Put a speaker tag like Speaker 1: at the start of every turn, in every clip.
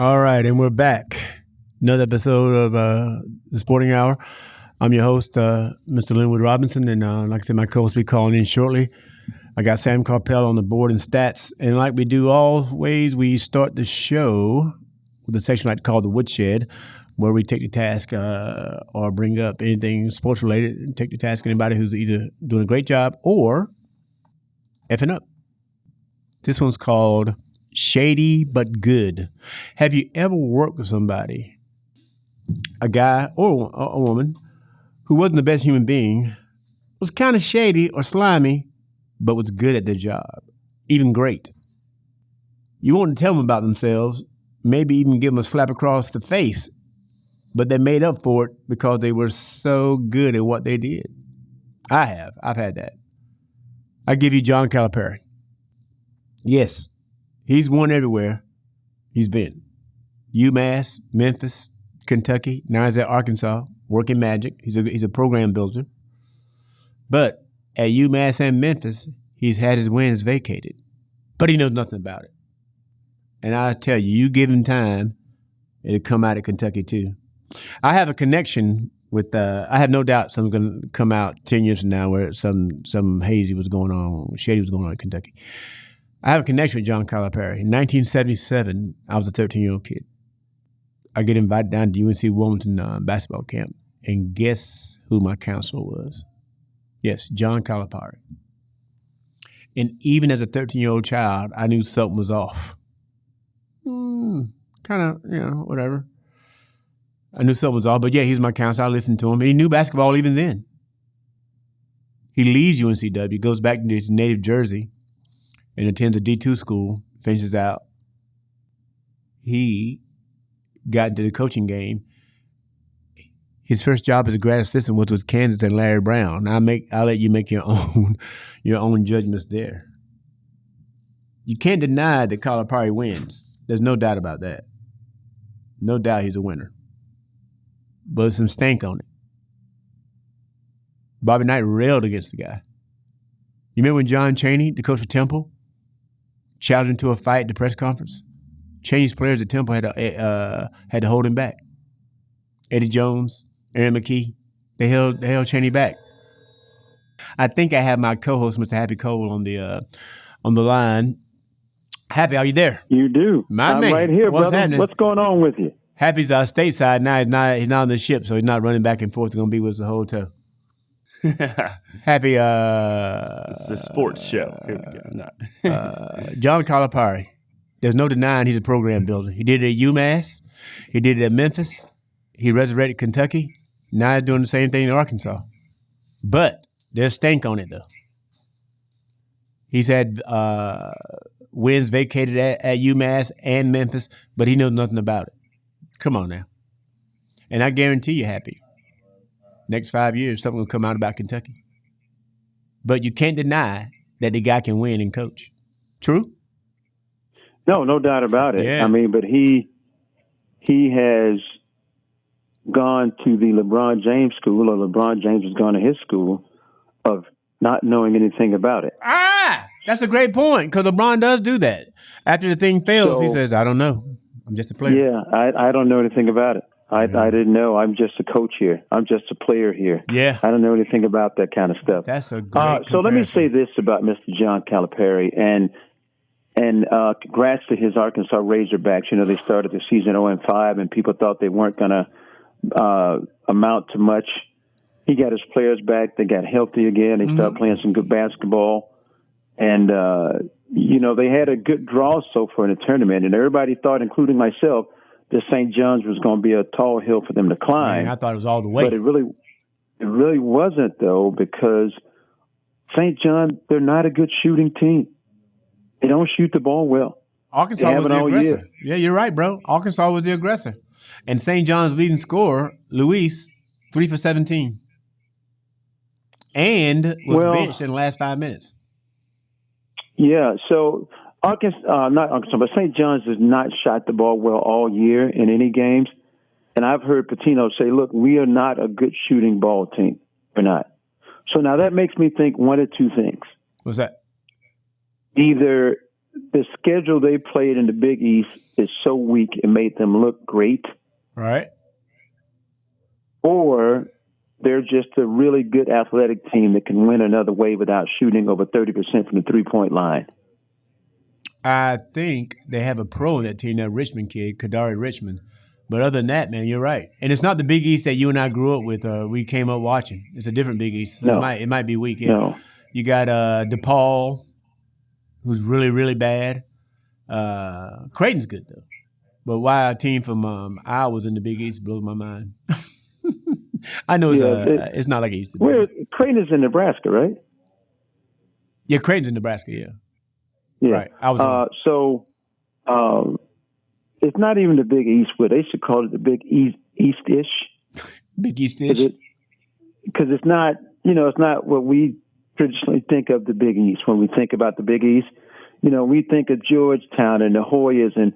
Speaker 1: All right, and we're back. Another episode of the Sporting Hour. I'm your host, Mr. Lynwood Robinson, and like I said, my co-host will be calling in shortly. I got Sam Karpel on the board and stats, and like we do always, we start the show with a section I like to call the Woodshed, where we take the task or bring up anything sports related and take the task anybody who's either doing a great job or effing up. This one's called Shady But Good. Have you ever worked with somebody, a guy or a woman, who wasn't the best human being, was kind of shady or slimy, but was good at their job, even great? You want to tell them about themselves, maybe even give them a slap across the face, but they made up for it because they were so good at what they did. I've had that. I give you John Calipari. Yes, he's won everywhere he's been. UMass, Memphis, Kentucky, now he's at Arkansas, working magic. He's a program builder. But at UMass and Memphis, he's had his wins vacated. But he knows nothing about it. And I tell you, you give him time, it'll come out at Kentucky too. I have a connection with, I have no doubt something's going to come out 10 years from now where some hazy was going on, shady was going on in Kentucky. I have a connection with John Calipari. In 1977, I was a 13-year-old kid. I get invited down to UNC Wilmington basketball camp, and guess who my counselor was? Yes, John Calipari. And even as a 13-year-old child, I knew something was off. Kind of, whatever. I knew something was off, but yeah, he's my counselor. I listened to him, and he knew basketball even then. He leaves UNCW, goes back to his native Jersey, and attends a D2 school, finishes out. He got into the coaching game. His first job as a grad assistant was with Kansas and Larry Brown. I'll let you make your own judgments there. You can't deny that Calipari wins. There's no doubt about that. No doubt he's a winner. But there's some stank on it. Bobby Knight railed against the guy. You remember when John Chaney, the coach of Temple, challenged him to a fight at the press conference? Chaney's players at Temple had to hold him back. Eddie Jones, Aaron McKee, they held Chaney back. I think I have my co-host, Mr. Happy Cole, on the line. Happy, are you there?
Speaker 2: You do.
Speaker 1: I'm
Speaker 2: right here,
Speaker 1: What's
Speaker 2: brother.
Speaker 1: happening?
Speaker 2: What's going on with you?
Speaker 1: Happy's stateside now. He's not on the ship, so he's not running back and forth. He's going to be with us the whole time. Happy.
Speaker 3: It's a sports show. Here we go.
Speaker 1: John Calipari. There's no denying he's a program builder. He did it at UMass. He did it at Memphis. He resurrected Kentucky. Now he's doing the same thing in Arkansas. But there's stank on it, though. He's had wins vacated at UMass and Memphis, but he knows nothing about it. Come on now. And I guarantee you, Happy, next 5 years, something will come out about Kentucky. But you can't deny that the guy can win and coach. True?
Speaker 2: No doubt about it.
Speaker 1: Yeah.
Speaker 2: I mean, but he has gone to the LeBron James school, or LeBron James has gone to his school of not knowing anything about it.
Speaker 1: That's a great point, because LeBron does do that. After the thing fails, he says, I don't know. I'm just a player.
Speaker 2: Yeah, I don't know anything about it. I didn't know. I'm just a coach here. I'm just a player here.
Speaker 1: Yeah.
Speaker 2: I don't know anything about that kind of stuff.
Speaker 1: That's a great
Speaker 2: So let me say this about Mr. John Calipari, and congrats to his Arkansas Razorbacks. You know, they started the season 0-5, and people thought they weren't going to amount to much. He got his players back. They got healthy again. They started playing some good basketball. And, they had a good draw so far in the tournament. And everybody thought, including myself, that St. John's was going to be a tall hill for them to climb.
Speaker 1: Man, I thought it was all the way.
Speaker 2: But it really wasn't, though, because St. John, they're not a good shooting team. They don't shoot the ball well.
Speaker 1: Arkansas was the aggressor. Yeah, you're right, bro. Arkansas was the aggressor. And St. John's leading scorer, Luis, 3 for 17. And was benched in the last 5 minutes.
Speaker 2: Yeah, so not Arkansas, but St. John's has not shot the ball well all year in any games. And I've heard Patino say, look, we are not a good shooting ball team. We're not. So now that makes me think one of two things.
Speaker 1: What's that?
Speaker 2: Either the schedule they played in the Big East is so weak it made them look great,
Speaker 1: Right.
Speaker 2: or they're just a really good athletic team that can win another way without shooting over 30% from the three-point line.
Speaker 1: I think they have a pro in that team, that Richmond kid, Kadari Richmond. But other than that, man, you're right. And it's not the Big East that you and I grew up with. We came up watching. It's a different Big East. So
Speaker 2: No.
Speaker 1: it might be weak. Yeah.
Speaker 2: No.
Speaker 1: You got DePaul, who's really, really bad. Creighton's good, though. But why a team from Iowa's in the Big East blows my mind. I know it's not like it used to be.
Speaker 2: Creighton is in Nebraska, right?
Speaker 1: Yeah, Creighton's in Nebraska, yeah.
Speaker 2: Yeah.
Speaker 1: Right. I was
Speaker 2: so it's not even the Big East, but they should call it the Big East-ish.
Speaker 1: Big East-ish?
Speaker 2: Because it's not, it's not what we traditionally think of the Big East. When we think about the Big East, we think of Georgetown and the Hoyas and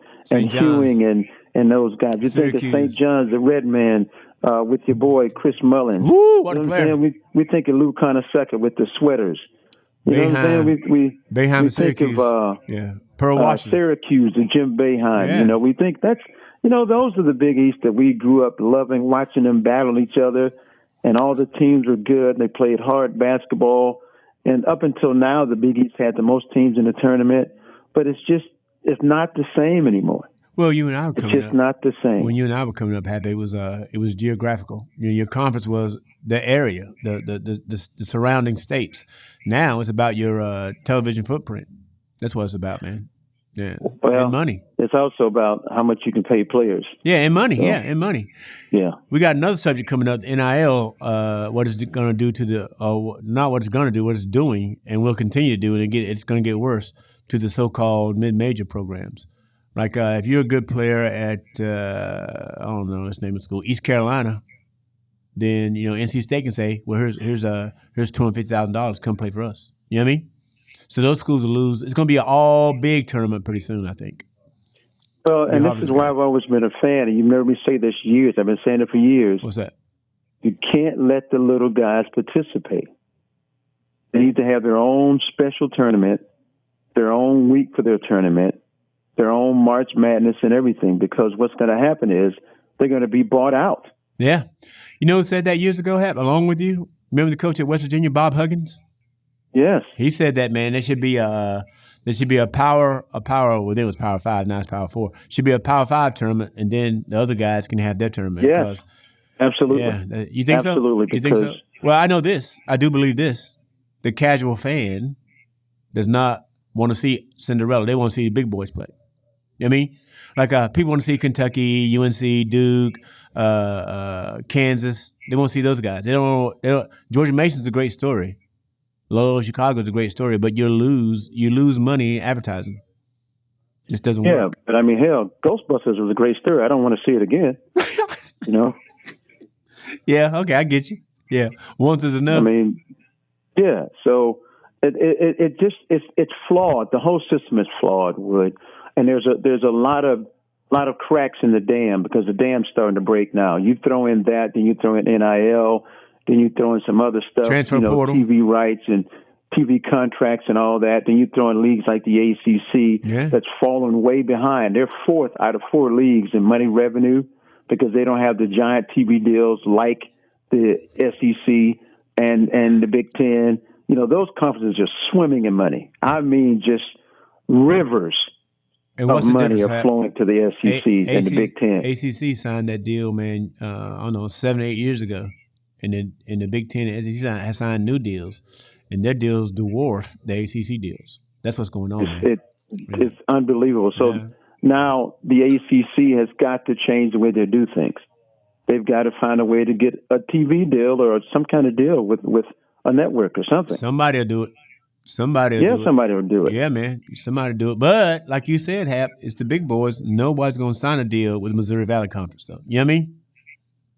Speaker 2: Ewing and those guys. We think of St. John's, the Red Man, with your boy Chris Mullins.
Speaker 1: Woo, what a player.
Speaker 2: We think of Lou Conaseca with the sweaters. You know what I'm saying? We think of
Speaker 1: Pearl Washington.
Speaker 2: Syracuse and Jim Boeheim.
Speaker 1: Yeah.
Speaker 2: We think that's, those are the Big East that we grew up loving, watching them battle each other, and all the teams were good. They played hard basketball. And up until now, the Big East had the most teams in the tournament, but it's not the same anymore.
Speaker 1: Well, you and I were coming up.
Speaker 2: It's just not the same.
Speaker 1: When you and I were coming up, Happy, it was geographical. Your conference was the area, the surrounding states. Now it's about your television footprint. That's what it's about, man. Yeah,
Speaker 2: well,
Speaker 1: and money.
Speaker 2: It's also about how much you can pay players.
Speaker 1: Yeah, and money. So, and money.
Speaker 2: Yeah.
Speaker 1: We got another subject coming up, NIL, what it's going to do to not what it's going to do, what it's doing, and will continue to do, and it's going to get worse to the so-called mid-major programs. Like if you're a good player at, I don't know, let's name it school, East Carolina, then, NC State can say, well, here's $250,000, come play for us. You know what I mean? So those schools will lose. It's going to be an all-big tournament pretty soon, I think.
Speaker 2: Well, and this is why I've always been a fan, and you've heard me say this years. I've been saying it for years.
Speaker 1: What's that?
Speaker 2: You can't let the little guys participate. They need to have their own special tournament, their own week for their tournament, their own March Madness and everything, because what's going to happen is they're going to be bought out.
Speaker 1: Yeah. You know who said that years ago, Hap, along with you? Remember the coach at West Virginia, Bob Huggins?
Speaker 2: Yes.
Speaker 1: He said that, man, there should be a power, well, then it was Power 5, now it's Power 4. Should be a Power 5 tournament, and then the other guys can have their tournament.
Speaker 2: Yes, absolutely.
Speaker 1: Yeah. You think so?
Speaker 2: Absolutely.
Speaker 1: You think so? Well, I know this. I do believe this. The casual fan does not want to see Cinderella. They want to see the big boys play. You know what I mean? Like people want to see Kentucky, UNC, Duke, Kansas. They want to see those guys. They don't. Georgia Mason's a great story. Loyola Chicago's a great story, but you lose money advertising. It just doesn't work.
Speaker 2: Yeah, but I mean, hell, Ghostbusters was a great story. I don't want to see it again.
Speaker 1: Yeah. Okay, I get you. Yeah, once is enough.
Speaker 2: I mean, yeah. So it's flawed. The whole system is flawed, Wood. And there's a lot of cracks in the dam because the dam's starting to break now. You throw in that, then you throw in NIL, then you throw in some other stuff,
Speaker 1: transfer portal,
Speaker 2: TV rights and TV contracts and all that. Then you throw in leagues like the ACC that's fallen way behind. They're fourth out of 4 leagues in money revenue because they don't have the giant TV deals like the SEC and the Big Ten. Those conferences are swimming in money. I mean, just rivers.
Speaker 1: And what's
Speaker 2: of
Speaker 1: the
Speaker 2: money are flowing to the SEC and the Big Ten.
Speaker 1: ACC signed that deal, man, I don't know, 7 or 8 years ago. And then in the Big Ten, the SEC have signed new deals. And their deals dwarf the ACC deals. That's what's going on, man.
Speaker 2: It's unbelievable. So now the ACC has got to change the way they do things. They've got to find a way to get a TV deal or some kind of deal with a network or something.
Speaker 1: Somebody will do it. Somebody will do it. Yeah, man. Somebody will do it. But like you said, Hap, it's the big boys. Nobody's going to sign a deal with Missouri Valley Conference, though. You know what I mean?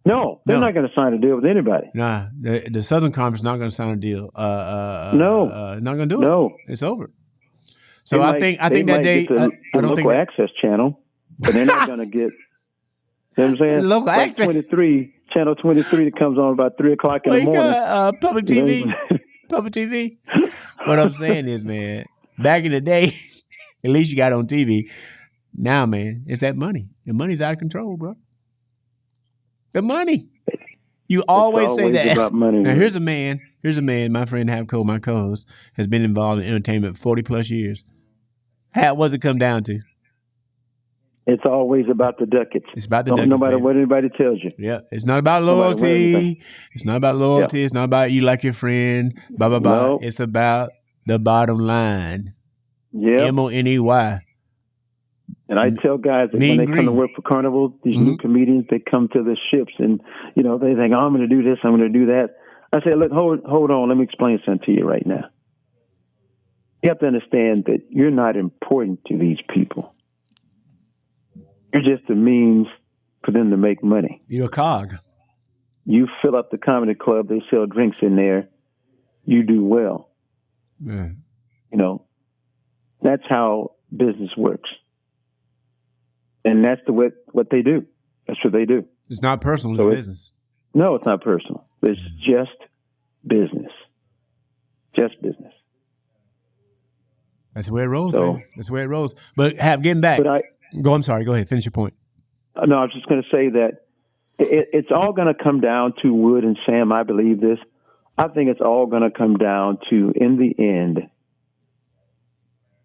Speaker 2: No, they're not going to sign a deal with anybody.
Speaker 1: Nah, the Southern Conference not going to sign a deal.
Speaker 2: No,
Speaker 1: not going to do it.
Speaker 2: No,
Speaker 1: it's over. So I think that they
Speaker 2: the local access channel, but they're not going to get. You know what I'm saying?
Speaker 1: Local
Speaker 2: like
Speaker 1: access.
Speaker 2: Channel 23 that comes on about 3:00 in the morning.
Speaker 1: Public TV. Public TV. What I'm saying is, man, back in the day, At least you got it on TV. Now, man, it's that money. The money's out of control, bro. The money. You always say that.
Speaker 2: About money.
Speaker 1: Now, here's a man. My friend Hap Cole, my co-host, has been involved in entertainment 40 plus years. Hap, what's it come down to?
Speaker 2: It's always about the ducats.
Speaker 1: It's about the ducats.
Speaker 2: No matter what anybody tells you.
Speaker 1: Yeah. It's not about loyalty. It's not about loyalty. Yeah. It's not about you like your friend. Blah, blah, blah. No. It's about the bottom line.
Speaker 2: Yeah.
Speaker 1: MONEY.
Speaker 2: And I tell guys that when they come to work for Carnival, these new comedians, they come to the ships and, they think, I'm going to do this, I'm going to do that. I say, look, hold on, let me explain something to you right now. You have to understand that you're not important to these people. You're just a means for them to make money.
Speaker 1: You're a cog.
Speaker 2: You fill up the comedy club, they sell drinks in there, you do well.
Speaker 1: Yeah.
Speaker 2: That's how business works. And that's what they do. That's what they do.
Speaker 1: It's not personal, it's business.
Speaker 2: No, it's not personal. It's just business. Just business.
Speaker 1: That's the way it rolls, man. That's the way it rolls. But getting back. I'm sorry. Go ahead. Finish your point.
Speaker 2: No, I was just going to say that it's all going to come down to Wood and Sam. I believe this. I think it's all going to come down to, in the end,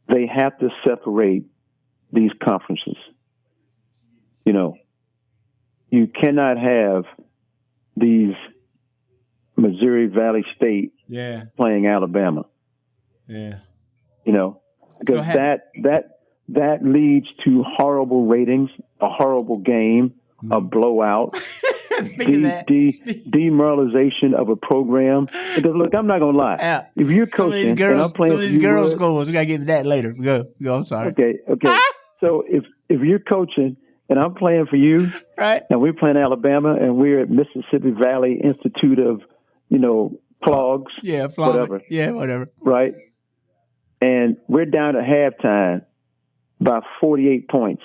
Speaker 2: they have to separate these conferences. You cannot have these Missouri Valley State playing Alabama.
Speaker 1: Yeah.
Speaker 2: Because that leads to horrible ratings, a horrible game, a blowout, demoralization of a program. Because look, I'm not gonna lie.
Speaker 1: Yeah.
Speaker 2: If you're coaching, and I'm playing,
Speaker 1: some of these girls scores. We gotta get to that later. Go. I'm sorry.
Speaker 2: Okay. So if you're coaching and I'm playing for you,
Speaker 1: right?
Speaker 2: And we're playing Alabama, and we're at Mississippi Valley Institute of, Clogs, whatever.
Speaker 1: Yeah, whatever.
Speaker 2: Right. And we're down at halftime by 48 points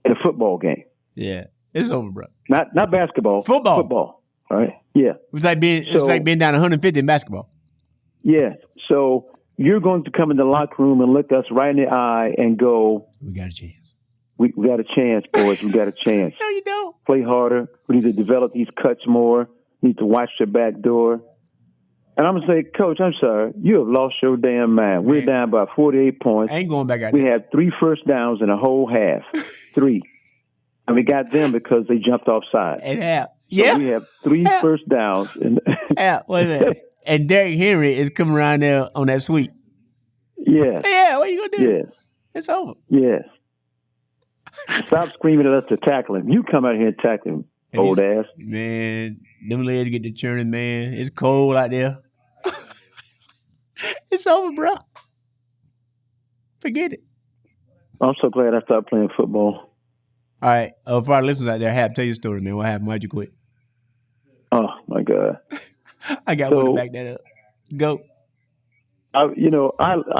Speaker 2: in a football game.
Speaker 1: Yeah, it's over, bro.
Speaker 2: Not basketball. Football. All right. Yeah.
Speaker 1: It's like being down 150 in basketball.
Speaker 2: Yeah. So you're going to come in the locker room and look us right in the eye and go,
Speaker 1: "We got a chance.
Speaker 2: We got a chance, boys. We got a chance.
Speaker 1: No, you don't.
Speaker 2: Play harder. We need to develop these cuts more. Need to watch the back door." And I'm going to say, Coach, I'm sorry. You have lost your damn mind. We're down by 48 points.
Speaker 1: I ain't going back out
Speaker 2: there. We had 3 first downs in a whole half. 3. And we got them because they jumped offside.
Speaker 1: And half.
Speaker 2: So we have 3 first downs.
Speaker 1: Wait a minute. And Derrick Henry is coming around there on that sweep.
Speaker 2: Yeah.
Speaker 1: Yeah, what are you going to do?
Speaker 2: Yes.
Speaker 1: It's over.
Speaker 2: Yes. Stop screaming at us to tackle him. You come out here and tackle him, old ass.
Speaker 1: Man, them legs get to churning, man. It's cold out there. It's over, bro. Forget it.
Speaker 2: I'm so glad I stopped playing football.
Speaker 1: All right. For our listeners out there, Hap, tell your story, man. What happened? Why'd you quit?
Speaker 2: Oh, my God.
Speaker 1: I got one to back that up. Go.
Speaker 2: I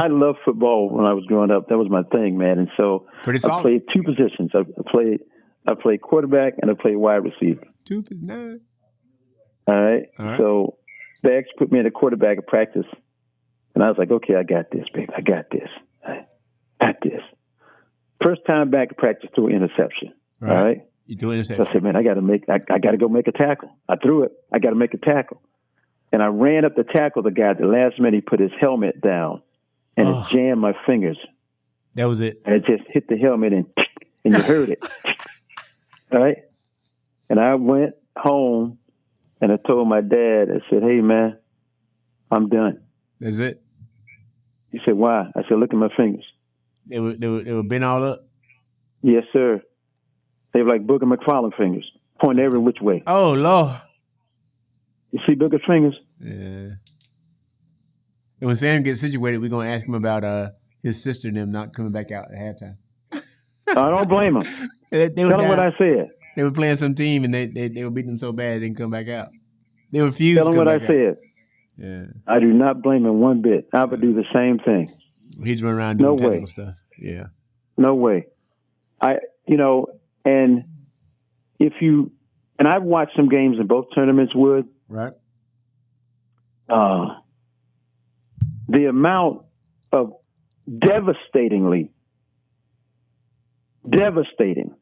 Speaker 2: loved football when I was growing up. That was my thing, man. And so I played 2 positions. I played quarterback and I played wide receiver.
Speaker 1: 2 for 9.
Speaker 2: All right. So they actually put me in a quarterback at practice. And I was like, okay, I got this, baby. I got this. First time back at practice, threw an interception.
Speaker 1: Right.
Speaker 2: All right.
Speaker 1: You threw an interception.
Speaker 2: So I said, man, I got to go make a tackle. I threw it. I got to make a tackle. And I ran up to tackle the guy. At the last minute, he put his helmet down, and it jammed my fingers.
Speaker 1: That was it.
Speaker 2: And it just hit the helmet, and you heard it. All right? And I went home, and I told my dad, I said, hey, man, I'm done.
Speaker 1: That's it?
Speaker 2: He said, why? I said, look at my fingers.
Speaker 1: They were bent all up?
Speaker 2: Yes, sir. They were like Booger McFarlane fingers, pointing every which way.
Speaker 1: Oh, Lord.
Speaker 2: You see Booger's fingers?
Speaker 1: Yeah. And when Sam gets situated, we're going to ask him about his sister and them not coming back out at halftime.
Speaker 2: I don't blame him.
Speaker 1: Tell
Speaker 2: him what I said.
Speaker 1: They were playing some team, and they were beating them so bad they didn't come back out. They refused to come
Speaker 2: Tell him what
Speaker 1: back
Speaker 2: I said.
Speaker 1: Yeah.
Speaker 2: I do not blame him one bit. I would do the same thing.
Speaker 1: He's running around doing technical stuff. Yeah.
Speaker 2: No way. And and I've watched some games in both tournaments, Wood.
Speaker 1: Right.
Speaker 2: The amount of devastatingly. Devastating.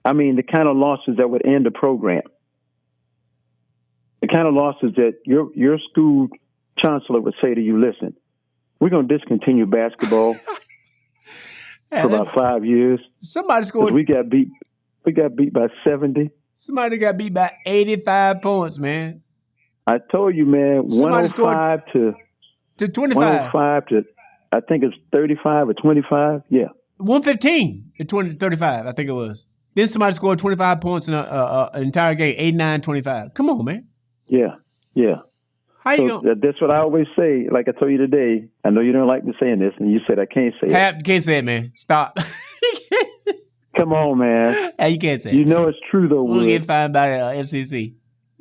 Speaker 2: I mean, the kind of losses that would end a program. The kind of losses that your school chancellor would say to you, listen, we're going to discontinue basketball for about 5 years.
Speaker 1: Somebody scored.
Speaker 2: We got beat by 70.
Speaker 1: Somebody got beat by 85 points, man.
Speaker 2: I told you, man,
Speaker 1: Somebody
Speaker 2: 105
Speaker 1: to 25.
Speaker 2: 105 to, I think it's 35 or 25. Yeah.
Speaker 1: 115 to 35, I think it was. Then somebody scored 25 points in an entire game, 89-25. Come on, man.
Speaker 2: Yeah.
Speaker 1: How you going?
Speaker 2: That's what I always say. Like I told you today, I know you don't like me saying this, and you said I can't say it.
Speaker 1: You can't say it, man. Stop.
Speaker 2: Come on, man.
Speaker 1: Hey, you can't say it.
Speaker 2: You know it's true, though,
Speaker 1: We'll
Speaker 2: Wood.
Speaker 1: get fined by FCC.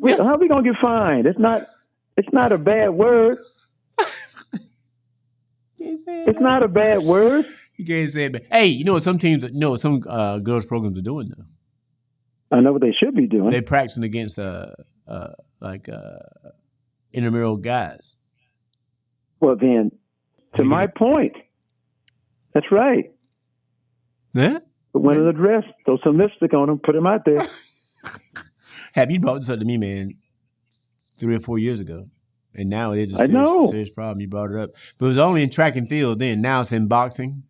Speaker 2: How are we going to get fined? It's not a bad word.
Speaker 1: Can't say it,
Speaker 2: It's not a bad word.
Speaker 1: You can't say it, man. Hey, you know what some teams, some girls programs are doing, though?
Speaker 2: I know what they should be doing.
Speaker 1: They're practicing against intramural guys.
Speaker 2: Well, then, to my point, that's right.
Speaker 1: Yeah?
Speaker 2: But when it addressed, throw some lipstick on them, put them out there.
Speaker 1: Have you brought this up to me, man, 3 or 4 years ago? And now it is a serious problem. You brought it up. But it was only in track and field then. Now it's in boxing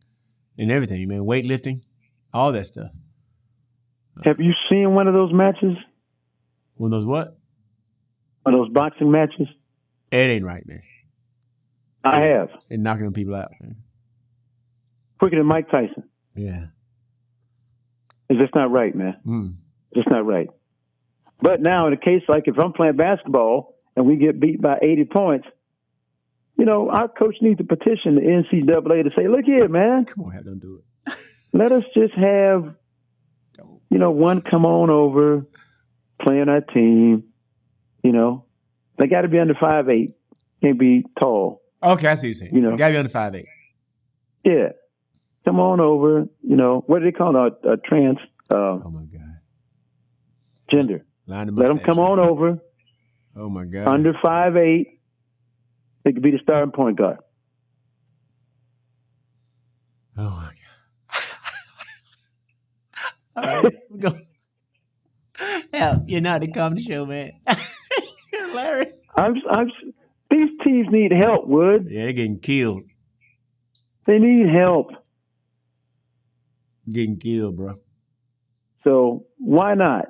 Speaker 1: and everything, man. Weightlifting, all that stuff.
Speaker 2: Have you seen one of those matches?
Speaker 1: One of those what?
Speaker 2: One of those boxing matches?
Speaker 1: It ain't right, man.
Speaker 2: I have.
Speaker 1: They're knocking them people out, man.
Speaker 2: Quicker than Mike Tyson.
Speaker 1: Yeah.
Speaker 2: It's just not right, man. Just not right. But now in a case like if I'm playing basketball and we get beat by 80 points, our coach needs to petition the NCAA to say, look here, man.
Speaker 1: Come on, have them do it.
Speaker 2: Let us just have, one come on over, play on our team. They got to be under 5'8". Can't be tall.
Speaker 1: Okay, I see what you're saying. Got to be under 5'8".
Speaker 2: Yeah. Come on over. What do they call it? A trans.
Speaker 1: Oh, my God.
Speaker 2: Gender. Let them come on over.
Speaker 1: Oh, my God.
Speaker 2: Under 5'8". They could be the starting point guard.
Speaker 1: Oh, my God. All right. We're going. Hell, you're not the comedy show, man. Larry.
Speaker 2: These teams need help, Wood.
Speaker 1: Yeah, they're getting killed.
Speaker 2: They need help.
Speaker 1: Getting killed, bro.
Speaker 2: So why not?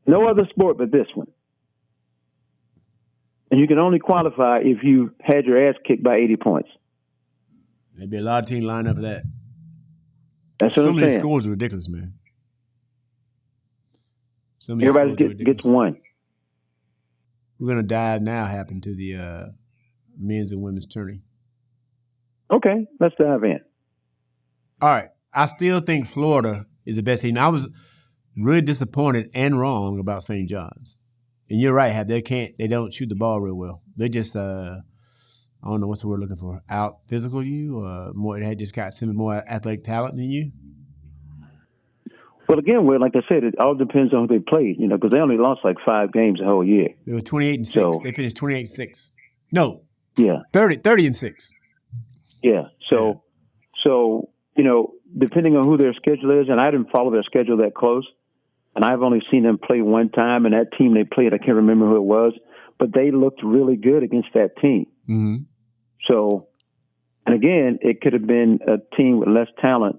Speaker 2: No other sport but this one. And you can only qualify if you had your ass kicked by 80 points.
Speaker 1: There'd be a lot of teams lined up for that.
Speaker 2: That's what I'm saying.
Speaker 1: Some of these scores are ridiculous, man.
Speaker 2: Everybody gets one.
Speaker 1: We're going to dive now happen to the men's and women's tourney.
Speaker 2: Okay, let's dive in.
Speaker 1: All right. I still think Florida is the best team. I was really disappointed and wrong about St. John's. And you're right, they don't shoot the ball real well. They just I don't know what's the word looking for. Out physical you or more they just got some more athletic talent than you?
Speaker 2: Well, again, like I said, it all depends on who they played, because they only lost like 5 games the whole year.
Speaker 1: They were 28-6. So, they finished 28-6. No.
Speaker 2: Yeah.
Speaker 1: 30-6.
Speaker 2: Yeah. So, depending on who their schedule is, and I didn't follow their schedule that close, and I've only seen them play one time, and that team they played, I can't remember who it was, but they looked really good against that team.
Speaker 1: Mm-hmm. So,
Speaker 2: and again, it could have been a team with less talent,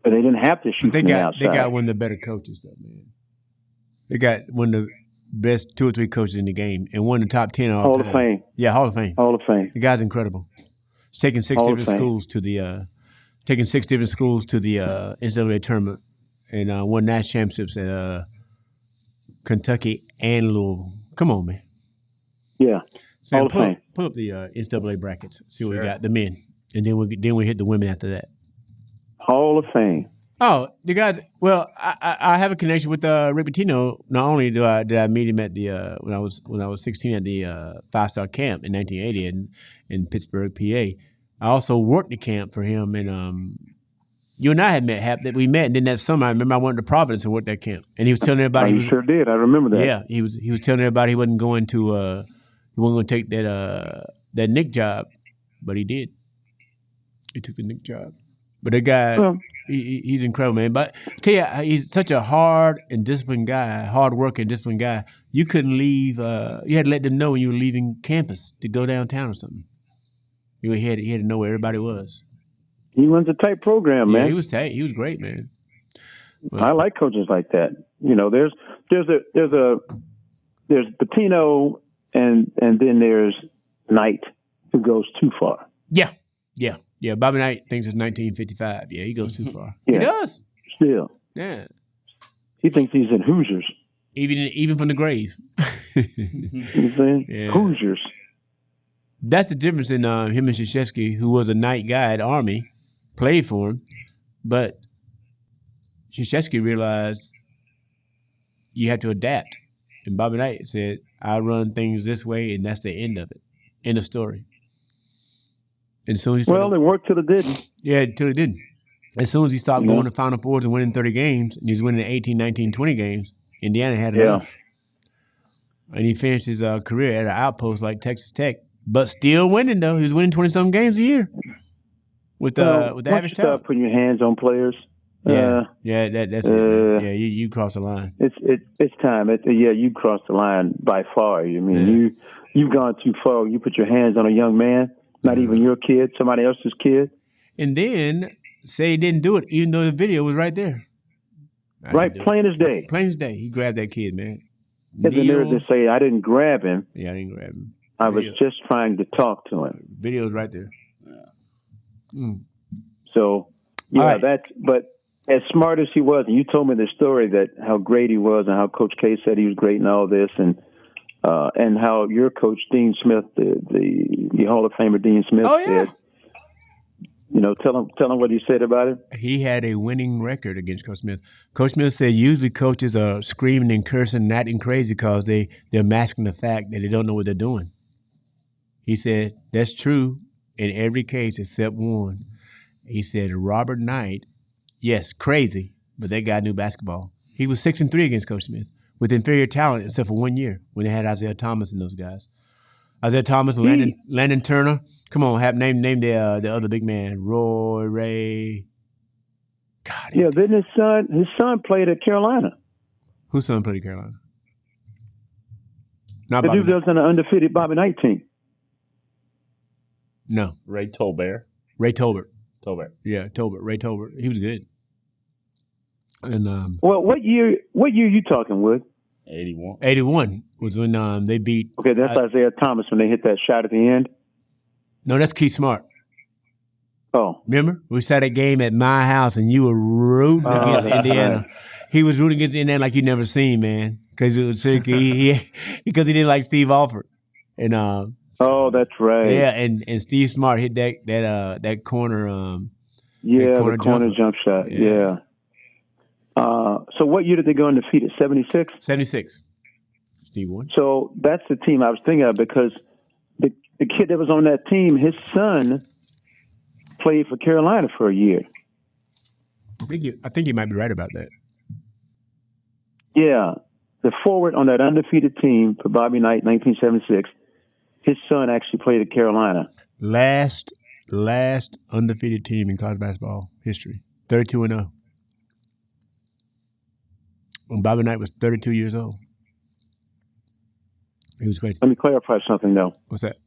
Speaker 2: but they didn't have to shoot from the outside.
Speaker 1: They got one of the better coaches, though, man. They got one of the best 2 or 3 coaches in the game, and one of the top 10 all
Speaker 2: Hall
Speaker 1: time.
Speaker 2: of Fame.
Speaker 1: Yeah, Hall of Fame.
Speaker 2: Hall of Fame.
Speaker 1: The guy's incredible. He's taking 6 different schools to the NCAA tournament and won national championships at Kentucky and Louisville. Come on, man.
Speaker 2: Yeah.
Speaker 1: Sam, pull up the NCAA brackets. See what we got. The men, and then we hit the women after that.
Speaker 2: Hall of Fame.
Speaker 1: Oh, the guys. Well, I have a connection with Rick Pitino. Not only did I meet him at the when I was 16 at the 5-star camp in 1980 in Pittsburgh, PA. I also worked the camp for him, and you and I had met. We met, and then that summer, I remember I went to Providence and worked that camp, and he was telling everybody.
Speaker 2: You sure did. I remember that.
Speaker 1: Yeah, he was telling everybody he wasn't going to take that Nick job, but he did. He took the Nick job. But the guy,
Speaker 2: Well,
Speaker 1: he's incredible, man. But I tell you, he's such a hard and disciplined guy, hard working, disciplined guy. You couldn't leave. You had to let them know when you were leaving campus to go downtown or something. He had to know where everybody was.
Speaker 2: he runs a tight program,
Speaker 1: Yeah,
Speaker 2: man.
Speaker 1: he was tight. He was great, man. Well,
Speaker 2: I like coaches like that. You know, there's Patino and then there's Knight who goes too far.
Speaker 1: Yeah. Bobby Knight thinks it's 1955. Yeah, he goes too far.
Speaker 2: Yeah.
Speaker 1: He does.
Speaker 2: Still,
Speaker 1: Yeah.
Speaker 2: he thinks he's in Hoosiers.
Speaker 1: Even from the grave.
Speaker 2: You know what I'm saying?
Speaker 1: Yeah.
Speaker 2: Hoosiers.
Speaker 1: That's the difference in him and Krzyzewski, who was a Knight guy at Army, played for him, but Krzyzewski realized you have to adapt. And Bobby Knight said, I run things this way, and that's the end of it. End of story. And so he started,
Speaker 2: It worked till it didn't.
Speaker 1: yeah, until it didn't. As soon as he stopped going to Final Fours and winning 30 games, and he was winning 18, 19, 20 games, Indiana had enough. And he finished his career at an outpost like Texas Tech, but still winning, though. He was winning 20-something games a year with the average
Speaker 2: once you start
Speaker 1: talent.
Speaker 2: putting your hands on players,
Speaker 1: That's it. Man. Yeah, you crossed the line.
Speaker 2: it's time. You crossed the line by far. I mean, you've gone too far. You put your hands on a young man, not even your kid, somebody else's kid.
Speaker 1: And then say he didn't do it, even though the video was right there.
Speaker 2: Right, plain as day.
Speaker 1: Plain as day. He grabbed that kid, man.
Speaker 2: And then there to say, I didn't grab him.
Speaker 1: Yeah, I didn't grab him.
Speaker 2: I was just trying to talk to him.
Speaker 1: Video's right there.
Speaker 2: So,
Speaker 1: right.
Speaker 2: but as smart as he was, and you told me the story that how great he was and how Coach K said he was great and all this, and how your coach, Dean Smith, the Hall of Famer Dean Smith said, tell him what he said about it.
Speaker 1: He had a winning record against Coach Smith. Coach Smith said usually coaches are screaming and cursing and acting crazy because they're masking the fact that they don't know what they're doing. He said, that's true in every case except one. He said, Robert Knight, yes, crazy, but that guy knew basketball. He was 6-3 against Coach Smith with inferior talent except for 1 year when they had Isaiah Thomas and those guys. Isaiah Thomas, Landon Turner. Come on, name the other big man, Roy Ray. God.
Speaker 2: Yeah, then his son played at Carolina.
Speaker 1: Whose son played at Carolina? Not
Speaker 2: The
Speaker 1: Bobby
Speaker 2: dude that was on the undefeated Bobby Knight team.
Speaker 1: No.
Speaker 3: Ray Tolbert.
Speaker 1: Ray Tolbert.
Speaker 3: Yeah,
Speaker 1: Tolbert. Ray Tolbert. He was good. And
Speaker 2: well, what year you talking, Wood?
Speaker 3: 81.
Speaker 1: 81 was when they beat.
Speaker 2: Okay, that's Isaiah Thomas when they hit that shot at the end.
Speaker 1: No, that's Keith Smart.
Speaker 2: Oh,
Speaker 1: remember we sat at game at my house and you were rooting against Indiana. He was rooting against Indiana like you never seen, man, because it was because he didn't like Steve Alford. And
Speaker 2: oh, that's right.
Speaker 1: Yeah, and Steve Smart hit that corner.
Speaker 2: The corner jump shot. Yeah. So what year did they go undefeated? 76?
Speaker 1: 76. Steve won.
Speaker 2: So that's the team I was thinking of because the kid that was on that team, his son played for Carolina for a year.
Speaker 1: I think you might be right about that.
Speaker 2: Yeah. The forward on that undefeated team for Bobby Knight, 1976, his son actually played at Carolina.
Speaker 1: Last undefeated team in college basketball history, 32-0. When Bobby Knight was 32 years old. He was great.
Speaker 2: Let me clarify something, though.
Speaker 1: What's that?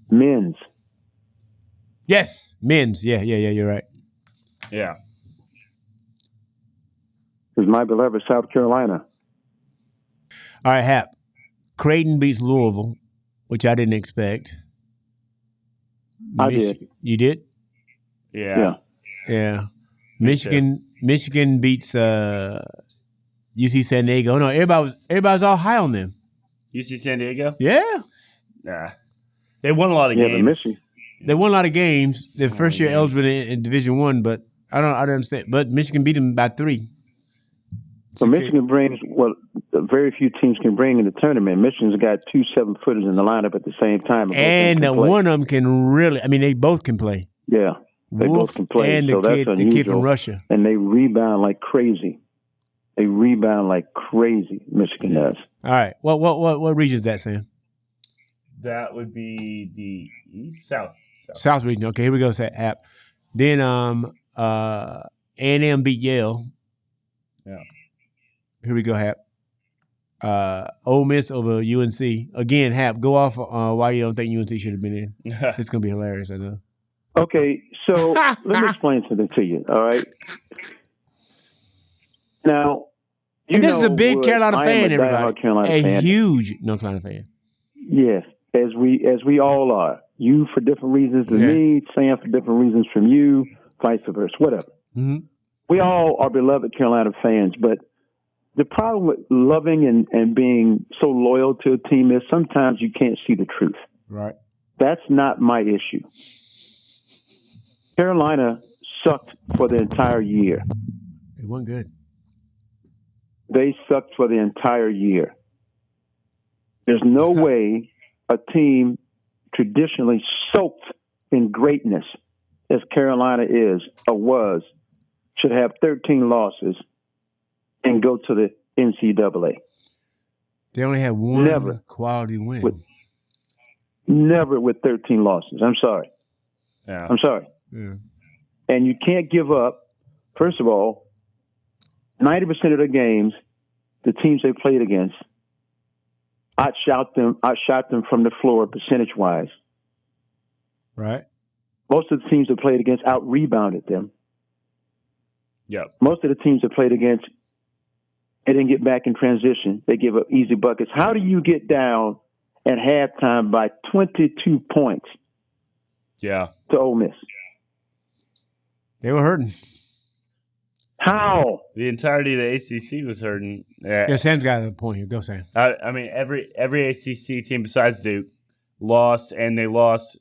Speaker 2: Men's.
Speaker 1: Yes, men's. Yeah, you're right.
Speaker 3: Yeah.
Speaker 2: Is my beloved South Carolina.
Speaker 1: All right, Hap. Creighton beats Louisville, which I didn't expect.
Speaker 2: I did.
Speaker 1: You did?
Speaker 3: Yeah.
Speaker 1: Michigan beats UC San Diego. No, everybody was all high on them.
Speaker 3: UC San Diego?
Speaker 1: Yeah.
Speaker 3: Nah. They won a lot of games.
Speaker 1: They won a lot of games. Their first year eligible in Division I, but I don't understand. But Michigan beat them by 3.
Speaker 2: So Michigan brings what very few teams can bring in the tournament. Michigan's got 2 7-footers in the lineup at the same time.
Speaker 1: And one of them can really, they both can play.
Speaker 2: Yeah, they both can play.
Speaker 1: And
Speaker 2: so that's unusual.
Speaker 1: the kid from Russia.
Speaker 2: And they rebound like crazy. Michigan does.
Speaker 1: All right. What region is that, Sam?
Speaker 3: That would be the East,
Speaker 1: South Region. Okay, here we go. Say Hap. Then A&M beat Yale.
Speaker 3: Yeah.
Speaker 1: Here we go, Hap. Ole Miss over UNC. Again, Hap, go off why you don't think UNC should have been in. It's going to be hilarious, I know.
Speaker 2: Okay, so let me explain something to you, all right? Now,
Speaker 1: and this is a big Carolina fan,
Speaker 2: I am a diehard Carolina fan.
Speaker 1: Huge North Carolina fan.
Speaker 2: Yes, as we all are. You for different reasons than me, Sam for different reasons from you, vice versa, whatever.
Speaker 1: Mm-hmm.
Speaker 2: We all are beloved Carolina fans, but the problem with loving and being so loyal to a team is sometimes you can't see the truth.
Speaker 1: Right.
Speaker 2: That's not my issue. Carolina sucked for the entire year.
Speaker 1: It wasn't good.
Speaker 2: They sucked for the entire year. There's no way a team traditionally soaked in greatness as Carolina is or was should have 13 losses and go to the NCAA.
Speaker 1: They only had one quality win.
Speaker 2: Never with 13 losses. I'm sorry.
Speaker 3: Yeah.
Speaker 2: I'm sorry.
Speaker 1: Yeah.
Speaker 2: And you can't give up. First of all, 90% of the games, the teams they played against, outshot them from the floor percentage-wise.
Speaker 1: Right.
Speaker 2: Most of the teams they played against out-rebounded them.
Speaker 3: Yep.
Speaker 2: Most of the teams they played against, they didn't get back in transition. They give up easy buckets. How do you get down at halftime by 22 points
Speaker 3: to
Speaker 2: Ole Miss?
Speaker 1: They were hurting.
Speaker 2: How?
Speaker 3: The entirety of the ACC was hurting.
Speaker 1: Yeah, Sam's got a point here. Go, Sam.
Speaker 3: I mean, every ACC team besides Duke lost, and they lost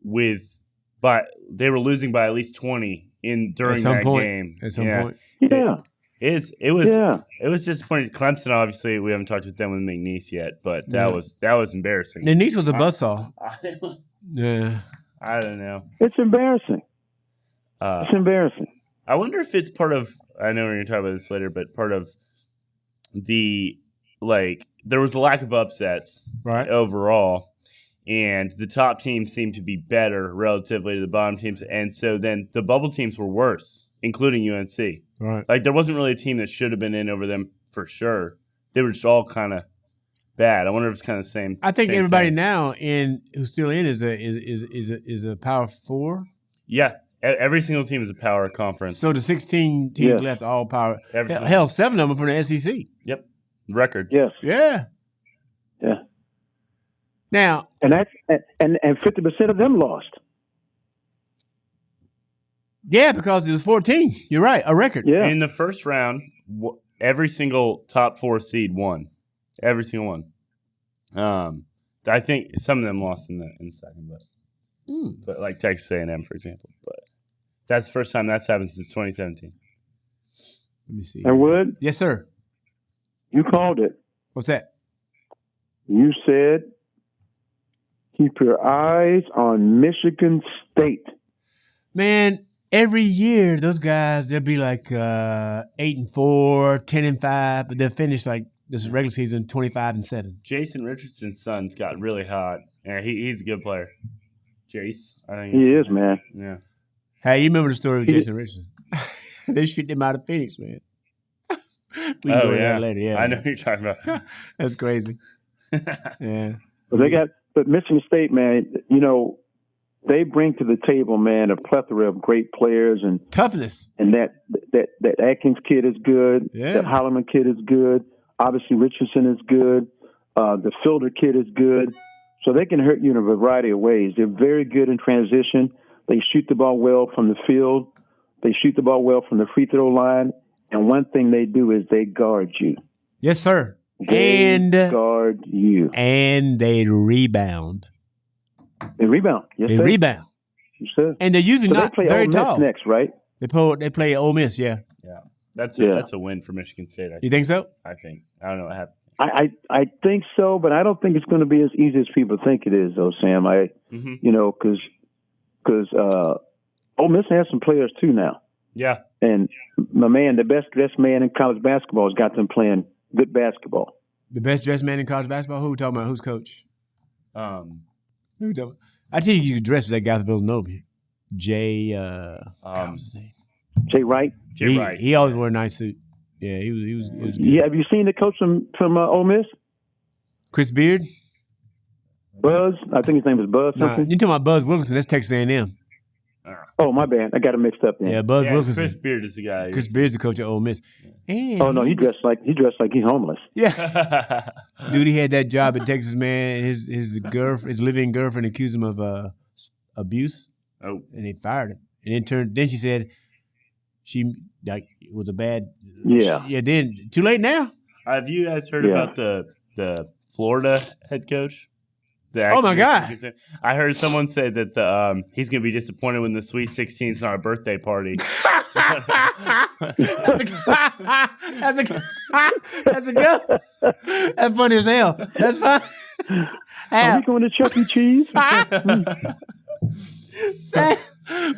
Speaker 3: they were losing by at least 20 during that game.
Speaker 1: At some point.
Speaker 2: Yeah.
Speaker 3: It was disappointing. Clemson, obviously, we haven't talked with them with McNeese yet, but that was embarrassing.
Speaker 1: McNeese was a buzzsaw. Yeah.
Speaker 3: I don't know.
Speaker 2: It's embarrassing. It's embarrassing.
Speaker 3: I wonder if it's part of. I know we're going to talk about this later, but part of the there was a lack of upsets overall, and the top teams seemed to be better relatively to the bottom teams, and so then the bubble teams were worse, including UNC.
Speaker 1: Right.
Speaker 3: Like there wasn't really a team that should have been in over them for sure. They were just all kind of bad. I wonder if it's kind of the same.
Speaker 1: I think
Speaker 3: same
Speaker 1: everybody
Speaker 3: thing.
Speaker 1: now who's still in is a power four.
Speaker 3: Yeah. Every single team is a power conference.
Speaker 1: So the 16 teams left all power. Hell, 7 of them from the SEC.
Speaker 3: Yep. Record.
Speaker 2: Yes.
Speaker 1: Yeah.
Speaker 2: Yeah.
Speaker 1: Now,
Speaker 2: and 50% of them lost.
Speaker 1: Yeah, because it was 14. You're right, a record.
Speaker 2: Yeah.
Speaker 3: In the first round, every single top 4 seed won. Every single one. I think some of them lost in the second, but like Texas A&M, for example. But that's the first time that's happened since 2017.
Speaker 1: Let me see.
Speaker 2: And Wood?
Speaker 1: Yes, sir.
Speaker 2: You called it.
Speaker 1: What's that?
Speaker 2: You said keep your eyes on Michigan State.
Speaker 1: Man, every year those guys, they'll be like 8-4, 10-5, but they'll finish like this regular season 25-7.
Speaker 3: Jason Richardson's son's got really hot. Yeah, he's a good player. Jace, I think
Speaker 2: he is, man.
Speaker 3: Yeah.
Speaker 1: Hey, you remember the story of Jason Richardson? They shoot him out of Phoenix, man. We can go into that later. Yeah,
Speaker 3: I know what you're talking about.
Speaker 1: That's crazy. Yeah.
Speaker 2: But Michigan State, man, they bring to the table, man, a plethora of great players and
Speaker 1: toughness.
Speaker 2: And that Atkins kid is good.
Speaker 1: Yeah.
Speaker 2: That Holloman kid is good. Obviously, Richardson is good. The Fielder kid is good. So they can hurt you in a variety of ways. They're very good in transition. They shoot the ball well from the field. They shoot the ball well from the free throw line. And one thing they do is they guard you.
Speaker 1: Yes, sir.
Speaker 2: They guard you.
Speaker 1: And they rebound.
Speaker 2: They rebound. Yes,
Speaker 1: they rebound.
Speaker 2: You said.
Speaker 1: And they're usually not
Speaker 2: they play
Speaker 1: very
Speaker 2: Ole Miss
Speaker 1: tall.
Speaker 2: Next, right?
Speaker 1: They play Ole Miss, yeah.
Speaker 3: Yeah. That's a win for Michigan State.
Speaker 1: You think so?
Speaker 3: I think. I don't know what happened.
Speaker 2: I think so, but I don't think it's going to be as easy as people think it is, though, Sam. Because Ole Miss has some players too now.
Speaker 3: Yeah.
Speaker 2: And my man, the best dressed man in college basketball, has got them playing good basketball.
Speaker 1: The best dressed man in college basketball? Who we talking about? Who's coach?
Speaker 3: Who
Speaker 1: we talking about? I think you could dress as that guy from Villanova. Jay, what was his name?
Speaker 2: Jay Wright.
Speaker 3: Jay Wright.
Speaker 1: He always wore a nice suit. Yeah, he was good.
Speaker 2: Yeah, have you seen the coach from Ole Miss?
Speaker 1: Chris Beard?
Speaker 2: Buzz? I think his name is Buzz
Speaker 1: Nah,
Speaker 2: something.
Speaker 1: you talking about Buzz Wilkinson? That's Texas A&M.
Speaker 2: Oh, my bad. I got it mixed up then.
Speaker 1: Yeah, Buzz Wilkinson.
Speaker 3: Chris Beard is the guy.
Speaker 1: Chris Beard's the coach at Ole Miss. And
Speaker 2: Oh no, he dressed like he's homeless.
Speaker 1: Yeah, dude, he had that job in Texas, man. His living girlfriend accused him of abuse.
Speaker 3: Oh,
Speaker 1: and they fired him. And then she said it was a bad.
Speaker 2: Yeah.
Speaker 1: Then too late now.
Speaker 3: have you guys heard about the Florida head coach?
Speaker 1: Oh my God!
Speaker 3: I heard someone say that he's going to be disappointed when the Sweet 16 is not a birthday party.
Speaker 1: That's a good. That's funny as hell. That's fine.
Speaker 2: Are we going to Chuck E. Cheese?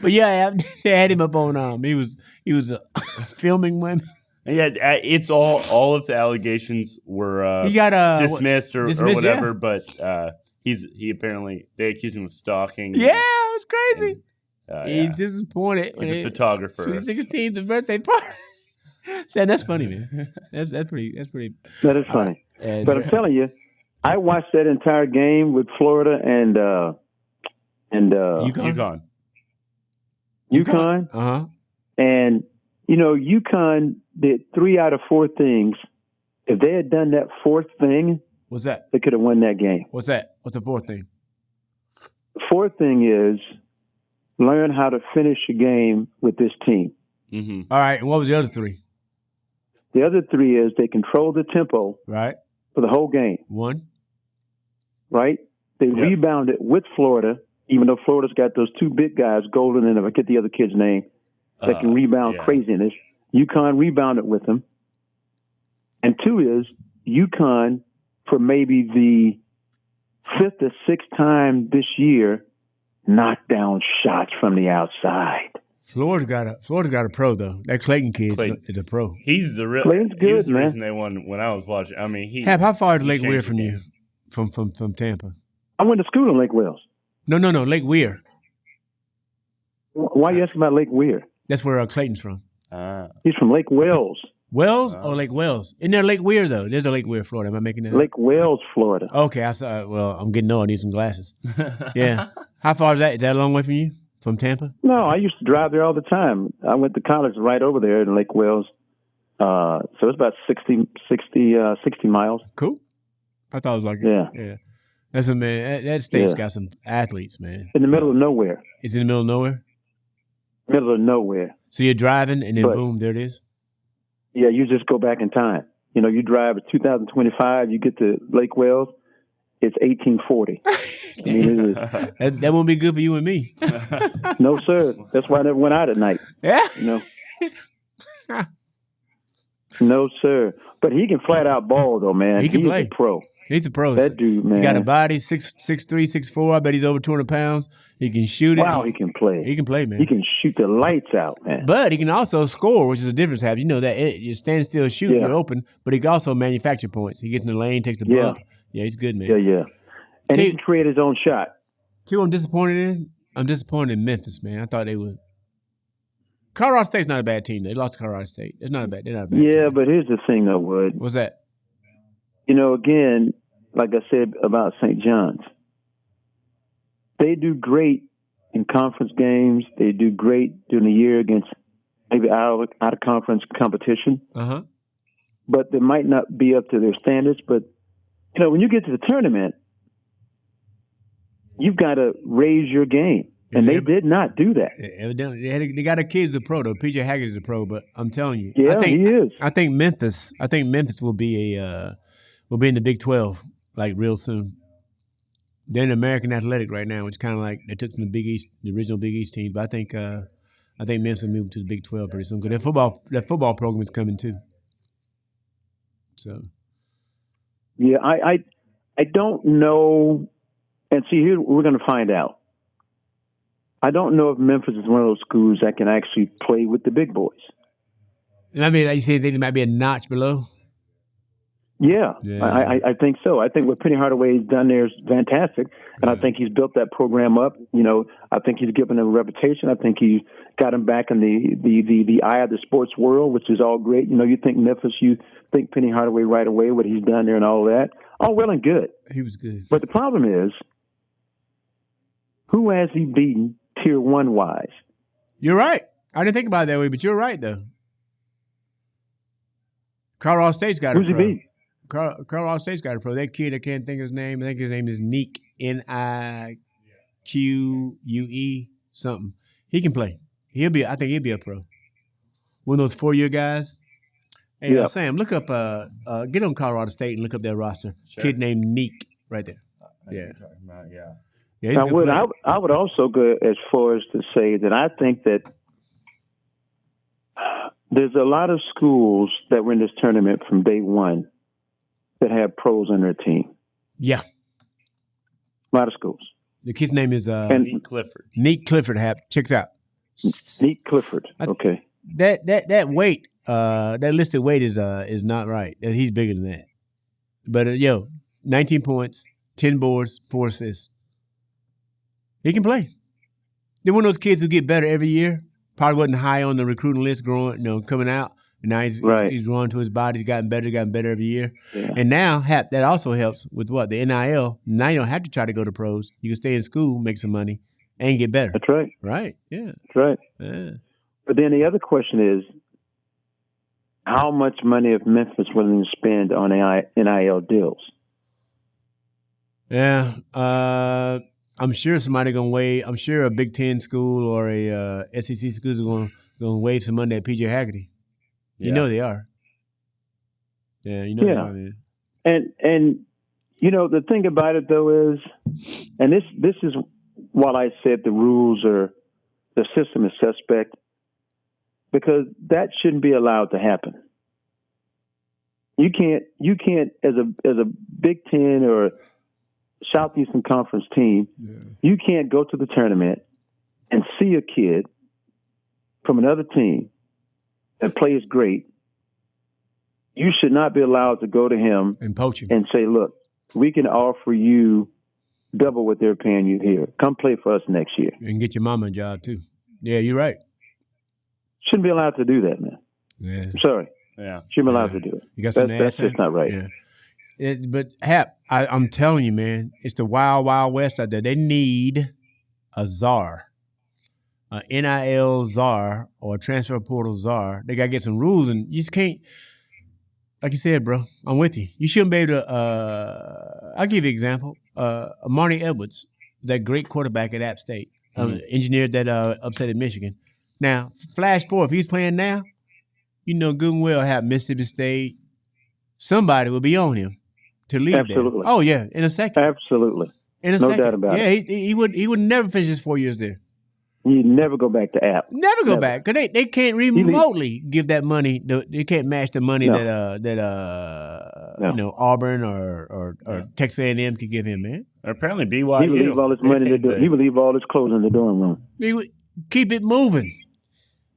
Speaker 1: But yeah, they had him up on. He was filming women.
Speaker 3: Yeah, it's all of the allegations were
Speaker 1: he got
Speaker 3: dismissed or whatever,
Speaker 1: yeah.
Speaker 3: But he apparently they accused him of stalking.
Speaker 1: Yeah, it was crazy. He's
Speaker 3: Yeah.
Speaker 1: disappointed.
Speaker 3: He's a photographer.
Speaker 1: Sweet 16's birthday party. Sam, that's funny, man. That's pretty.
Speaker 2: That is funny. But I'm telling you, I watched that entire game with Florida and
Speaker 3: UConn.
Speaker 1: Uh-huh.
Speaker 2: And UConn did 3 out of 4 things. If they had done that 4th thing,
Speaker 1: what's that?
Speaker 2: they could have won that game.
Speaker 1: What's that? What's the 4th thing?
Speaker 2: The 4th thing is learn how to finish a game with this team.
Speaker 3: Mm-hmm.
Speaker 1: All right. And what was the other 3?
Speaker 2: The other 3 is they control the tempo
Speaker 1: right
Speaker 2: for the whole game.
Speaker 1: 1.
Speaker 2: Right? They rebounded with Florida, even though Florida's got those 2 big guys, Golden and if I get the other kid's name, that can rebound craziness. UConn rebounded with them. And 2 is UConn, for maybe the 5th or 6th time this year, knocked down shots from the outside.
Speaker 1: Florida's got a pro though. That Clayton kid is a pro.
Speaker 3: He's the real.
Speaker 2: Clayton's good,
Speaker 3: he was the
Speaker 2: man.
Speaker 3: reason they won when I was watching. I mean,
Speaker 1: How far is Lake Weir
Speaker 3: changed
Speaker 1: from
Speaker 3: the
Speaker 1: you?
Speaker 3: game.
Speaker 1: From Tampa?
Speaker 2: I went to school in Lake Wales.
Speaker 1: No, Lake Weir.
Speaker 2: Why are you asking about Lake Weir?
Speaker 1: That's where Clayton's from.
Speaker 2: He's from Lake Wales.
Speaker 1: Wells or Lake Wells? Isn't there Lake Weir though? There's a Lake Weir, Florida. Am I making that up?
Speaker 2: Lake Wales, Florida.
Speaker 1: Okay, I saw. Well, I'm getting old. I need some glasses. Yeah. How far is that? Is that a long way from you? From Tampa?
Speaker 2: No, I used to drive there all the time. I went to college right over there in Lake Wales. So it's about 60 miles.
Speaker 1: Cool. I thought it was like
Speaker 2: Yeah.
Speaker 1: That's a man. That state's got some athletes, man.
Speaker 2: In the middle of nowhere.
Speaker 1: It's in the middle of nowhere.
Speaker 2: Middle of nowhere.
Speaker 1: So you're driving, and then boom, there it is.
Speaker 2: Yeah, you just go back in time. You drive at 2025, you get to Lake Wales, it's 1840. I mean, it is.
Speaker 1: That won't be good for you and me.
Speaker 2: No, sir. That's why I never went out at night.
Speaker 1: Yeah.
Speaker 2: No, sir. But he can flat out ball, though, man.
Speaker 1: He can play.
Speaker 2: He's a pro.
Speaker 1: He's a pro.
Speaker 2: That dude, man.
Speaker 1: He's got a body, 6'3", 6'4". I bet he's over 200 pounds. He can shoot it.
Speaker 2: Wow, he can play.
Speaker 1: He can play, man.
Speaker 2: He can shoot the lights out, man.
Speaker 1: But he can also score, which is a difference. You know that you stand still, shoot, you're open. But he can also manufacture points. He gets in the lane, takes the bump. Yeah, he's good, man.
Speaker 2: Yeah. And he can create his own shot.
Speaker 1: I'm disappointed in. I'm disappointed in Memphis, man. I thought they would. Colorado State's not a bad team. They lost to Colorado State. They're not a bad team.
Speaker 2: Yeah, but here's the thing, though, Wood.
Speaker 1: What's that?
Speaker 2: Again, like I said about St. John's, they do great in conference games. They do great during the year against maybe out of conference competition.
Speaker 1: Uh-huh.
Speaker 2: But they might not be up to their standards. But, when you get to the tournament, you've got to raise your game. And they did not do that.
Speaker 1: Evidently, they got a kid who's a pro though. PJ Haggard is a pro, but I'm telling you,
Speaker 2: he is.
Speaker 1: I think Memphis will be in the Big 12 like real soon. They're in American Athletic right now, which kind of like they took from the Big East, the original Big East teams. But I think Memphis will move to the Big 12 pretty soon because their football program is coming too. So,
Speaker 2: yeah, I don't know, and see here we're going to find out. I don't know if Memphis is one of those schools that can actually play with the big boys.
Speaker 1: And I mean, like you said, they might be a notch below.
Speaker 2: Yeah. I think so. I think what Penny Hardaway's done there is fantastic, and I think he's built that program up. I think he's given them a reputation. I think he got him back in the eye of the sports world, which is all great. You think Memphis, you think Penny Hardaway right away, what he's done there and all that. All well and good.
Speaker 1: He was good.
Speaker 2: But the problem is, who has he beaten Tier 1 wise?
Speaker 1: You're right. I didn't think about it that way, but you're right, though. Colorado State's got a pro.
Speaker 2: Who's he beat?
Speaker 1: Colorado State's got a pro. That kid, I can't think of his name. I think his name is Nique, Nique something. He can play. I think he'll be a pro. One of those 4-year guys. Hey, Sam, look up, get on Colorado State and look up their roster. Sure. Kid named Nique right there. Yeah,
Speaker 2: now, I would also go as far as to say that I think that there's a lot of schools that were in this tournament from day one that have pros on their team.
Speaker 1: Yeah.
Speaker 2: A lot of schools.
Speaker 1: The kid's name is
Speaker 3: Nique Clifford.
Speaker 1: Nique Clifford. Checks out.
Speaker 2: Nique Clifford. Okay.
Speaker 1: That weight, that listed weight is not right. He's bigger than that. But 19 points, 10 boards, 4 assists. He can play. They're one of those kids who get better every year. Probably wasn't high on the recruiting list coming out. And now he's growing to his body. He's gotten better every year. Yeah. And now that also helps with what? The NIL. Now you don't have to try to go to pros. You can stay in school, make some money, and get better.
Speaker 2: That's right.
Speaker 1: Right. Yeah.
Speaker 2: That's right.
Speaker 1: Yeah.
Speaker 2: But then the other question is, how much money is Memphis willing to spend on NIL deals?
Speaker 1: Yeah. I'm sure somebody going to waive. I'm sure a Big Ten school or a SEC school is going to waive some money at PJ Haggerty. You know they are. Yeah, you know they are, man.
Speaker 2: And the thing about it though is, and this is while I said the rules or the system is suspect, because that shouldn't be allowed to happen. You can't as a Big Ten or Southeastern Conference team, you can't go to the tournament and see a kid from another team that plays great. You should not be allowed to go to him
Speaker 1: and poach him
Speaker 2: and say, look, we can offer you double what they're paying you here. Come play for us next year.
Speaker 1: And get your mama a job too. Yeah, you're right.
Speaker 2: Shouldn't be allowed to do that, man.
Speaker 1: Yeah.
Speaker 2: I'm sorry.
Speaker 3: Yeah.
Speaker 2: Shouldn't be allowed to do it.
Speaker 1: You got something
Speaker 2: that's just not right.
Speaker 1: Yeah. But Hap, I'm telling you, man, it's the wild, wild west out there. They need a czar, an NIL czar or a transfer portal czar. They got to get some rules, and you just can't. Like you said, bro, I'm with you. You shouldn't be able to. I'll give you an example. Marnie Edwards, that great quarterback at App State, engineered that upset at Michigan. Now, flash forward, if he's playing now, good and well have Mississippi State. Somebody will be on him to leave.
Speaker 2: Absolutely.
Speaker 1: There. Oh yeah, in a second.
Speaker 2: Absolutely.
Speaker 1: In a
Speaker 2: no
Speaker 1: second.
Speaker 2: doubt about
Speaker 1: it. Yeah, he would never finish his 4 years there.
Speaker 2: You never go back to App.
Speaker 1: Never go back because they can't remotely give that money. They can't match the money that Auburn or Texas A&M could give him, man.
Speaker 3: Or apparently BYU.
Speaker 2: He would leave all his money. He would leave all his clothes in the dorm room.
Speaker 1: He would keep it moving.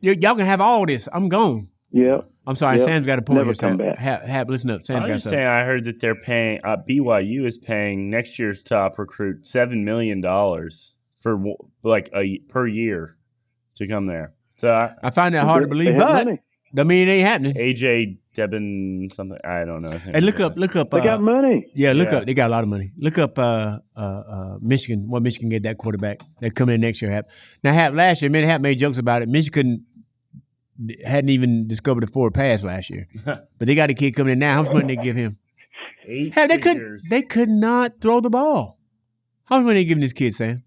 Speaker 1: Y'all can have all this. I'm gone.
Speaker 2: Yeah.
Speaker 1: I'm sorry, Sam's got a point
Speaker 2: Never
Speaker 1: here.
Speaker 2: come back.
Speaker 1: Listen up. Sam's
Speaker 3: I
Speaker 1: got
Speaker 3: was
Speaker 1: something.
Speaker 3: saying I heard that they're paying BYU is paying next year's top recruit $7 million for per year to come there. So
Speaker 1: I find that hard to believe, but I mean it ain't happening.
Speaker 3: AJ Debin something I don't know.
Speaker 1: Hey, look up.
Speaker 2: They got money.
Speaker 1: Yeah, look up. They got a lot of money. Look up Michigan. What Michigan get that quarterback that come in next year? Hap. Now Hap last year, Hap made jokes about it. Michigan hadn't even discovered a forward pass last year, but they got a kid coming in now. How much money they give him? They could not throw the ball. How much money they giving this kid, Sam?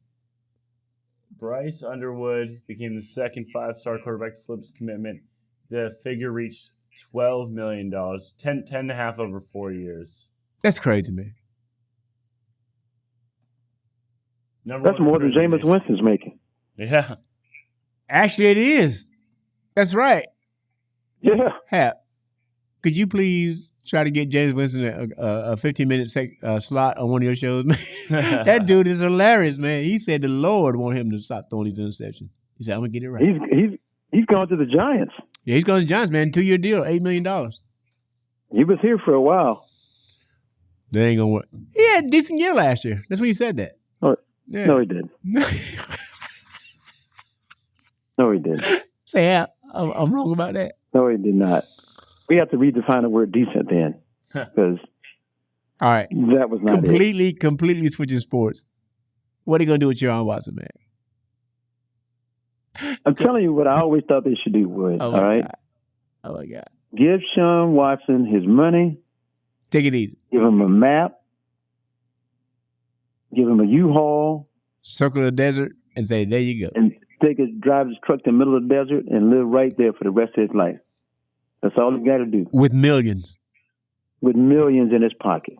Speaker 3: Bryce Underwood became the second 5-star quarterback to flip his commitment. The figure reached $12 million, 10 and a half over 4 years.
Speaker 1: That's crazy, man.
Speaker 2: That's more than Jameis Winston's making.
Speaker 3: Yeah.
Speaker 1: Actually, it is. That's right.
Speaker 2: Yeah.
Speaker 1: Hap, could you please try to get James Winston a 15-minute slot on one of your shows, man? That dude is hilarious, man. He said the Lord want him to stop throwing these interceptions. He said, I'm going to get it right.
Speaker 2: He's gone to the Giants.
Speaker 1: Yeah, he's going to the Giants, man. 2-year deal, $8 million.
Speaker 2: He was here for a while.
Speaker 1: That ain't gonna work. He had a decent year last year. That's when you said that.
Speaker 2: Oh,
Speaker 1: Yeah.
Speaker 2: no, he didn't. No, he didn't.
Speaker 1: Say, yeah, I'm wrong about that.
Speaker 2: No, he did not. We have to redefine the word decent then, because
Speaker 1: all right,
Speaker 2: that was not
Speaker 1: completely switching sports. What are you gonna do with Sean Watson, man?
Speaker 2: I'm telling you what I always thought they should do was, all right?
Speaker 1: God. Oh, my God.
Speaker 2: Give Sean Watson his money.
Speaker 1: Take it easy.
Speaker 2: Give him a map. Give him a U-Haul.
Speaker 1: Circle the desert and say, there you go.
Speaker 2: And drive his truck to the middle of the desert and live right there for the rest of his life. That's all he's got to do.
Speaker 1: With millions.
Speaker 2: With millions in his pocket.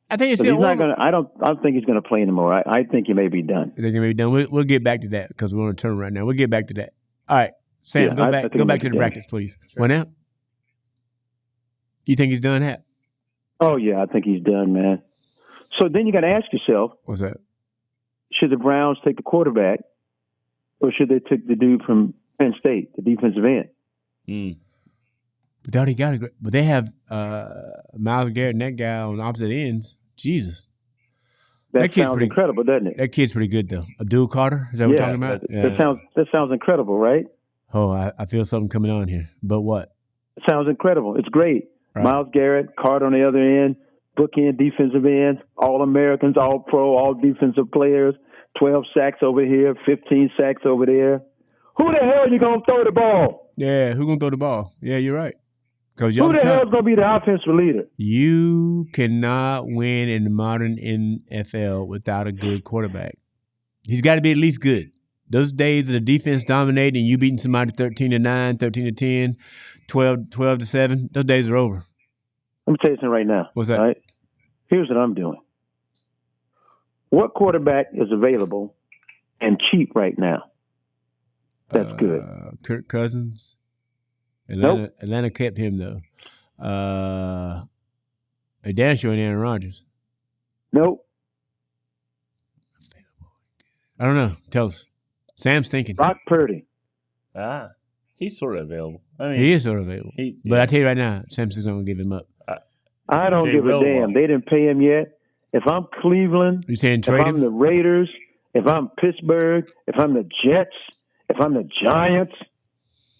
Speaker 1: I think it's
Speaker 2: he's not going to. I don't think he's going to play anymore. I think he may be done.
Speaker 1: I think he may be done. We'll get back to that because we're on a turn right now. We'll get back to that. All right, Sam, go back to the brackets, please. Sure. What now? You think he's done, Hap?
Speaker 2: Oh yeah, I think he's done, man. So then you got to ask yourself,
Speaker 1: what's that?
Speaker 2: Should the Browns take the quarterback, or should they take the dude from Penn State, the defensive end?
Speaker 1: But they already got it. But they have Myles Garrett and that guy on opposite ends. Jesus.
Speaker 2: That sounds incredible, doesn't it?
Speaker 1: That kid's pretty good, though. Abdul Carter? Is that what we're talking about?
Speaker 2: That sounds incredible, right?
Speaker 1: Oh, I feel something coming on here. But what?
Speaker 2: It sounds incredible. It's great. Right. Myles Garrett, Carter on the other end, bookend defensive ends, All-Americans, All-Pro, all defensive players, 12 sacks over here, 15 sacks over there. Who the hell are you going to throw the ball?
Speaker 1: Yeah, who's going to throw the ball? Yeah, you're right.
Speaker 2: Who the hell is going to be the offensive leader?
Speaker 1: You cannot win in the modern NFL without a good quarterback. He's got to be at least good. Those days of the defense dominating and you beating somebody 13-9, 13-10, 12-7, those days are over.
Speaker 2: Let me tell you something right now.
Speaker 1: What's that?
Speaker 2: All right? Here's what I'm doing. What quarterback is available and cheap right now? That's good.
Speaker 1: Kirk Cousins.
Speaker 2: Nope.
Speaker 1: Atlanta kept him, though. Dan sure ain't Aaron Rodgers.
Speaker 2: Nope.
Speaker 1: I don't know. Tell us. Sam's thinking.
Speaker 2: Brock Purdy.
Speaker 3: He's sort of available. I mean,
Speaker 1: he is sort of available. But I tell you right now, Samson's not going to give him up.
Speaker 2: I don't give a damn. They didn't pay him yet. If I'm Cleveland,
Speaker 1: you saying trade
Speaker 2: if I'm the Raiders, if I'm Pittsburgh, if I'm the Jets, if I'm the Giants,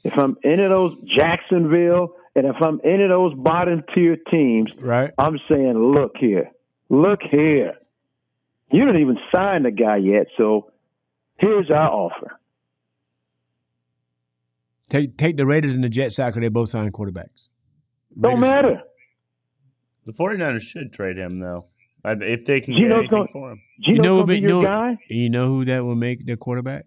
Speaker 2: if I'm any of those Jacksonville, and if I'm any of those bottom tier teams,
Speaker 1: right?
Speaker 2: I'm saying, look here. You didn't even sign the guy yet, so here's our offer.
Speaker 1: Take the Raiders and the Jets out because they both signed quarterbacks.
Speaker 2: Don't matter.
Speaker 3: The 49ers should trade him, though, if they can get anything for him.
Speaker 2: Gino's going to be your guy?
Speaker 1: You know who that will make their quarterback?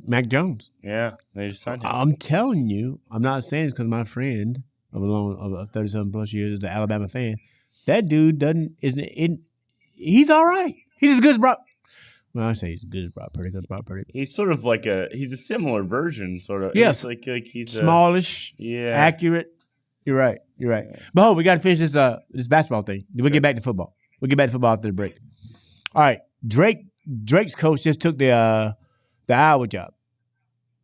Speaker 1: Mac Jones.
Speaker 3: Yeah, they just signed him.
Speaker 1: I'm telling you, I'm not saying it's because my friend of 37 plus years is an Alabama fan. That dude he's all right. He's as good as Brock. Well, I say he's as good as Brock Purdy.
Speaker 3: He's sort of like he's a similar version, sort of.
Speaker 1: Yes,
Speaker 3: like he's
Speaker 1: smallish, accurate. You're right. Yeah. But we got to finish this basketball thing. We'll get back to football. We'll get back to football after the break. All right, Drake's coach just took the Iowa job.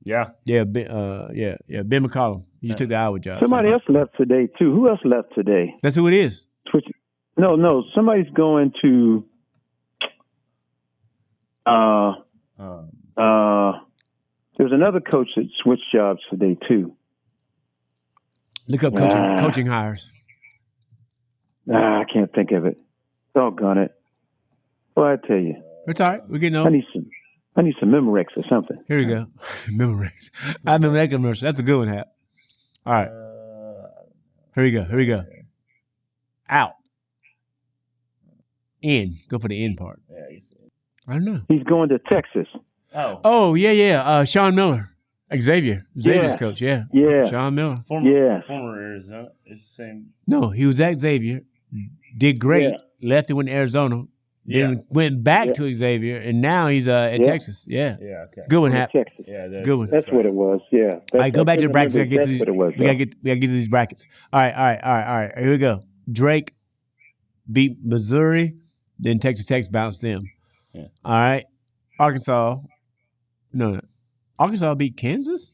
Speaker 3: Yeah.
Speaker 1: Ben McCollum. He just took the Iowa job.
Speaker 2: Somebody else left today too. Who else left today?
Speaker 1: That's who it is.
Speaker 2: No. Somebody's going to. There's another coach that switched jobs today too.
Speaker 1: Look up coaching hires.
Speaker 2: I can't think of it. Doggone it. Well, I tell you.
Speaker 1: It's all right. We're getting old.
Speaker 2: I need some Memorex or something.
Speaker 1: Here we go. Memorex. I remember that commercial. That's a good one, Hap. All right. Here we go. Out. In. Go for the in part.
Speaker 3: Yeah,
Speaker 1: I don't know.
Speaker 2: He's going to Texas.
Speaker 1: Oh, yeah. Sean Miller. Xavier's coach, yeah. Sean Miller.
Speaker 3: Former Arizona. It's the same.
Speaker 1: No, he was at Xavier. Did great. Left and went to Arizona. Then went back to Xavier, and now he's at Texas. Yeah.
Speaker 3: Yeah, okay.
Speaker 1: Good one, Hap.
Speaker 2: Texas.
Speaker 3: Yeah,
Speaker 1: good one.
Speaker 2: That's what it was, yeah.
Speaker 1: All right, go back to the brackets. We got to get to these brackets. All right. Here we go. Drake beat Missouri, then Texas Tech bounced them.
Speaker 3: Yeah.
Speaker 1: All right. Arkansas beat Kansas?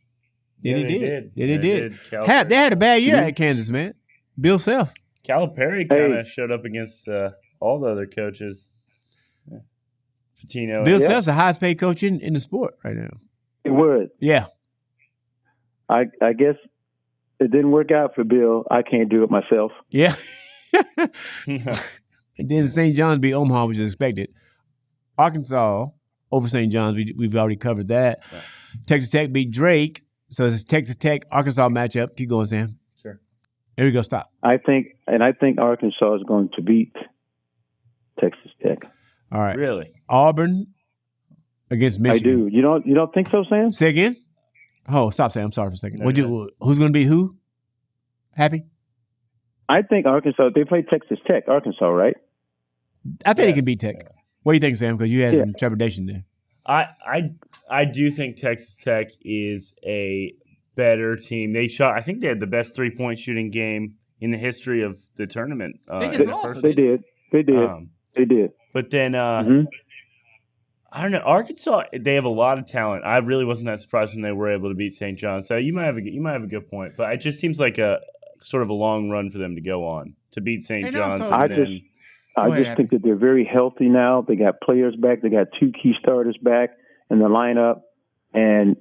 Speaker 3: Yeah, they did.
Speaker 1: Yeah, they did. They had a bad year at Kansas, man. Bill Self.
Speaker 3: Calipari kind of showed up against all the other coaches. Patino.
Speaker 1: Bill Self's the highest paid coach in the sport right now.
Speaker 2: It would.
Speaker 1: Yeah.
Speaker 2: I guess it didn't work out for Bill. I can't do it myself.
Speaker 1: Yeah. And then St. John's beat Omaha, which is expected. Arkansas over St. John's, we've already covered that. Right. Texas Tech beat Drake, so it's a Texas Tech Arkansas matchup. Keep going, Sam.
Speaker 3: Sure.
Speaker 1: Here we go. Stop.
Speaker 2: I think Arkansas is going to beat Texas Tech.
Speaker 1: All right.
Speaker 3: Really?
Speaker 1: Auburn against Michigan.
Speaker 2: I do. You don't think so, Sam?
Speaker 1: Say again? Oh, stop, Sam. I'm sorry for a second. Who's going to beat who? Happy?
Speaker 2: I think Arkansas. They play Texas Tech, Arkansas, right?
Speaker 1: I think they can beat Tech. Yeah. What do you think, Sam? Because you had some trepidation there.
Speaker 3: I do think Texas Tech is a better team. I think they had the best 3-point shooting game in the history of the tournament.
Speaker 1: They just lost.
Speaker 2: They did. They did.
Speaker 3: But then I don't know. Arkansas, they have a lot of talent. I really wasn't that surprised when they were able to beat St. John's. So you might have a good point. But it just seems like a sort of a long run for them to go on to beat St. John's.
Speaker 2: I just think that they're very healthy now. They got players back. They got 2 key starters back in the lineup. And,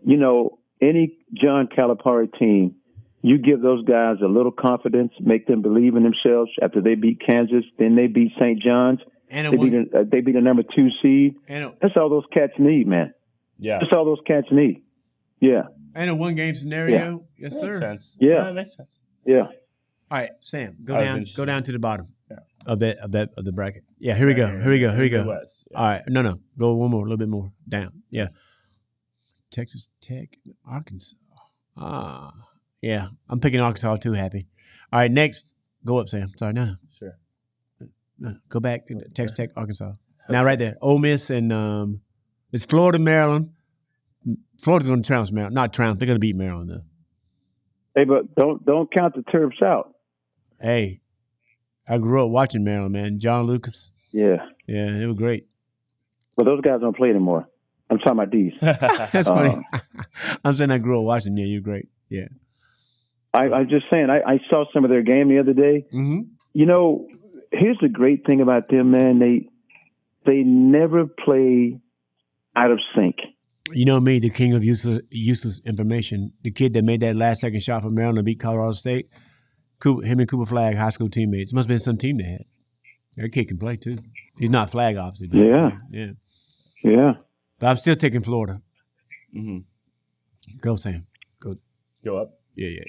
Speaker 2: any John Calipari team, you give those guys a little confidence, make them believe in themselves after they beat Kansas, then they beat St. John's. They beat a number 2 seed. That's all those cats need, man.
Speaker 3: Yeah.
Speaker 2: That's all those cats need. Yeah.
Speaker 1: And a 1-game scenario.
Speaker 2: Yeah.
Speaker 1: Yes, sir.
Speaker 3: Makes sense.
Speaker 2: Yeah.
Speaker 3: That makes sense.
Speaker 2: Yeah.
Speaker 1: All right, Sam, go down to the bottom of the bracket. Yeah, here we go.
Speaker 3: West, yeah.
Speaker 1: All right, no, go one more, a little bit more down. Yeah, Texas Tech, Arkansas. Yeah, I'm picking Arkansas too. Happy. All right, next, go up, Sam. Sorry, no.
Speaker 3: Sure.
Speaker 1: No, go back. Texas Tech, Arkansas. Now right there, Ole Miss and it's Florida, Maryland. Florida's going to trounce Maryland. Not trounce. They're going to beat Maryland though.
Speaker 2: Hey, but don't count the Terps out.
Speaker 1: Hey, I grew up watching Maryland, man. John Lucas.
Speaker 2: Yeah,
Speaker 1: they were great.
Speaker 2: But those guys don't play anymore. I'm talking about these.
Speaker 1: That's funny. I'm saying I grew up watching. Yeah, you're great. Yeah.
Speaker 2: I'm just saying, I saw some of their game the other day.
Speaker 1: Mm-hmm.
Speaker 2: Here's the great thing about them, man. They never play out of sync.
Speaker 1: You know me, the king of useless information. The kid that made that last-second shot for Maryland to beat Colorado State, him and Cooper Flagg, high school teammates. It must have been some team they had. That kid can play, too. He's not Flagg, obviously. But
Speaker 2: Yeah.
Speaker 1: But I'm still taking Florida.
Speaker 3: Mm-hmm.
Speaker 1: Go, Sam.
Speaker 3: Go up?
Speaker 1: Yeah.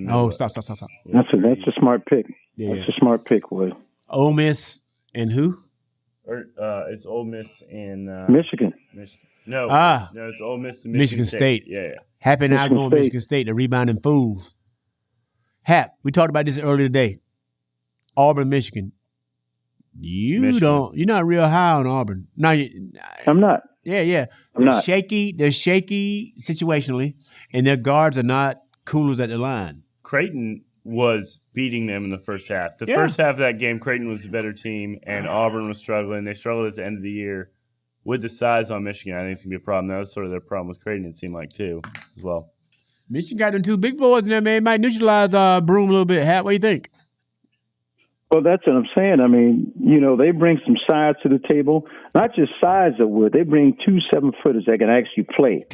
Speaker 1: Oh, stop.
Speaker 2: That's a smart pick.
Speaker 1: Yeah.
Speaker 2: That's a smart pick, Wood.
Speaker 1: Ole Miss and who?
Speaker 3: It's Ole Miss and
Speaker 2: Michigan.
Speaker 3: No, it's Ole Miss and
Speaker 1: Michigan State.
Speaker 3: Yeah.
Speaker 1: Happy now going Michigan State, the rebounding fools. Hap, we talked about this earlier today. Auburn, Michigan. You're not real high on Auburn. No,
Speaker 2: I'm not.
Speaker 1: Yeah.
Speaker 2: I'm not.
Speaker 1: They're shaky situationally, and their guards are not coolers at the line.
Speaker 3: Creighton was beating them in the first half. The first half of that game, Creighton was the better team, and Auburn was struggling. They struggled at the end of the year. With the size on Michigan, I think it's going to be a problem. That was sort of their problem with Creighton, it seemed like, too, as well.
Speaker 1: Michigan got them 2 big boys in there, man. Might neutralize Broom a little bit. Hat, what do you think?
Speaker 2: Well, that's what I'm saying. I mean, they bring some size to the table. Not just size of wood. They bring 2 7-footers that can actually play.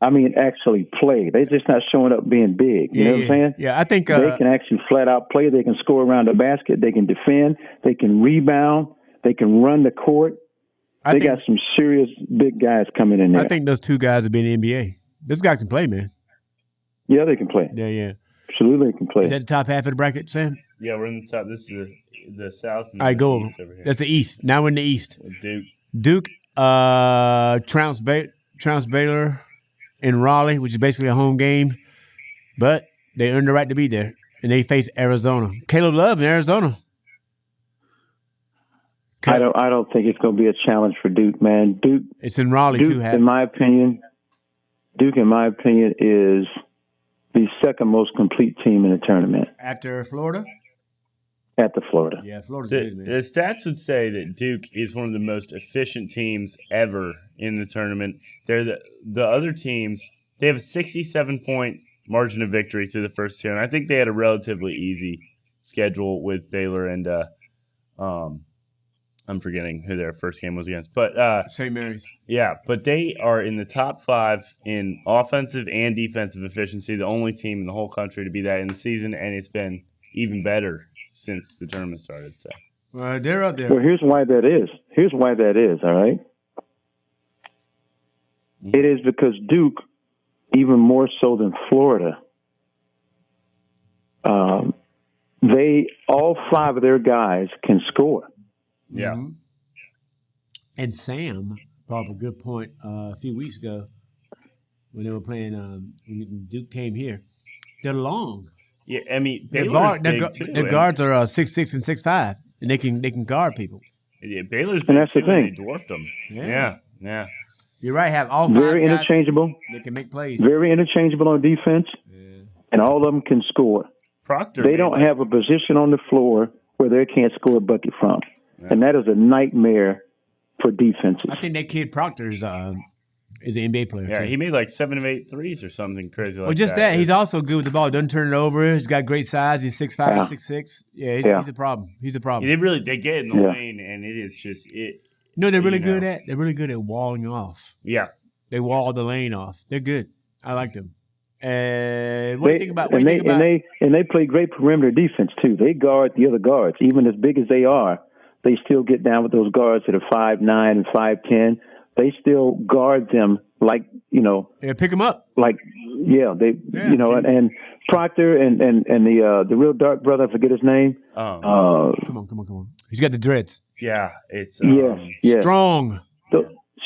Speaker 2: I mean, actually play. They're just not showing up being big. You know what I'm saying?
Speaker 1: Yeah, I think
Speaker 2: they can actually flat out play. They can score around the basket. They can defend. They can rebound. They can run the court. They got some serious big guys coming in there.
Speaker 1: I think those 2 guys will be in the NBA. This guy can play, man.
Speaker 2: Yeah, they can play.
Speaker 1: Yeah.
Speaker 2: Absolutely, they can play.
Speaker 1: Is that the top half of the bracket, Sam?
Speaker 3: Yeah, we're in the top. This is the South.
Speaker 1: All right, go over. That's the East. Now we're in the East.
Speaker 3: Duke.
Speaker 1: Trounced Baylor in Raleigh, which is basically a home game. But they earned the right to be there. And they face Arizona. Caleb Love in Arizona.
Speaker 2: I don't think it's going to be a challenge for Duke, man. Duke. It's
Speaker 1: in Raleigh too.
Speaker 2: In my opinion, Duke, is the second most complete team in the tournament
Speaker 1: after Florida.
Speaker 2: After Florida,
Speaker 1: yeah, Florida's good, man.
Speaker 3: The stats would say that Duke is one of the most efficient teams ever in the tournament. They're the other teams. They have a 67-point margin of victory through the first 2, and I think they had a relatively easy schedule with Baylor and I'm forgetting who their first game was against, but
Speaker 1: St. Mary's.
Speaker 3: Yeah, but they are in the top 5 in offensive and defensive efficiency, the only team in the whole country to be that in the season, and it's been even better since the tournament started. So.
Speaker 1: They're up there.
Speaker 2: Well, here's why that is. All right?
Speaker 3: Mm-hmm.
Speaker 2: It is because Duke, even more so than Florida, all 5 of their guys can score.
Speaker 3: Yeah.
Speaker 1: Mm-hmm. And Sam brought up a good point a few weeks ago when they were playing. When Duke came here, they're long.
Speaker 3: Yeah, I mean, Baylor's
Speaker 1: their guards are 6'6" and 6'5", and they can guard people.
Speaker 3: Yeah, Baylor's
Speaker 2: and that's
Speaker 3: too,
Speaker 2: the thing.
Speaker 3: And they dwarfed them. Yeah.
Speaker 1: You're right. Have all 5
Speaker 2: very
Speaker 1: guys,
Speaker 2: interchangeable.
Speaker 1: They can make plays.
Speaker 2: Very interchangeable on defense, and all of them can score.
Speaker 3: Proctor.
Speaker 2: They don't have a position on the floor where they can't score a bucket from, and that is a nightmare for defenses.
Speaker 1: I think that kid Proctor is an NBA player.
Speaker 3: Yeah,
Speaker 1: too.
Speaker 3: he made like 7 of 8 threes or something crazy like that.
Speaker 1: Well, just that. He's also good with the ball. Doesn't turn it over. He's got great size. He's 6'5", 6'6". Yeah, he's a problem. He's a problem.
Speaker 3: Yeah, they get in the lane, and it is just it.
Speaker 1: You know, they're really good at. They're really good at walling off.
Speaker 3: Yeah,
Speaker 1: they wall the lane off. They're good. I like them. What do you think about?
Speaker 2: And they play great perimeter defense too. They guard the other guards, even as big as they are. They still get down with those guards that are 5'9" and 5'10". They still guard them like
Speaker 1: pick them up.
Speaker 2: Like and Proctor and the real dark brother, I forget his name.
Speaker 1: Come on. He's got the dreads.
Speaker 3: Yeah, it's
Speaker 1: strong.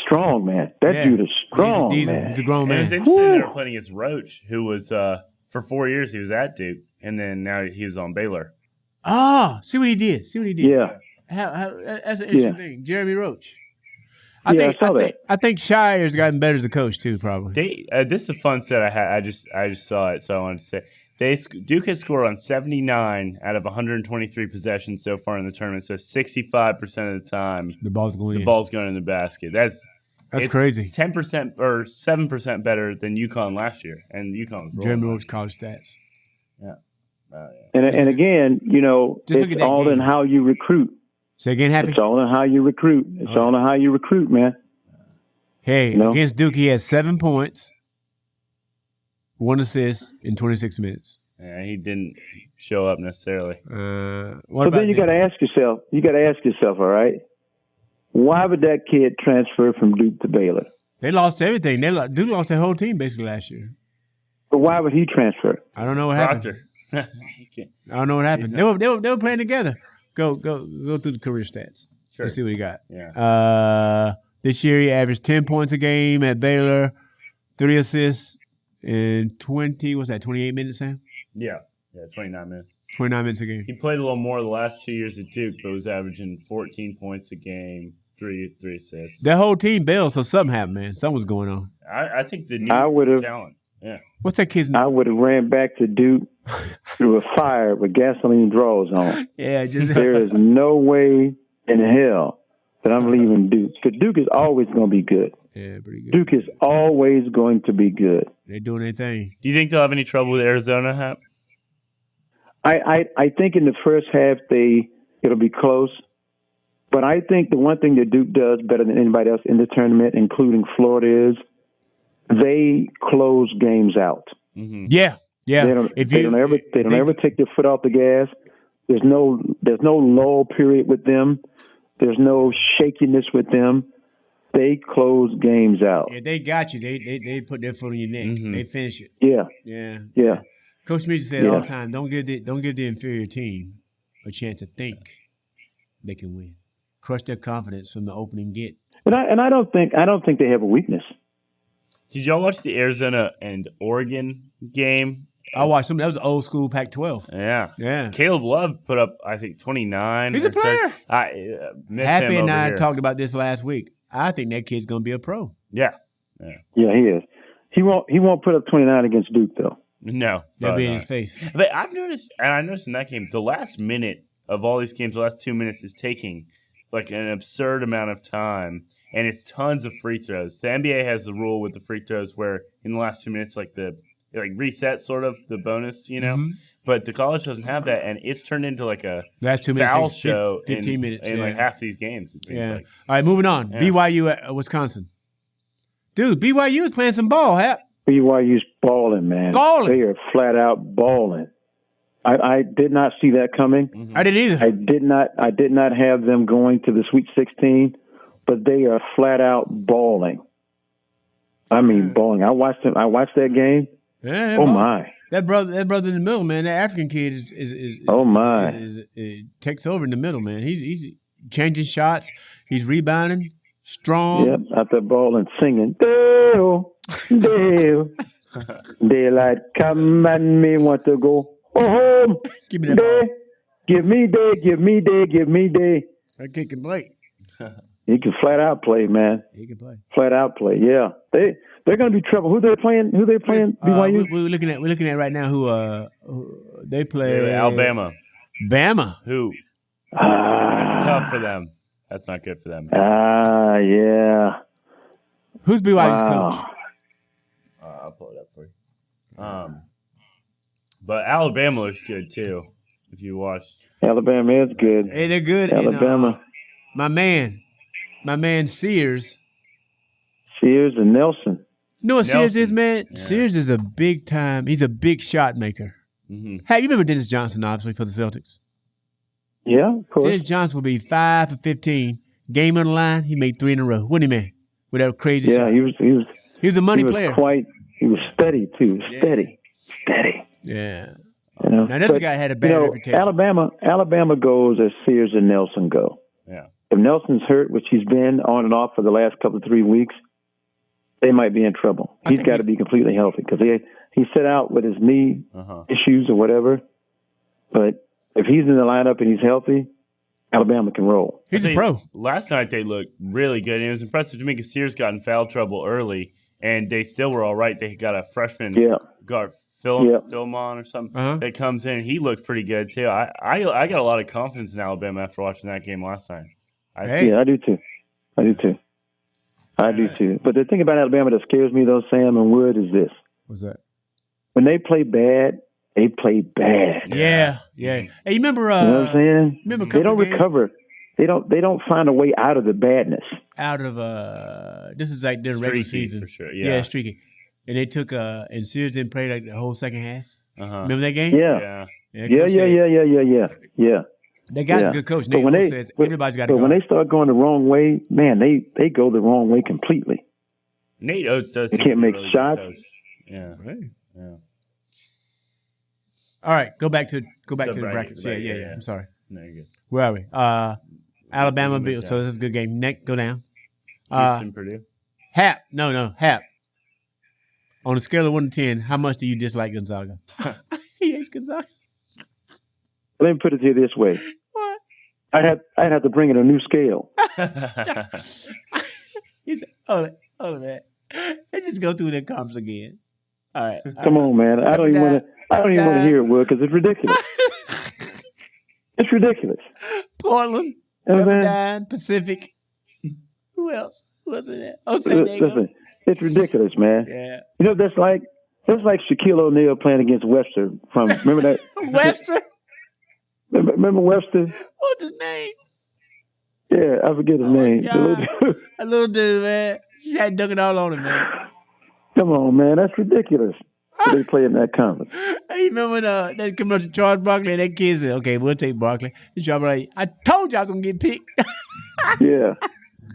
Speaker 2: Strong, man. That dude is strong, man.
Speaker 1: He's a grown man.
Speaker 3: And it's interesting they were playing against Roach, who was for 4 years he was at Duke, and then now he was on Baylor.
Speaker 1: See what he did.
Speaker 2: Yeah.
Speaker 1: That's an interesting thing. Jeremy Roach.
Speaker 2: I saw that.
Speaker 1: I think Shire's gotten better as a coach too. Probably.
Speaker 3: This is a fun set I had. I just saw it, so I wanted to say Duke has scored on 79 out of 123 possessions so far in the tournament. So 65% of the time,
Speaker 1: the ball's going
Speaker 3: in the basket. That's
Speaker 1: crazy.
Speaker 3: 10% or 7% better than UConn last year, and UConn was
Speaker 1: Jeremy Roach college stats.
Speaker 3: Yeah.
Speaker 2: And again, it's all in how you recruit.
Speaker 1: Say again, Happy?
Speaker 2: It's all in how you recruit. All in how you recruit, man.
Speaker 1: Hey, against Duke, he had 7 points, 1 assist in 26 minutes.
Speaker 3: Yeah, he didn't show up necessarily.
Speaker 2: So then you got to ask yourself, all right, why would that kid transfer from Duke to Baylor?
Speaker 1: They lost everything. Duke lost their whole team basically last year.
Speaker 2: But why would he transfer?
Speaker 1: I don't know what happened. I don't know what happened. They were playing together. Go through the career stats.
Speaker 3: Sure.
Speaker 1: Let's see what he got.
Speaker 3: Yeah.
Speaker 1: This year he averaged 10 points a game at Baylor, 3 assists in 28 minutes, Sam?
Speaker 3: Yeah, 29 minutes.
Speaker 1: 29 minutes a game.
Speaker 3: He played a little more the last 2 years at Duke, but was averaging 14 points a game, 3 assists.
Speaker 1: That whole team bailed, so something happened, man. Something was going on.
Speaker 3: I think the new talent. Yeah.
Speaker 1: What's that kid's name?
Speaker 2: I would have ran back to Duke through a fire with gasoline draws on.
Speaker 1: Yeah,
Speaker 2: there is no way in hell that I'm leaving Duke. Because Duke is always going to be good.
Speaker 1: Yeah, pretty good.
Speaker 2: Duke is always going to be good.
Speaker 1: They're doing their thing.
Speaker 3: Do you think they'll have any trouble with Arizona, Hap?
Speaker 2: I think in the first half it'll be close. But I think the one thing that Duke does better than anybody else in the tournament, including Florida, is they close games out.
Speaker 1: Mm-hmm. Yeah.
Speaker 2: They don't ever take their foot off the gas. There's no lull period with them. There's no shakiness with them. They close games out.
Speaker 1: Yeah, they got you. They put their foot on your neck.
Speaker 3: Mm-hmm.
Speaker 1: They finish it.
Speaker 2: Yeah.
Speaker 1: Coach Mitchell said all the time, don't give the inferior team a chance to think they can win. Crush their confidence from the opening get.
Speaker 2: And I don't think they have a weakness.
Speaker 3: Did y'all watch the Arizona and Oregon game?
Speaker 1: I watched some. That was old school Pac-12.
Speaker 3: Yeah. Caleb Love put up, I think, 29.
Speaker 1: He's a player.
Speaker 3: Happy
Speaker 1: and I talked about this last week. I think that kid's going to be a pro.
Speaker 3: Yeah,
Speaker 2: he is. He won't put up 29 against Duke though.
Speaker 3: No,
Speaker 1: that'll be in his face.
Speaker 3: But I noticed in that game, the last minute of all these games, the last 2 minutes is taking like an absurd amount of time, and it's tons of free throws. The NBA has the rule with the free throws where in the last 2 minutes, like it like reset sort of the bonus, But the college doesn't have that, and it's turned into like a
Speaker 1: last 2 minutes,
Speaker 3: foul show
Speaker 1: 15 minutes
Speaker 3: in like half these games. It seems like.
Speaker 1: All right, moving on.
Speaker 3: Yeah.
Speaker 1: BYU at Wisconsin. Dude, BYU is playing some ball, Hap.
Speaker 2: BYU's balling, man.
Speaker 1: Balling.
Speaker 2: They are flat out balling. I did not see that coming.
Speaker 1: Mm-hmm. I didn't either.
Speaker 2: I did not have them going to the Sweet 16, but they are flat out balling. I mean, balling. I watched that game.
Speaker 1: Yeah,
Speaker 2: my!
Speaker 1: That brother in the middle, man. That African kid is takes over in the middle, man. He's changing shots. He's rebounding, strong.
Speaker 2: Yep, out there balling, singing. Dale, daylight come and me want to go home.
Speaker 1: Give me that ball.
Speaker 2: Give me day.
Speaker 1: That kid can play.
Speaker 2: He can flat out play, man.
Speaker 1: He can play.
Speaker 2: Flat out play, yeah. They're going to be trouble. Who they playing? BYU.
Speaker 1: We're looking at right now who they play.
Speaker 3: Alabama.
Speaker 1: Bama.
Speaker 3: Who? That's tough for them. That's not good for them.
Speaker 2: Yeah.
Speaker 1: Who's BYU's coach?
Speaker 3: I'll pull it up for you. But Alabama looks good too. If you watch,
Speaker 2: Alabama is good.
Speaker 1: Hey, they're good.
Speaker 2: Alabama.
Speaker 1: And, my man Sears
Speaker 2: and Nelson.
Speaker 1: You know what Sears is, man? Yeah. Sears is a big time. He's a big shot maker.
Speaker 3: Mm-hmm.
Speaker 1: Hey, you remember Dennis Johnson, obviously, for the Celtics?
Speaker 2: Yeah, of course.
Speaker 1: Dennis Johnson would be 5 for 15. Game on the line, he made 3 in a row. Wouldn't he, man? With that crazy shot.
Speaker 2: Yeah,
Speaker 1: he was a money player.
Speaker 2: He was steady, too. Steady.
Speaker 1: Yeah.
Speaker 2: Now,
Speaker 1: this guy had a bad reputation.
Speaker 2: Alabama goes as Sears and Nelson go.
Speaker 3: Yeah.
Speaker 2: If Nelson's hurt, which he's been on and off for the last couple of 3 weeks, they might be in trouble. He's got to be completely healthy because he set out with his knee issues or whatever. But if he's in the lineup and he's healthy, Alabama can roll.
Speaker 1: He's a pro.
Speaker 3: Last night they looked really good. And it was impressive to me because Sears got in foul trouble early, and they still were all right. They got a freshman guard, Philmon or something, that comes in. He looked pretty good too. I got a lot of confidence in Alabama after watching that game last night.
Speaker 2: I do too. I do too. But the thing about Alabama that scares me, though, Sam and Wood, is this.
Speaker 1: What's that?
Speaker 2: When they play bad, they play bad.
Speaker 1: Yeah. Hey, you remember?
Speaker 2: You know what I'm saying? They don't recover. They don't find a way out of the badness.
Speaker 1: Out of this is like their regular season
Speaker 3: for sure. Yeah,
Speaker 1: streaky. And they took and Sears didn't play like the whole second half. Remember that game?
Speaker 2: Yeah.
Speaker 1: That guy's a good coach. Nate says everybody's got to go.
Speaker 2: But when they start going the wrong way, man, they go the wrong way completely.
Speaker 3: Nate Oates does.
Speaker 2: They can't make
Speaker 3: really
Speaker 2: shots.
Speaker 3: Yeah.
Speaker 1: Right.
Speaker 3: Yeah.
Speaker 1: All right, go back to the brackets. Yeah. I'm sorry.
Speaker 3: No, you're good.
Speaker 1: Where are we? Alabama. So this is a good game. Next, go down.
Speaker 3: Houston, Purdue.
Speaker 1: Hap. No. Hap. On a scale of 1 to 10, how much do you dislike Gonzaga? He hates Gonzaga.
Speaker 2: Let me put it to you this way.
Speaker 1: What?
Speaker 2: I'd have to bring in a new scale.
Speaker 1: He said, hold on, man. Let's just go through the comps again. All right.
Speaker 2: Come on, man. I don't even want to hear it, Wood, because it's ridiculous. It's ridiculous.
Speaker 1: Portland, Pepperdine, Pacific. Who else? Who else in there? Oh, San Diego.
Speaker 2: Listen, it's ridiculous, man.
Speaker 1: Yeah.
Speaker 2: You know, that's like Shaquille O'Neal playing against Webster. Remember that?
Speaker 1: Webster?
Speaker 2: Remember Webster?
Speaker 1: What's his name?
Speaker 2: Yeah, I forget his name.
Speaker 1: A little dude, man. Shaq dunking all on him, man.
Speaker 2: Come on, man. That's ridiculous. They play in that conference.
Speaker 1: Hey, remember that commercial Charles Barkley and that kid said, okay, we'll take Barkley. And Charles like, I told you I was going to get picked.
Speaker 2: Yeah.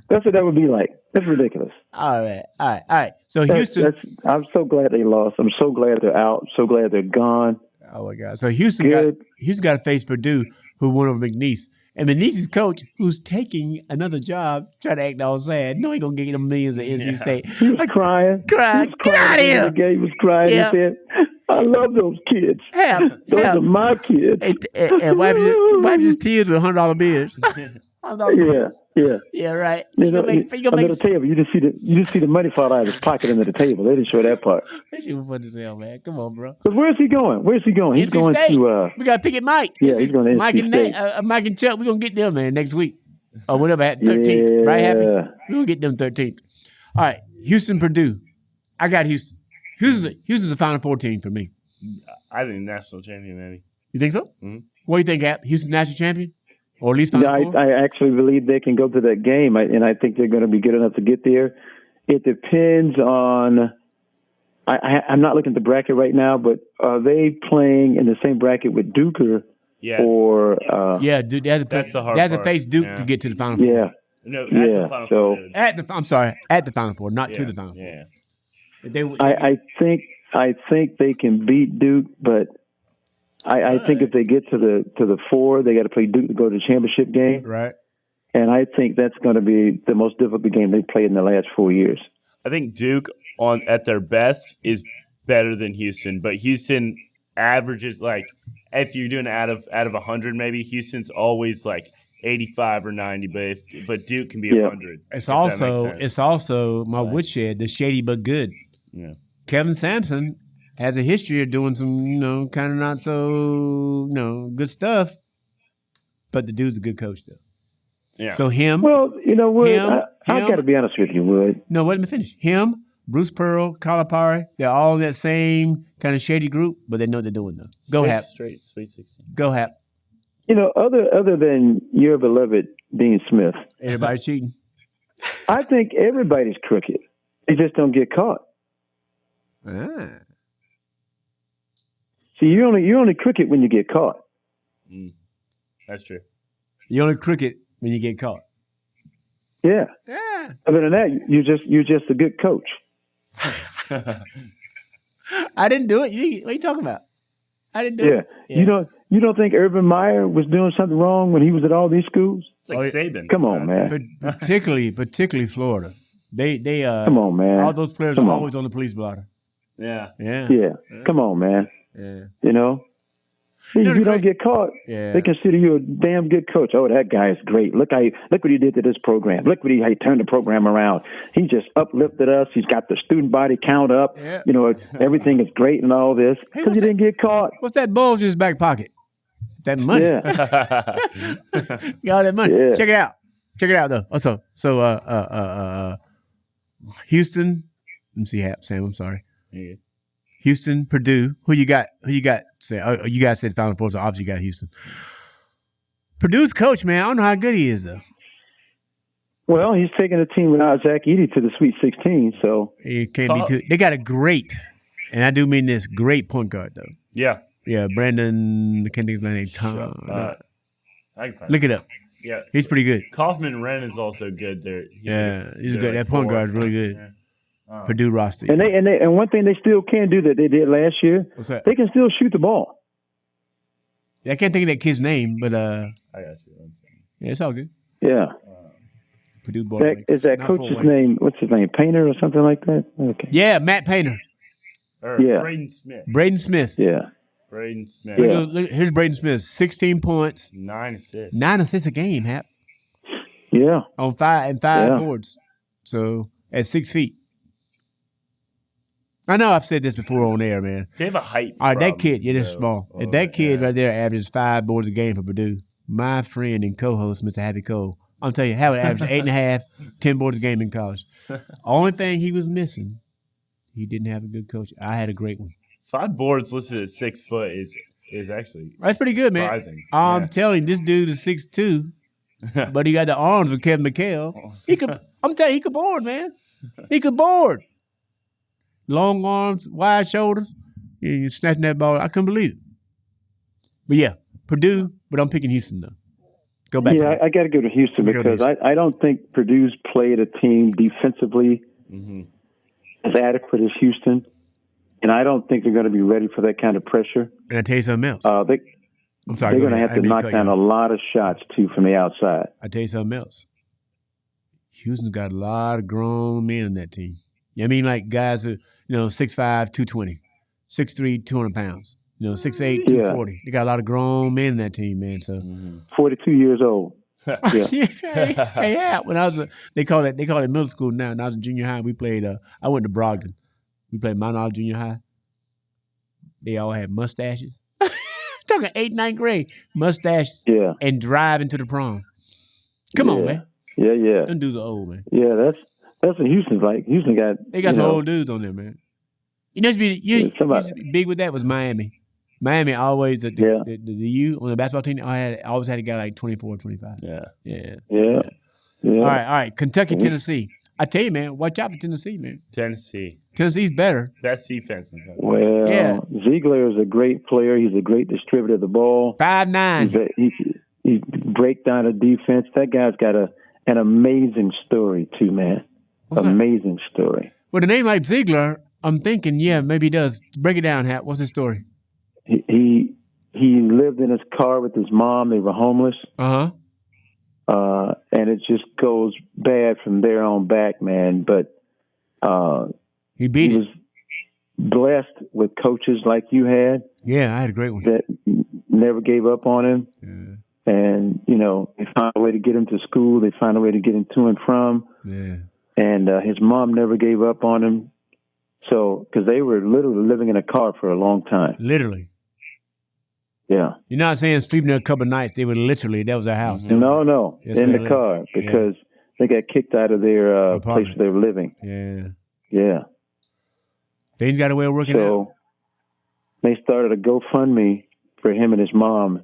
Speaker 2: That's what that would be like. That's ridiculous.
Speaker 1: All right. So Houston.
Speaker 2: I'm so glad they lost. I'm so glad they're out. I'm so glad they're gone.
Speaker 1: Oh, my God. So Houston got to face Purdue, who won over McNeese. And McNeese's coach, who's taking another job, trying to act all sad. No, he going to get them millions at NC State.
Speaker 2: He was crying.
Speaker 1: Get out of here.
Speaker 2: He was crying. Yeah. He said, I love those kids. Those are my kids.
Speaker 1: And wipe his tears with $100 beers.
Speaker 2: Yeah,
Speaker 1: right.
Speaker 2: I'm going to tell you, you just see the money fall out of his pocket into the table. They didn't show that part.
Speaker 1: That shit was funny as hell, man. Come on, bro.
Speaker 2: But where's he going? He's
Speaker 1: NC
Speaker 2: going
Speaker 1: State.
Speaker 2: to.
Speaker 1: We got to pick it, Mike.
Speaker 2: Yeah, he's going to
Speaker 1: Mike
Speaker 2: NC State.
Speaker 1: Mike and Chuck, we're going to get them, man, next week. Or whatever, 13th. Yeah. Right, Happy? We're going to get them 13th. All right, Houston, Purdue. I got Houston. Houston's the Final Four team for me.
Speaker 3: I think national champion, maybe.
Speaker 1: You think so?
Speaker 3: Mm-hmm.
Speaker 1: What do you think, Hap? Houston national champion? Or at least Final Four?
Speaker 2: I actually believe they can go to that game, and I think they're going to be good enough to get there. It depends on I'm not looking at the bracket right now, but are they playing in the same bracket with Duke or
Speaker 1: dude, they have to face Duke to get to the Final Four.
Speaker 2: Yeah.
Speaker 3: No, at the Final Four.
Speaker 1: At the Final Four, not to the Final Four.
Speaker 3: Yeah.
Speaker 2: I think they can beat Duke, but I think if they get to the four, they got to play Duke to go to the championship game.
Speaker 1: Right.
Speaker 2: And I think that's going to be the most difficult game they played in the last 4 years.
Speaker 3: I think Duke at their best is better than Houston, but Houston averages like if you're doing out of 100, maybe Houston's always like 85 or 90, but Duke can be 100.
Speaker 1: It's also my woodshed, the shady but good.
Speaker 3: Yeah.
Speaker 1: Kevin Sampson has a history of doing some, kind of not so, good stuff. But the dude's a good coach, though.
Speaker 3: Yeah.
Speaker 1: So him.
Speaker 2: Well, Wood, I got to be honest with you, Wood.
Speaker 1: No, let me finish. Him, Bruce Pearl, Calipari, they're all in that same kind of shady group, but they know what they're doing, though. Go, Hap.
Speaker 3: Straight Sweet 16.
Speaker 1: Go, Hap.
Speaker 2: Other than your beloved Dean Smith.
Speaker 1: Everybody cheating.
Speaker 2: I think everybody's crooked. They just don't get caught.
Speaker 1: Ah.
Speaker 2: See, you're only crooked when you get caught.
Speaker 3: That's true.
Speaker 1: You're only crooked when you get caught.
Speaker 2: Yeah.
Speaker 1: Yeah.
Speaker 2: Other than that, you're just a good coach.
Speaker 1: I didn't do it. What are you talking about? I didn't do it.
Speaker 2: Yeah. You don't think Urban Meyer was doing something wrong when he was at all these schools?
Speaker 3: It's like Saban.
Speaker 2: Come on, man.
Speaker 1: Particularly Florida. They
Speaker 2: come on, man.
Speaker 1: All those players are always on the police blotter.
Speaker 3: Yeah.
Speaker 2: Come on, man.
Speaker 1: Yeah.
Speaker 2: If you don't get caught, they consider you a damn good coach. Oh, that guy is great. Look what he did to this program. Look how he turned the program around. He just uplifted us. He's got the student body count up.
Speaker 1: Yeah.
Speaker 2: Everything is great and all this because he didn't get caught.
Speaker 1: What's that bulge in his back pocket? That money.
Speaker 2: Yeah.
Speaker 1: Got all that money.
Speaker 2: Yeah.
Speaker 1: Check it out though. So Houston. Let me see, Sam. I'm sorry.
Speaker 3: Yeah.
Speaker 1: Houston, Purdue. Who you got? Say, you guys said Final Four, so obviously you got Houston. Purdue's coach, man, I don't know how good he is though.
Speaker 2: Well, he's taking a team without Zach Edey to the Sweet 16, so
Speaker 1: it can't be too. They got a great, and I do mean this, great point guard though.
Speaker 3: Yeah.
Speaker 1: Yeah, Brandon. I can't think of his name. Tom.
Speaker 3: I can find
Speaker 1: Look it up.
Speaker 3: Yeah,
Speaker 1: he's pretty good.
Speaker 3: Kaufman Wren is also good there.
Speaker 1: He's good. That point guard is really good. Yeah. Purdue roster.
Speaker 2: And one thing they still can do that they did last year.
Speaker 1: What's that?
Speaker 2: They can still shoot the ball.
Speaker 1: Yeah, I can't think of that kid's name, but
Speaker 3: I got you.
Speaker 1: Yeah, it's all good.
Speaker 2: Yeah.
Speaker 1: Purdue ball.
Speaker 2: Is that coach's name? What's his name? Painter or something like that? Okay.
Speaker 1: Yeah, Matt Painter.
Speaker 3: Braden Smith.
Speaker 2: Yeah.
Speaker 3: Braden Smith.
Speaker 2: Yeah.
Speaker 1: Look, here's Braden Smith. 16 points.
Speaker 3: 9 assists.
Speaker 1: 9 assists a game, Hap.
Speaker 2: Yeah.
Speaker 1: On five boards. So at 6 feet. I know I've said this before on air, man.
Speaker 3: They have a height
Speaker 1: All right,
Speaker 3: problem,
Speaker 1: that kid, this is small. If that kid right there averages 5 boards a game for Purdue, my friend and co-host, Mr. Happy Cole, I'm telling you, Howard averaged 8.5, 10 boards a game in college. Only thing he was missing, he didn't have a good coach. I had a great one.
Speaker 3: 5 boards listed at 6 foot is actually
Speaker 1: that's pretty good, man.
Speaker 3: Surprising.
Speaker 1: I'm telling you, this dude is 6'2", but he got the arms of Kevin McHale. I'm telling you, he could board, man. He could board. Long arms, wide shoulders. Yeah, you're snatching that ball. I couldn't believe it. But yeah, Purdue, but I'm picking Houston though. Go back.
Speaker 2: Yeah, I got to go to Houston because I don't think Purdue's played a team defensively as adequate as Houston, and I don't think they're going to be ready for that kind of pressure.
Speaker 1: And I tell you something else.
Speaker 2: I'm sorry. They're going to have to knock down a lot of shots too from the outside.
Speaker 1: I tell you something else. Houston's got a lot of grown men in that team. I mean, like guys who, 6'5", 220, 6'3", 200 pounds, 6'8", 240. They got a lot of grown men in that team, man. So
Speaker 2: 42 years old.
Speaker 1: Yeah. When I was, they call it middle school now. When I was in junior high, we played. I went to Brogdon. We played Mount Olive Junior High. They all had mustaches. Talking 8th, 9th grade mustaches.
Speaker 2: Yeah.
Speaker 1: And driving to the prom. Come on, man.
Speaker 2: Yeah.
Speaker 1: Them dudes are old, man.
Speaker 2: Yeah, that's what Houston's like. Houston got.
Speaker 1: They got some old dudes on there, man. You know, used to be big with that was Miami. Miami always the U on the basketball team. I always had a guy like 24, 25.
Speaker 2: Yeah.
Speaker 1: All right. Kentucky, Tennessee. I tell you, man, watch out for Tennessee, man. Tennessee's better.
Speaker 3: Best defense in the country.
Speaker 2: Well, Ziegler is a great player. He's a great distributor of the ball.
Speaker 1: 5'9".
Speaker 2: He break down a defense. That guy's got an amazing story too, man. Amazing story.
Speaker 1: With a name like Ziegler, I'm thinking, maybe he does. Break it down, Hap. What's his story?
Speaker 2: He lived in his car with his mom. They were homeless. And it just goes bad from there on back, man. But
Speaker 1: he
Speaker 2: was blessed with coaches like you had.
Speaker 1: Yeah, I had a great one.
Speaker 2: That never gave up on him. Yeah. And, they found a way to get him to school. They found a way to get him to and from.
Speaker 1: Yeah.
Speaker 2: And his mom never gave up on him. So, because they were literally living in a car for a long time.
Speaker 1: Literally.
Speaker 2: Yeah.
Speaker 1: You're not saying sleeping there a couple of nights. They were literally, that was their house.
Speaker 2: No. In the car because they got kicked out of their place where they were living. Yeah.
Speaker 1: Things got a way of working out.
Speaker 2: So they started a GoFundMe for him and his mom,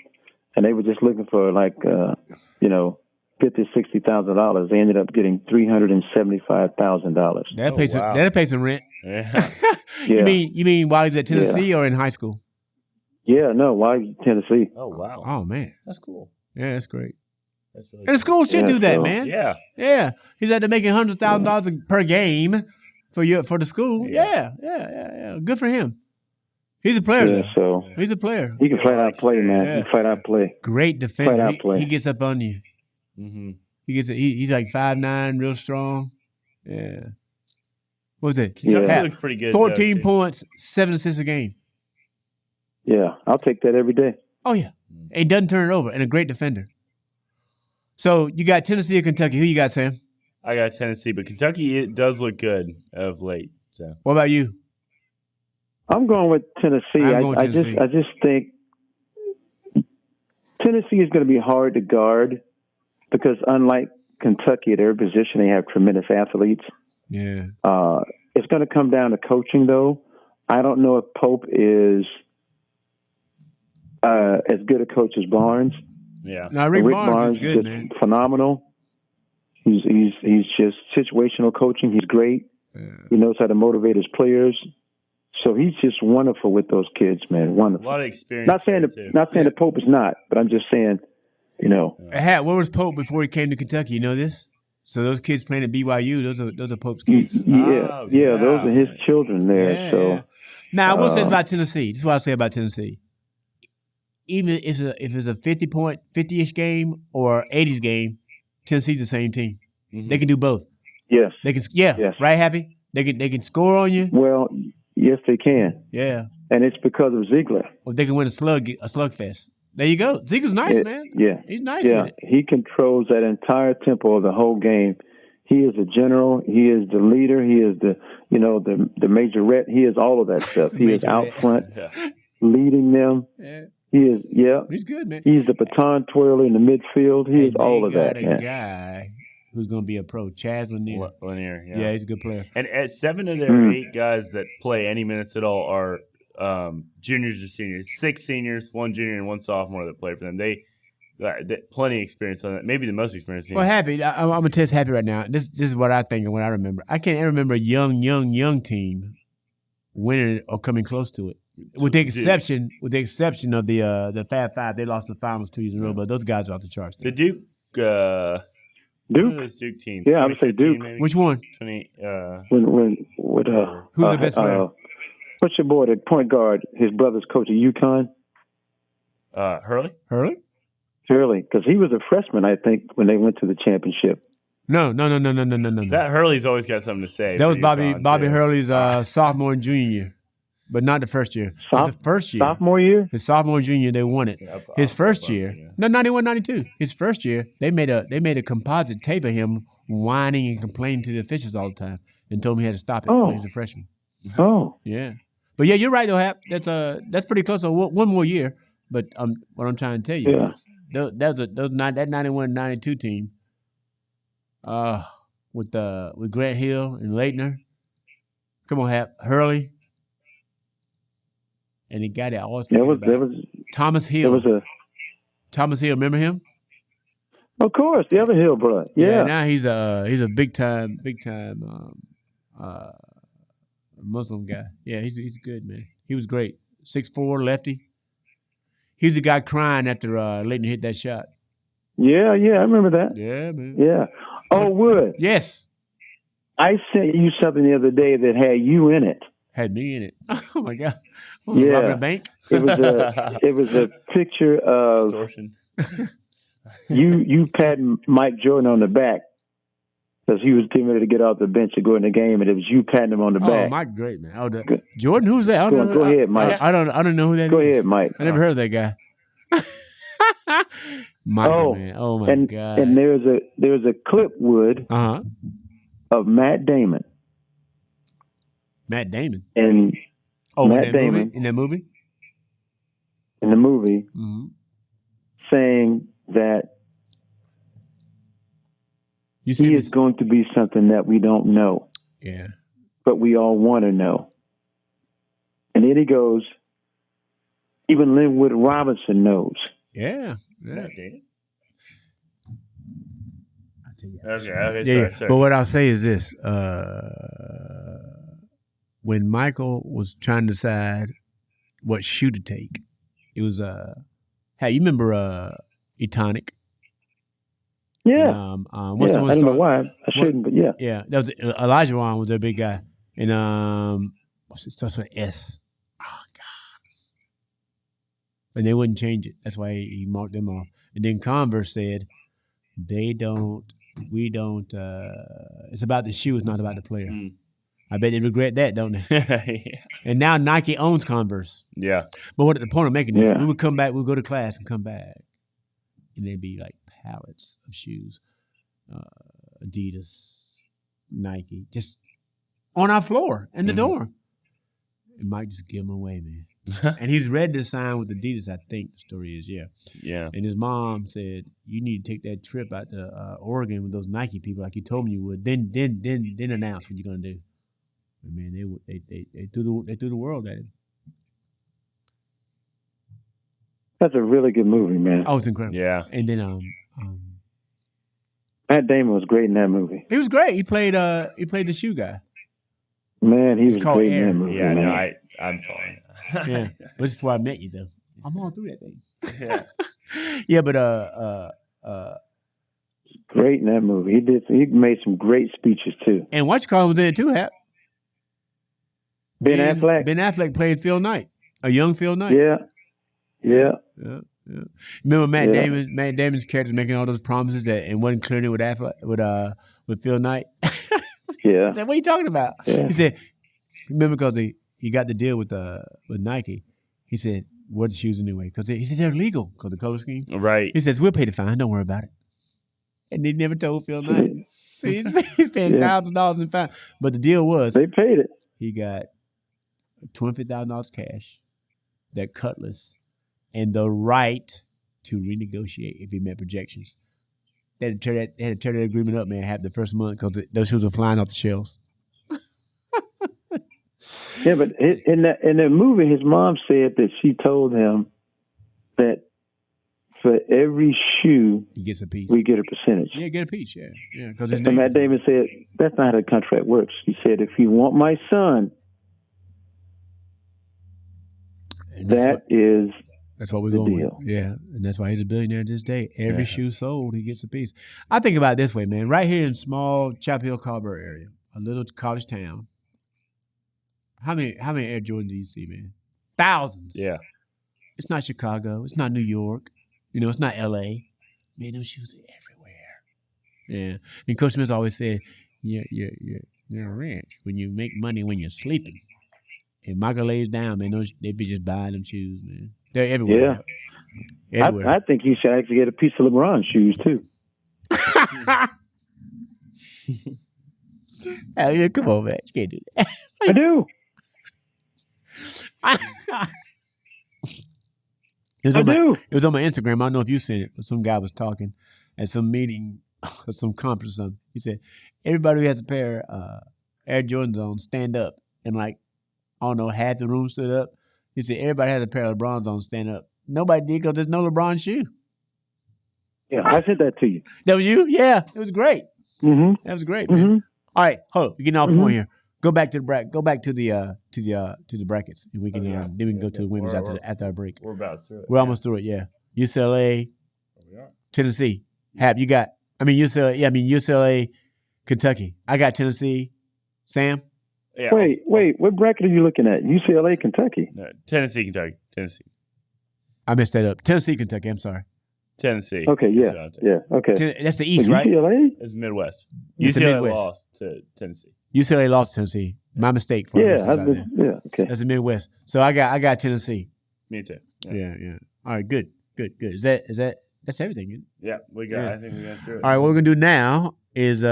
Speaker 2: and they were just looking for $50,000, $60,000. They ended up getting $375,000.
Speaker 1: That'll pay some rent.
Speaker 3: Yeah.
Speaker 1: You mean while he's at Tennessee or in high school?
Speaker 2: Yeah, no, while he's at Tennessee.
Speaker 3: Oh wow.
Speaker 1: Oh man,
Speaker 3: that's cool.
Speaker 1: Yeah, that's great.
Speaker 3: That's really
Speaker 1: and the school should do that, man.
Speaker 3: Yeah.
Speaker 1: He's out there making $100,000 per game for the school. Yeah. Good for him. He's a player.
Speaker 2: Yeah, so
Speaker 1: he's a player.
Speaker 2: He can flat out play, man. He can flat out play.
Speaker 1: Great defender.
Speaker 2: Flat out play.
Speaker 1: He gets up on you.
Speaker 3: Mm-hmm.
Speaker 1: He's like 5'9", real strong. Yeah. What was it?
Speaker 3: Kentucky looks pretty good.
Speaker 1: 14 points, 7 assists a game.
Speaker 2: Yeah, I'll take that every day.
Speaker 1: Oh yeah, and he doesn't turn it over, and a great defender. So you got Tennessee or Kentucky? Who you got, Sam?
Speaker 3: I got Tennessee, but Kentucky it does look good of late. So
Speaker 1: what about you?
Speaker 2: I'm going with Tennessee. I just think Tennessee is going to be hard to guard because unlike Kentucky at their position, they have tremendous athletes.
Speaker 1: Yeah.
Speaker 2: It's going to come down to coaching, though. I don't know if Pope is as good a coach as Barnes.
Speaker 3: Yeah.
Speaker 1: Now, Rick Barnes is good, man.
Speaker 2: Phenomenal. He's just situational coaching. He's great. Yeah. He knows how to motivate his players. So he's just wonderful with those kids, man. Wonderful.
Speaker 3: A lot of experience.
Speaker 2: Not saying that Pope is not, but I'm just saying,
Speaker 1: Where was Pope before he came to Kentucky? You know this? So those kids playing at BYU, those are Pope's kids.
Speaker 2: Yeah, those are his children there.
Speaker 1: Yeah,
Speaker 2: so
Speaker 1: yeah. Now I will say about Tennessee. This is what I say about Tennessee. Even if it's a 50-ish game or 80s game, Tennessee's the same team. Mm-hmm. They can do both.
Speaker 2: Yes.
Speaker 1: They can. Yeah. Yes. Right, Happy? They can score on you.
Speaker 2: Well, yes, they can.
Speaker 1: Yeah.
Speaker 2: And it's because of Ziegler.
Speaker 1: Well, they can win a slugfest. There you go. Ziegler's nice, man.
Speaker 2: Yeah.
Speaker 1: He's nice with it.
Speaker 2: He controls that entire tempo of the whole game. He is a general. He is the leader. He is the majorette. He is all of that stuff. He is out front, leading them.
Speaker 1: Yeah.
Speaker 2: He is,
Speaker 1: He's good, man.
Speaker 2: He's the baton twirler in the midfield. He is all of that, man.
Speaker 1: A guy who's going to be a pro, Chaz Lanier.
Speaker 3: Lanier,
Speaker 1: yeah, he's a good player.
Speaker 3: And 7 of their 8 guys that play any minutes at all are juniors or seniors. 6 seniors, 1 junior, and 1 sophomore that play for them. They plenty of experience on that. Maybe the most experienced team.
Speaker 1: Well, Happy, I'm going to test Happy right now. This is what I think and what I remember. I can't ever remember a young team winning or coming close to it. With the exception of the Fab Five, they lost the finals 2 years in a row, but those guys are off the charts.
Speaker 3: The Duke,
Speaker 2: Duke,
Speaker 3: those Duke teams.
Speaker 2: Yeah, I would say Duke.
Speaker 3: Maybe?
Speaker 1: Which one?
Speaker 3: 20.
Speaker 1: Who's the best player?
Speaker 2: What's your boy, the point guard? His brother's coach at UConn.
Speaker 3: Hurley,
Speaker 2: because he was a freshman, I think, when they went to the championship.
Speaker 1: No.
Speaker 3: That Hurley's always got something to say.
Speaker 1: That was Bobby Hurley's sophomore and junior year. But not the first year. The first year.
Speaker 2: Sophomore year?
Speaker 1: His sophomore and junior year, they won it. His first year. No, 91, 92. His first year, they made a composite tape of him whining and complaining to the officials all the time and told him he had to stop it when he was a freshman.
Speaker 2: Oh.
Speaker 1: Yeah. But yeah, you're right though, Hap. That's pretty close. So one more year. But what I'm trying to tell you is that 91, 92 team with Grant Hill and Leitner. Come on, Hap. Hurley. and the guy that I always
Speaker 2: There
Speaker 1: forget
Speaker 2: was
Speaker 1: about. Thomas Hill. Thomas Hill, remember him?
Speaker 2: Of course, the other Hill brother. Yeah.
Speaker 1: Now he's a big time Muslim guy. Yeah, he's good, man. He was great. 6'4", lefty. He was the guy crying after letting hit that shot.
Speaker 2: Yeah, I remember that.
Speaker 1: Yeah, man.
Speaker 2: Yeah. Oh, Wood.
Speaker 1: Yes.
Speaker 2: I sent you something the other day that had you in it.
Speaker 1: Had me in it. Oh my God.
Speaker 2: Yeah.
Speaker 1: Robbing a bank.
Speaker 2: It was a picture of
Speaker 3: Extortion.
Speaker 2: you patting Mike Jordan on the back because he was getting ready to get off the bench to go in the game, and it was you patting him on the back.
Speaker 1: Oh, Mike, great man. Oh, Jordan, who's that?
Speaker 2: Go ahead, Mike.
Speaker 1: I don't know who that is.
Speaker 2: Go ahead, Mike.
Speaker 1: I never heard of that guy. Michael, man. Oh my God.
Speaker 2: And there's a clip, Wood, of Matt Damon.
Speaker 1: Matt Damon.
Speaker 2: And Matt Damon
Speaker 1: in that movie?
Speaker 2: In the movie, saying that he is going to be something that we don't know.
Speaker 1: Yeah.
Speaker 2: But we all want to know. And then he goes, even Lynwood Robinson knows.
Speaker 1: Yeah.
Speaker 3: Matt Damon?
Speaker 1: I'll tell you.
Speaker 3: Okay. Sorry.
Speaker 1: But what I'll say is this. When Michael was trying to decide what shoe to take, it was hey, you remember Etonic?
Speaker 2: Yeah.
Speaker 1: And,
Speaker 2: I don't know why I shouldn't, but yeah.
Speaker 1: Yeah, that was Elijah Wan was their big guy, and it starts with an S. Oh God! And they wouldn't change it. That's why he marked them off. And then Converse said, we don't. It's about the shoe. It's not about the player. I bet they regret that, don't they?
Speaker 3: Yeah.
Speaker 1: And now Nike owns Converse.
Speaker 3: Yeah.
Speaker 1: But what the point of making this, we would come back, we'd go to class and come back. And they'd be like pallets of shoes. Adidas, Nike, just on our floor in the dorm. And Mike just give them away, man. And he's read the sign with Adidas, I think the story is, yeah.
Speaker 3: Yeah.
Speaker 1: And his mom said, you need to take that trip out to Oregon with those Nike people like you told me you would. Then announce what you're going to do. I mean, they threw the world at him.
Speaker 2: That's a really good movie, man.
Speaker 1: Oh, it's incredible.
Speaker 3: Yeah.
Speaker 1: And then
Speaker 2: Matt Damon was great in that movie.
Speaker 1: He was great. He played the shoe guy.
Speaker 2: Man, he was great in that movie.
Speaker 3: Yeah,
Speaker 2: man.
Speaker 3: no, I'm following.
Speaker 1: Yeah, but it's before I met you though. I'm all through that thing.
Speaker 3: Yeah.
Speaker 1: Yeah, but
Speaker 2: great in that movie. He made some great speeches too.
Speaker 1: And Watchcall was in it too, Hap.
Speaker 2: Ben Affleck.
Speaker 1: Ben Affleck played Phil Knight, a young Phil Knight.
Speaker 2: Yeah.
Speaker 1: Remember Matt Damon? Matt Damon's character making all those promises and wasn't clearing it with Affleck, with Phil Knight.
Speaker 2: Yeah.
Speaker 1: I said, "What are you talking about?"
Speaker 2: Yeah.
Speaker 1: He said, "Remember because he got the deal with Nike." He said, "What the shoes anyway?" Because he said they're legal because the color scheme.
Speaker 3: Right.
Speaker 1: He says, "We'll pay the fine. Don't worry about it." And they never told Phil Knight. So he's paying $1,000 in fine. But the deal was
Speaker 2: they paid it.
Speaker 1: He got $20,000 cash, that cutlass, and the right to renegotiate if he met projections. They had to tear that agreement up, man, half the first month because those shoes were flying off the shelves.
Speaker 2: Yeah, but in the movie, his mom said that she told him that for every shoe
Speaker 1: he gets a piece.
Speaker 2: We get a percentage.
Speaker 1: Yeah, get a piece. Yeah. Because
Speaker 2: Matt Damon said that's not how the contract works. He said, if you want my son,
Speaker 1: that's what we're going with. Yeah, and that's why he's a billionaire this day. Every shoe sold, he gets a piece. I think about it this way, man. Right here in small Chapel Hill, Carver area, a little college town. How many Air Jordans do you see, man? Thousands.
Speaker 3: Yeah.
Speaker 1: It's not Chicago. It's not New York. It's not L.A. Man, those shoes are everywhere. Yeah. And Coach Smith always said, you're rich when you make money when you're sleeping. And Michael lays down, man, they be just buying them shoes, man. They're everywhere.
Speaker 2: Yeah. Everywhere. I think he should actually get a piece of LeBron's shoes, too.
Speaker 1: Oh, yeah, come on, man. You can't do that.
Speaker 2: I do.
Speaker 1: It was on my Instagram. I don't know if you seen it, but some guy was talking at some meeting or some conference or something. He said, everybody who has a pair of Air Jordans on, stand up. And I don't know, half the room stood up. He said everybody has a pair of LeBrons on stand up. Nobody did because there's no LeBron shoe.
Speaker 2: Yeah, I said that to you.
Speaker 1: That was you? Yeah, it was great.
Speaker 2: Mm-hmm.
Speaker 1: That was great, man.
Speaker 2: Mm-hmm.
Speaker 1: All right, hold on. We're getting off point here. Go back to the Go back to the brackets, and we can then we can go to the women's after our break.
Speaker 3: We're about through it.
Speaker 1: We're almost through it. Yeah, UCLA, Tennessee. Hap, you got? UCLA. Yeah, UCLA, Kentucky. I got Tennessee. Sam.
Speaker 2: Yeah, wait. What bracket are you looking at? UCLA, Kentucky.
Speaker 3: No, Tennessee, Kentucky. Tennessee.
Speaker 1: I messed that up. Tennessee, Kentucky. I'm sorry.
Speaker 3: Tennessee.
Speaker 2: Okay, yeah. Okay.
Speaker 1: That's the East, right?
Speaker 2: UCLA?
Speaker 3: It's Midwest.
Speaker 1: It's
Speaker 3: UCLA
Speaker 1: Midwest.
Speaker 3: lost to Tennessee.
Speaker 1: UCLA lost to Tennessee. My mistake. For
Speaker 2: Okay.
Speaker 1: That's the Midwest. So I got Tennessee.
Speaker 3: Me too.
Speaker 1: Yeah. All right, good. Is that that's everything?
Speaker 3: Yeah, we got. Yeah. I think we got through it.
Speaker 1: All right, what we're gonna do now is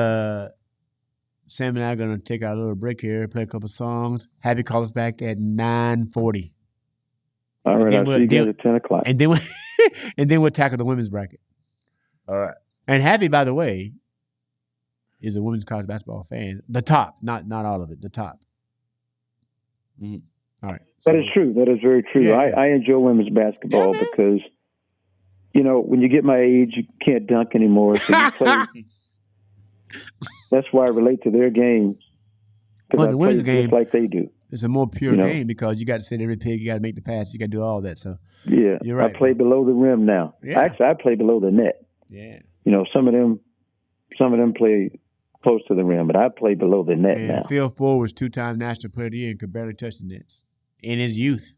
Speaker 1: Sam and I are gonna take our little break here, play a couple songs. Happy call us back at 9:40.
Speaker 2: All right, I'll see you guys at 10 o'clock.
Speaker 1: And then we'll tackle the women's bracket.
Speaker 3: All right.
Speaker 1: And Happy, by the way, is a women's college basketball fan. The top, not all of it. The top.
Speaker 3: Mm-hmm.
Speaker 1: All right.
Speaker 2: That is true. That is very true.
Speaker 1: Yeah.
Speaker 2: I enjoy women's basketball because, when you get my age, you can't dunk anymore. So you play. That's why I relate to their game.
Speaker 1: Well, the women's game,
Speaker 2: just like they do.
Speaker 1: It's a more pure game because you got to set every pick, you got to make the pass, you got to do all that. So
Speaker 2: yeah,
Speaker 1: you're right.
Speaker 2: I play below the rim now.
Speaker 1: Yeah.
Speaker 2: Actually, I play below the net.
Speaker 1: Yeah.
Speaker 2: Some of them play close to the rim, but I play below the net now.
Speaker 1: Phil Ford was 2-time National Player of the Year and could barely touch the nets in his youth.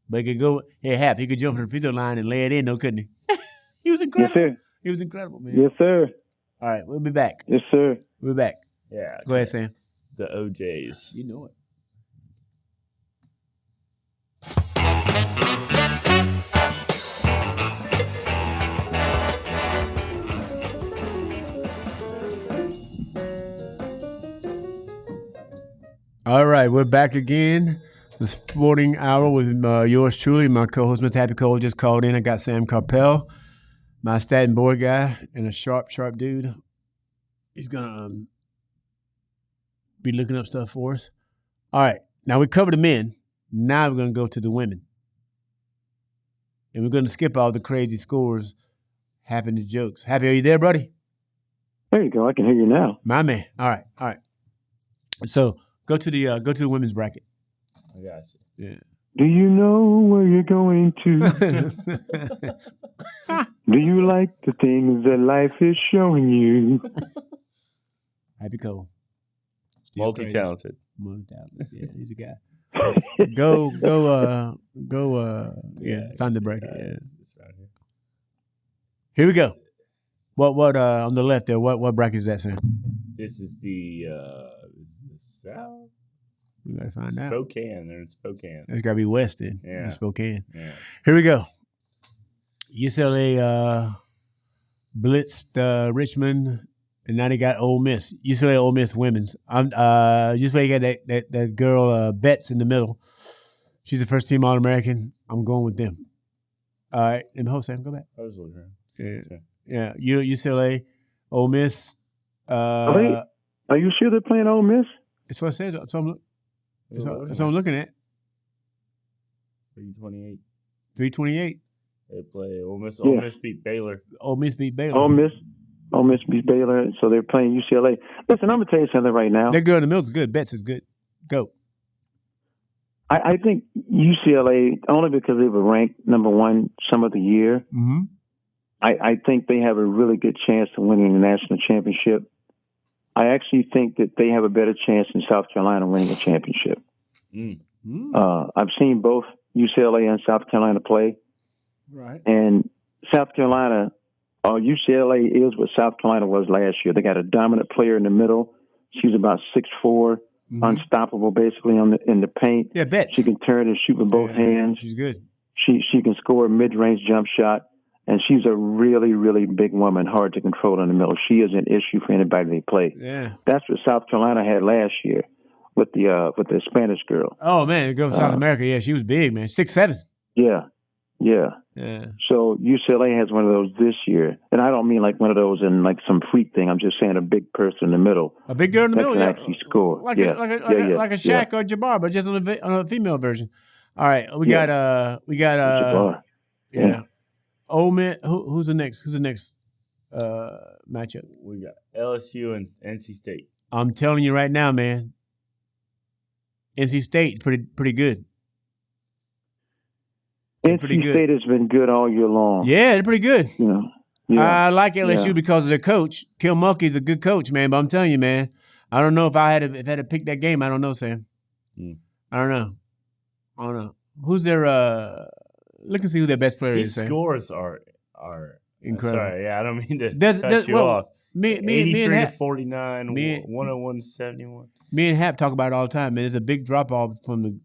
Speaker 1: But he could go, Hap, he could jump from the free throw line and lay it in, though, couldn't he? He was incredible.
Speaker 2: Yes, sir.
Speaker 1: He was incredible, man.
Speaker 2: Yes, sir.
Speaker 1: All right, we'll be back.
Speaker 2: Yes, sir.
Speaker 1: We'll be back.
Speaker 3: Yeah.
Speaker 1: Go ahead, Sam.
Speaker 3: The OJs.
Speaker 1: You know it. All right, we're back again. The Sporting Hour with yours truly. My co-host, Mr. Happy Cole, just called in. I got Sam Karpel, my stat and board guy, and a sharp dude. He's going to be looking up stuff for us. All right, now we covered the men. Now we're going to go to the women. And we're going to skip all the crazy scores, happiness jokes. Happy, are you there, buddy?
Speaker 2: There you go. I can hear you now.
Speaker 1: My man. All right. So go to the women's bracket.
Speaker 3: I got you.
Speaker 1: Yeah.
Speaker 2: Do you know where you're going to? Do you like the things that life is showing you?
Speaker 1: Happy Cole.
Speaker 3: Multi-talented.
Speaker 1: Yeah, he's a guy. Go. Find the bracket. Yeah.
Speaker 3: It's right here.
Speaker 1: Here we go. What on the left there? What bracket is that, Sam?
Speaker 3: This is the South.
Speaker 1: We gotta find out.
Speaker 3: Spokane. They're in Spokane.
Speaker 1: It's gotta be west then.
Speaker 3: Yeah.
Speaker 1: Spokane.
Speaker 3: Yeah.
Speaker 1: Here we go. UCLA blitzed Richmond, and now they got Ole Miss. UCLA Ole Miss women's. UCLA got that girl Betts in the middle. She's the first team All-American. I'm going with them. All right, and Sam, go back.
Speaker 3: I was looking around.
Speaker 1: Yeah. UCLA, Ole Miss.
Speaker 2: Are you sure they're playing Ole Miss?
Speaker 1: It's what it says. That's what I'm looking at.
Speaker 3: 328.
Speaker 1: 328.
Speaker 3: They play Ole Miss.
Speaker 2: Yeah.
Speaker 3: Ole Miss beat Baylor.
Speaker 1: Ole Miss beat Baylor.
Speaker 2: Ole Miss beat Baylor, so they're playing UCLA. Listen, I'm going to tell you something right now.
Speaker 1: That girl in the middle is good. Betts is good. Go.
Speaker 2: I think UCLA, only because they were ranked number one some of the year,
Speaker 1: Mm-hmm.
Speaker 2: I think they have a really good chance of winning the national championship. I actually think that they have a better chance in South Carolina winning a championship. I've seen both UCLA and South Carolina play.
Speaker 1: Right.
Speaker 2: And South Carolina, UCLA is what South Carolina was last year. They got a dominant player in the middle. She's about 6'4", unstoppable basically in the paint.
Speaker 1: Yeah, Betts.
Speaker 2: She can turn and shoot with both hands.
Speaker 1: She's good.
Speaker 2: She can score a mid-range jump shot. And she's a really, really big woman, hard to control in the middle. She is an issue for anybody they play.
Speaker 1: Yeah.
Speaker 2: That's what South Carolina had last year with the Spanish girl.
Speaker 1: Oh, man. Go from South America. Yeah, she was big, man. 6'7".
Speaker 2: Yeah. So UCLA has one of those this year. And I don't mean like one of those in like some freak thing. I'm just saying a big person in the middle.
Speaker 1: A big girl in the middle,
Speaker 2: that can actually score.
Speaker 1: Like a Shaq or Jabbar, but just on a female version. All right, we got
Speaker 2: Yeah.
Speaker 1: Ole Miss. Who's the next? Who's the next matchup?
Speaker 3: We got LSU and NC State.
Speaker 1: I'm telling you right now, man. NC State pretty good.
Speaker 2: NC State has been good all year long.
Speaker 1: Yeah, they're pretty good.
Speaker 2: Yeah.
Speaker 1: I like LSU because of their coach. Kim Mulkey's a good coach, man. But I'm telling you, man, I don't know if I had to pick that game. I don't know, Sam. I don't know. Who's their? Look and see who their best player is.
Speaker 3: His scores are
Speaker 1: incredible.
Speaker 3: Sorry, I don't mean to cut you off.
Speaker 1: Me
Speaker 3: 83
Speaker 1: and
Speaker 3: to
Speaker 1: Hap,
Speaker 3: 49, 101 to 71.
Speaker 1: Me and Hap talk about it all the time, man. There's a big drop off from the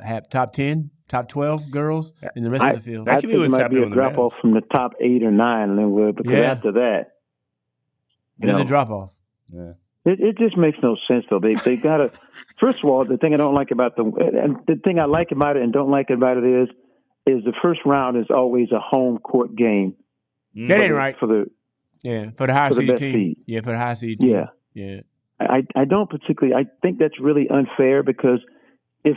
Speaker 1: Hap top 10, top 12 girls, and the rest of the field.
Speaker 2: I think it might be a drop off from the top 8 or 9, Lynwood, because after that,
Speaker 1: there's a drop off.
Speaker 3: Yeah.
Speaker 2: It just makes no sense though. They got to. First of all, the thing I don't like about the thing I like about it and don't like about it is the first round is always a home court game.
Speaker 1: That ain't right
Speaker 2: for the
Speaker 1: higher seeded team.
Speaker 2: Seed.
Speaker 1: Yeah, for the higher seeded team. Yeah.
Speaker 2: I don't particularly. I think that's really unfair because if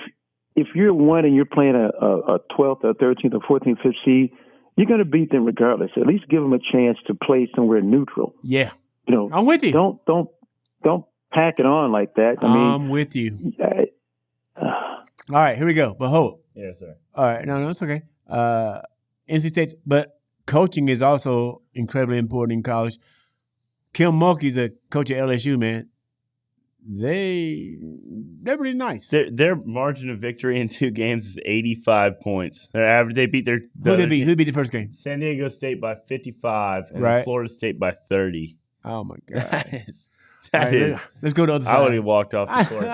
Speaker 2: you're one and you're playing a 12th or 13th or 14th, 15th seed, you're going to beat them regardless. At least give them a chance to play somewhere neutral.
Speaker 1: Yeah. I'm with you.
Speaker 2: Don't pack it on like that.
Speaker 1: I'm with you. All right, here we go. But hold.
Speaker 3: Yes, sir.
Speaker 1: All right, no, it's okay. NC State, but coaching is also incredibly important in college. Kim Mulkey's a coach at LSU, man. They're pretty nice.
Speaker 3: Their margin of victory in 2 games is 85 points. Their average, they beat their
Speaker 1: who beat the first game?
Speaker 3: San Diego State by 55 and Florida State by 30.
Speaker 1: Oh my God.
Speaker 3: That is.
Speaker 1: Let's go to the other side.
Speaker 3: I would have walked off the court.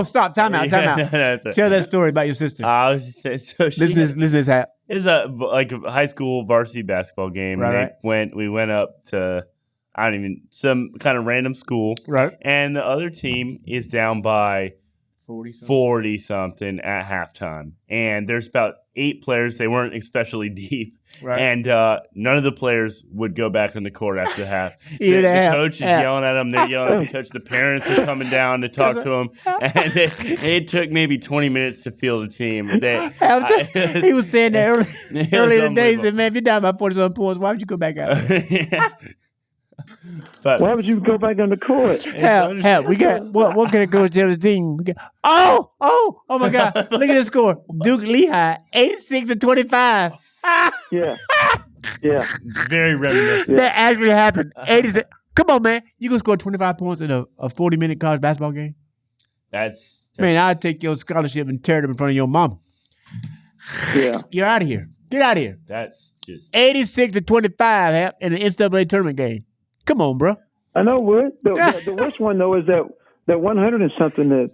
Speaker 1: Stop. Time out. Tell that story about your sister.
Speaker 3: I was just saying,
Speaker 1: listen to this hat.
Speaker 3: It was a high school varsity basketball game.
Speaker 1: Right.
Speaker 3: We went up to some kind of random school.
Speaker 1: Right.
Speaker 3: And the other team is down by 40 something at halftime. And there's about 8 players. They weren't especially deep.
Speaker 1: Right.
Speaker 3: And none of the players would go back on the court after the half. The coach is yelling at them. They're yelling at the coach. The parents are coming down to talk to him. And it took maybe 20 minutes to field the team.
Speaker 1: He was saying that earlier today. He said, man, if you're down by 47 points, why would you go back out?
Speaker 2: But why would you go back on the court?
Speaker 1: We got what can I go tell the team? We got oh my God! Look at the score. Duke Lehigh 86-25.
Speaker 2: Yeah.
Speaker 3: Very reminiscent.
Speaker 1: That actually happened. 86. Come on, man! You gonna score 25 points in a 40-minute college basketball game?
Speaker 3: That's
Speaker 1: man. I'd take your scholarship and tear it in front of your mama.
Speaker 2: Yeah,
Speaker 1: you're out of here. Get out of here.
Speaker 3: That's just
Speaker 1: 86-25 in an NCAA tournament game. Come on, bro.
Speaker 2: I know, Wood. The worst one, though, is that 100 and something to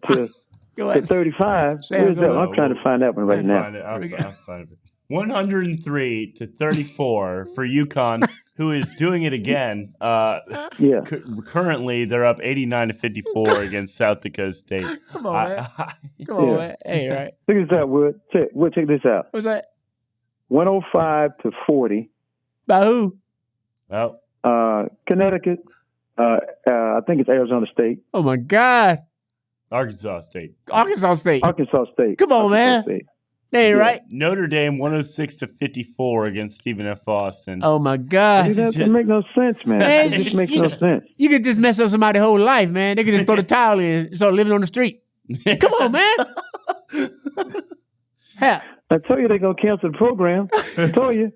Speaker 2: 35. Where's that? I'm trying to find that one right now.
Speaker 3: I'll find it. 103 to 34 for UConn, who is doing it again. Currently, they're up 89 to 54 against South Dakota State.
Speaker 1: Come on, man. Come on, man. Hey, right.
Speaker 2: Look at that, Wood. Check this out.
Speaker 1: What's that?
Speaker 2: 105 to 40.
Speaker 1: By who?
Speaker 3: Well,
Speaker 2: Connecticut. I think it's Arizona State.
Speaker 1: Oh my God.
Speaker 3: Arkansas State.
Speaker 2: Arkansas State.
Speaker 1: Come on, man. That ain't right.
Speaker 3: Notre Dame 106 to 54 against Stephen F. Austin.
Speaker 1: Oh my God.
Speaker 2: That doesn't make no sense, man. It just makes no sense.
Speaker 1: You could just mess up somebody's whole life, man. They could just throw the towel in and start living on the street. Come on, man. Hell.
Speaker 2: I told you they're going to cancel the program. I told you.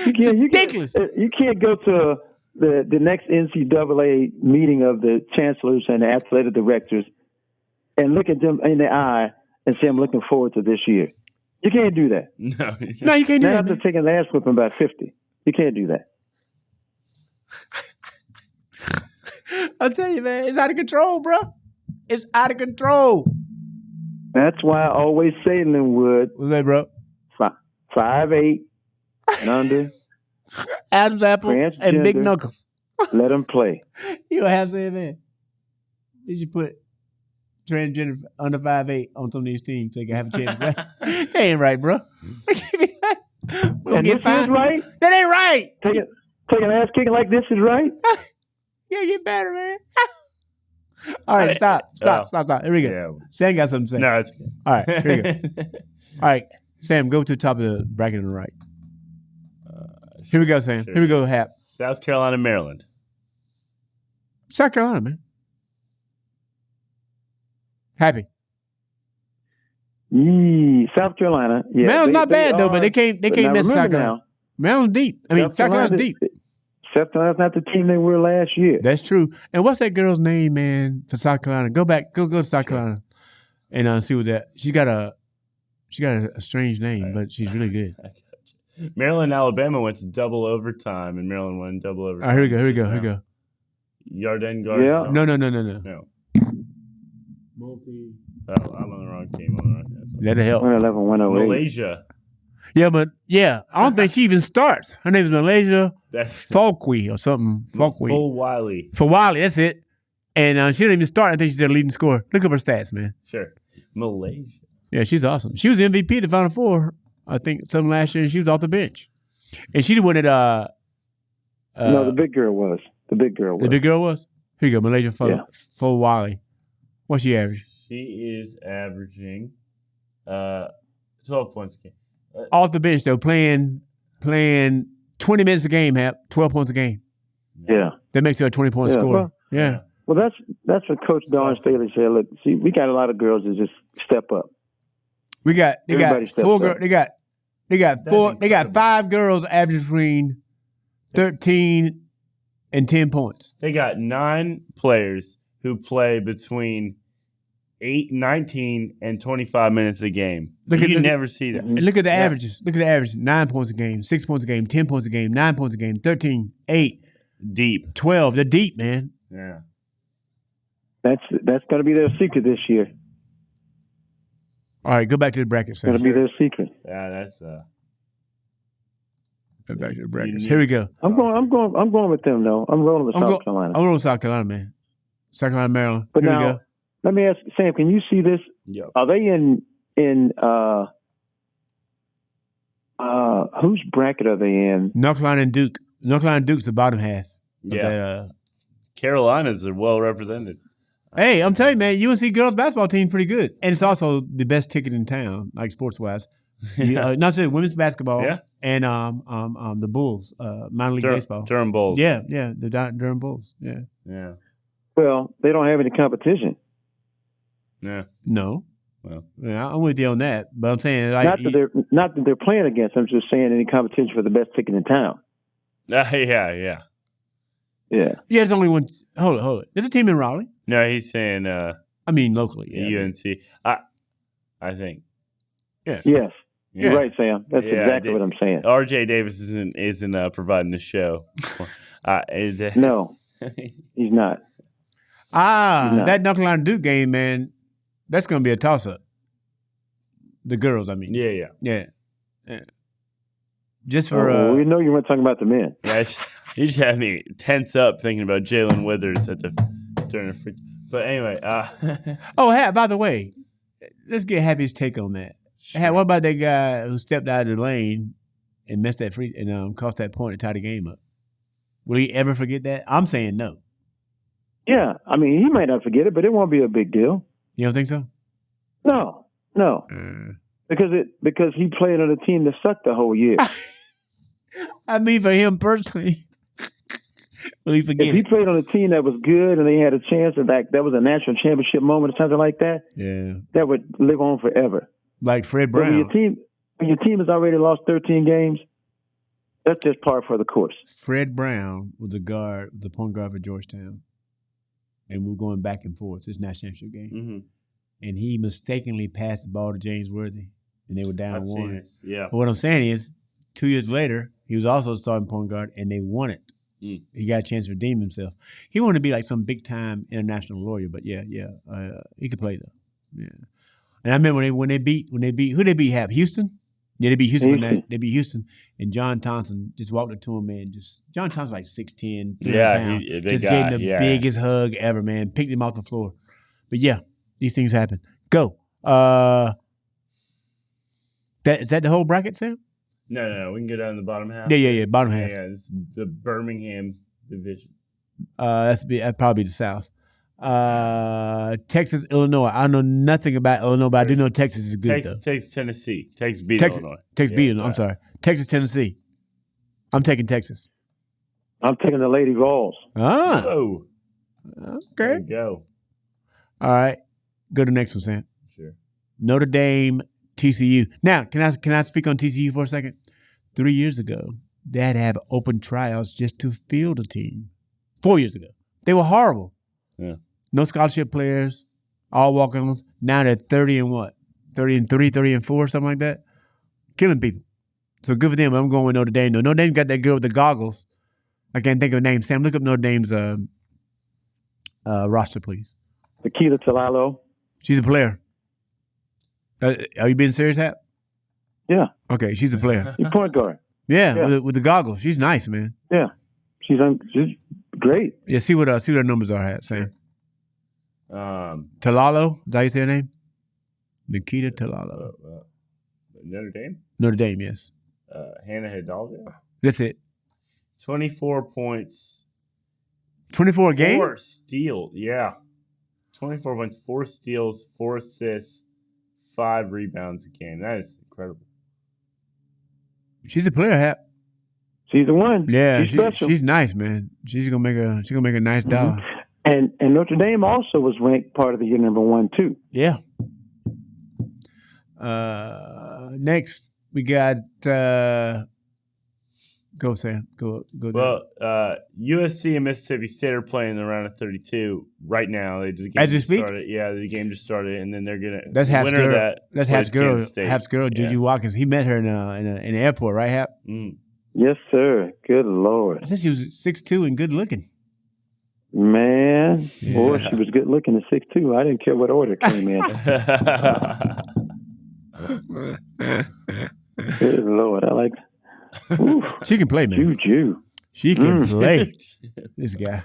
Speaker 1: Ridiculous.
Speaker 2: You can't go to the next NCAA meeting of the chancellors and the athletic directors and look at them in the eye and say, I'm looking forward to this year. You can't do that.
Speaker 1: No, you can't do that.
Speaker 2: After taking the ass whipping by 50. You can't do that.
Speaker 1: I'll tell you, man, it's out of control, bro. It's out of control.
Speaker 2: That's why I always say, Lynwood.
Speaker 1: What's that, bro?
Speaker 2: 5'8" and under.
Speaker 1: Adam's apple and big knuckles.
Speaker 2: Let them play.
Speaker 1: You don't have to say, man. They should put transgender under 5'8" on some of these teams so they can have a chance. That ain't right, bro.
Speaker 2: We'll get fined. Is right?
Speaker 1: That ain't right.
Speaker 2: Taking ass kicking like this is right?
Speaker 1: Yeah, get better, man. All right, stop. Here we go.
Speaker 3: Yeah.
Speaker 1: Sam got something to say.
Speaker 3: No, it's okay.
Speaker 1: All right, here we go. All right, Sam, go to the top of the bracket on the right. Here we go, Sam.
Speaker 3: Sure.
Speaker 1: Here we go, Hap.
Speaker 3: South Carolina, Maryland.
Speaker 1: South Carolina, man. Happy.
Speaker 2: South Carolina. Yeah,
Speaker 1: Maryland's not bad though, but they can't miss South Carolina.
Speaker 2: Now,
Speaker 1: Maryland's deep. I mean, South Carolina's deep.
Speaker 2: South Carolina's not the team they were last year.
Speaker 1: That's true. And what's that girl's name, man, for South Carolina? Go to South Carolina and see what that. She got a strange name, but she's really good.
Speaker 3: Maryland, Alabama went to double overtime, and Maryland won double overtime.
Speaker 1: All right, here we go.
Speaker 3: Yarden Garza.
Speaker 1: No.
Speaker 3: No. Oh, I'm on the wrong team.
Speaker 1: That'll help.
Speaker 2: 111, 108.
Speaker 3: Malaysia.
Speaker 1: Yeah, I don't think she even starts. Her name is Malaysia
Speaker 3: That's
Speaker 1: Falkwe or something. Falkwe.
Speaker 3: Full Wiley.
Speaker 1: For Wiley, that's it. And she didn't even start. I think she's their leading scorer. Look up her stats, man.
Speaker 3: Sure. Malaysia.
Speaker 1: Yeah, she's awesome. She was MVP at the Final Four, I think, some last year, and she was off the bench. And she won it.
Speaker 2: No, the big girl was. The big girl was.
Speaker 1: Here you go, Malaysia for Wiley. What's she average?
Speaker 3: She is averaging 12 points a game.
Speaker 1: Off the bench, though, playing 20 minutes a game, 12 points a game.
Speaker 2: Yeah.
Speaker 1: That makes her a 20-point scorer.
Speaker 2: Well, that's what Coach Don Staley said. Look, see, we got a lot of girls that just step up.
Speaker 1: They got four girls. They got 5 girls averaging between 13 and 10 points.
Speaker 3: They got 9 players who play between 19 and 25 minutes a game. You never see that.
Speaker 1: And look at the averages. Look at the average. 9 points a game, 6 points a game, 10 points a game, 9 points a game, 13, 8.
Speaker 3: Deep.
Speaker 1: 12. They're deep, man.
Speaker 3: Yeah.
Speaker 2: That's going to be their secret this year.
Speaker 1: All right, go back to the brackets.
Speaker 2: It's going to be their secret.
Speaker 3: Yeah, that's
Speaker 1: go back to the brackets. Here we go.
Speaker 2: I'm going with them though. I'm rolling with South Carolina.
Speaker 1: I'm rolling with South Carolina, man. South Carolina, Maryland.
Speaker 2: But
Speaker 1: Here
Speaker 2: now,
Speaker 1: we go.
Speaker 2: Let me ask Sam, can you see this?
Speaker 3: Yep.
Speaker 2: Are they in whose bracket are they in?
Speaker 1: North Carolina and Duke. North Carolina and Duke's the bottom half.
Speaker 3: Yeah. Carolinas are well represented.
Speaker 1: Hey, I'm telling you, man, UNC girls basketball team pretty good, and it's also the best ticket in town, like sports wise. Not just women's basketball, and the Bulls, minor league baseball,
Speaker 3: Durham Bulls.
Speaker 1: Yeah, the Durham Bulls. Yeah.
Speaker 2: Well, they don't have any competition.
Speaker 3: Yeah.
Speaker 1: No.
Speaker 3: Well,
Speaker 1: yeah, I'm with you on that, but I'm saying like,
Speaker 2: not that they're playing against. I'm just saying any competition for the best ticket in town.
Speaker 3: Yeah.
Speaker 1: There's only one. Hold it. There's a team in Raleigh.
Speaker 3: No, he's saying.
Speaker 1: I mean, locally. Yeah.
Speaker 3: UNC. I think.
Speaker 2: Yeah. Yes. You're right, Sam. That's exactly what I'm saying.
Speaker 3: RJ Davis isn't providing the show.
Speaker 2: No, he's not.
Speaker 1: That North Carolina Duke game, man, that's going to be a toss-up. The girls, I mean.
Speaker 3: Yeah.
Speaker 2: Just for we know you weren't talking about the men.
Speaker 3: Yeah, you just had me tense up thinking about Jalen Withers during the free. But anyway.
Speaker 1: By the way, let's get Happy's take on that. Sure. What about that guy who stepped out of the lane and missed that free and cost that point and tied the game up? Will he ever forget that? I'm saying no.
Speaker 2: Yeah, I mean, he might not forget it, but it won't be a big deal.
Speaker 1: You don't think so?
Speaker 2: No. Because he played on a team that sucked the whole year.
Speaker 1: I mean, for him personally, will he forget?
Speaker 2: If he played on a team that was good and they had a chance that was a national championship moment or something like that, that would live on forever.
Speaker 1: Like Fred Brown.
Speaker 2: When your team has already lost 13 games, that's just par for the course.
Speaker 1: Fred Brown was the point guard for Georgetown. And we're going back and forth this national championship game.
Speaker 3: Mm-hmm.
Speaker 1: And he mistakenly passed the ball to James Worthy, and they were down 1.
Speaker 3: Yeah.
Speaker 1: But what I'm saying is, 2 years later, he was also starting point guard, and they won it. He got a chance to redeem himself. He wanted to be like some big-time international lawyer, but he could play though. Yeah. And I remember when they beat who they beat? Houston. Yeah, they beat Houston. They beat Houston, and John Thompson just walked up to him, man. John Thompson's like 6'10", 300 pounds. Just gave him the biggest hug ever, man. Picked him off the floor. But yeah, these things happen. Go. Is that the whole bracket, Sam?
Speaker 3: No. We can go down to the bottom half.
Speaker 1: Yeah. Bottom half.
Speaker 3: Yeah, it's the Birmingham division.
Speaker 1: That'd probably be the South. Texas, Illinois. I know nothing about Illinois, but I do know Texas is good though.
Speaker 3: Texas, Tennessee. Texas beat Illinois.
Speaker 1: Texas beat Illinois. I'm sorry. Texas, Tennessee. I'm taking Texas.
Speaker 2: I'm taking the Lady Vols.
Speaker 1: Ah.
Speaker 3: Oh.
Speaker 1: Okay.
Speaker 3: There you go.
Speaker 1: All right. Go to the next one, Sam.
Speaker 3: Sure.
Speaker 1: Notre Dame, TCU. Now, can I speak on TCU for a second? 3 years ago, they had to have open tryouts just to field a team. 4 years ago. They were horrible.
Speaker 3: Yeah.
Speaker 1: No scholarship players, all walk-ons. Now they're 30 and what? 30 and 3, 30 and 4, something like that. Killing people. So good for them. I'm going with Notre Dame. Notre Dame got that girl with the goggles. I can't think of her name. Sam, look up Notre Dame's roster, please.
Speaker 2: Nikita Talalo.
Speaker 1: She's a player. Are you being serious, Hap?
Speaker 2: Yeah.
Speaker 1: Okay, she's a player.
Speaker 2: She's point guard.
Speaker 1: Yeah. With the goggles. She's nice, man.
Speaker 2: Yeah. She's great.
Speaker 1: Yeah, see what her numbers are, Hap, Sam. Talalo, is that how you say her name? Nikita Talalo.
Speaker 3: Notre Dame?
Speaker 1: Notre Dame, yes.
Speaker 3: Hannah Hidalgo?
Speaker 1: That's it.
Speaker 3: 24 points.
Speaker 1: 24 a game?
Speaker 3: 4 steals, yeah. 24 points, 4 steals, 4 assists, 5 rebounds a game. That is incredible.
Speaker 1: She's a player, Hap.
Speaker 2: She's the one.
Speaker 1: Yeah,
Speaker 2: special.
Speaker 1: She's nice, man. She's gonna make a nice dollar.
Speaker 2: And Notre Dame also was ranked part of the year number 1 too.
Speaker 1: Yeah. Next we got go Sam. Go.
Speaker 3: Well, USC and Mississippi State are playing the round of 32 right now. The game
Speaker 1: as we speak.
Speaker 3: Started. Yeah, the game just started, and then they're gonna.
Speaker 1: That's Hap's girl. That's Hap's girl.
Speaker 3: Hap's girl,
Speaker 1: Juju Watkins. He met her in the airport, right, Hap?
Speaker 3: Mm.
Speaker 2: Yes, sir. Good Lord.
Speaker 1: I said she was 6'2" and good looking.
Speaker 2: Man, boy, she was good looking at 6'2". I didn't care what order came in. Good Lord, I like.
Speaker 1: She can play, man.
Speaker 2: Juju.
Speaker 1: She can play. This guy.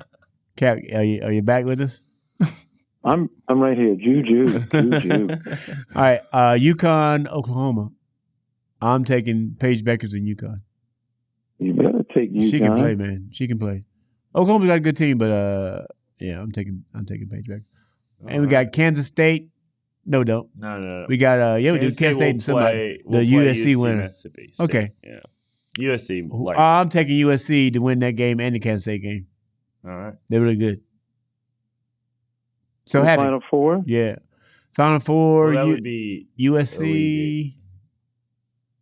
Speaker 1: Cap, are you back with us?
Speaker 2: I'm right here. Juju.
Speaker 1: All right, UConn, Oklahoma. I'm taking Paige Beckers in UConn.
Speaker 2: You better take UConn.
Speaker 1: She can play, man. She can play. Oklahoma's got a good team, but yeah, I'm taking Paige Beckers. And we got Kansas State. No, don't.
Speaker 3: No.
Speaker 1: We got we do Kansas State and somebody. The USC winner.
Speaker 3: Mississippi State.
Speaker 1: Okay.
Speaker 3: Yeah. USC.
Speaker 1: I'm taking USC to win that game and the Kansas State game.
Speaker 3: All right.
Speaker 1: They're really good. So happy.
Speaker 2: Final Four?
Speaker 1: Yeah. Final Four.
Speaker 3: Well, that would be
Speaker 1: USC.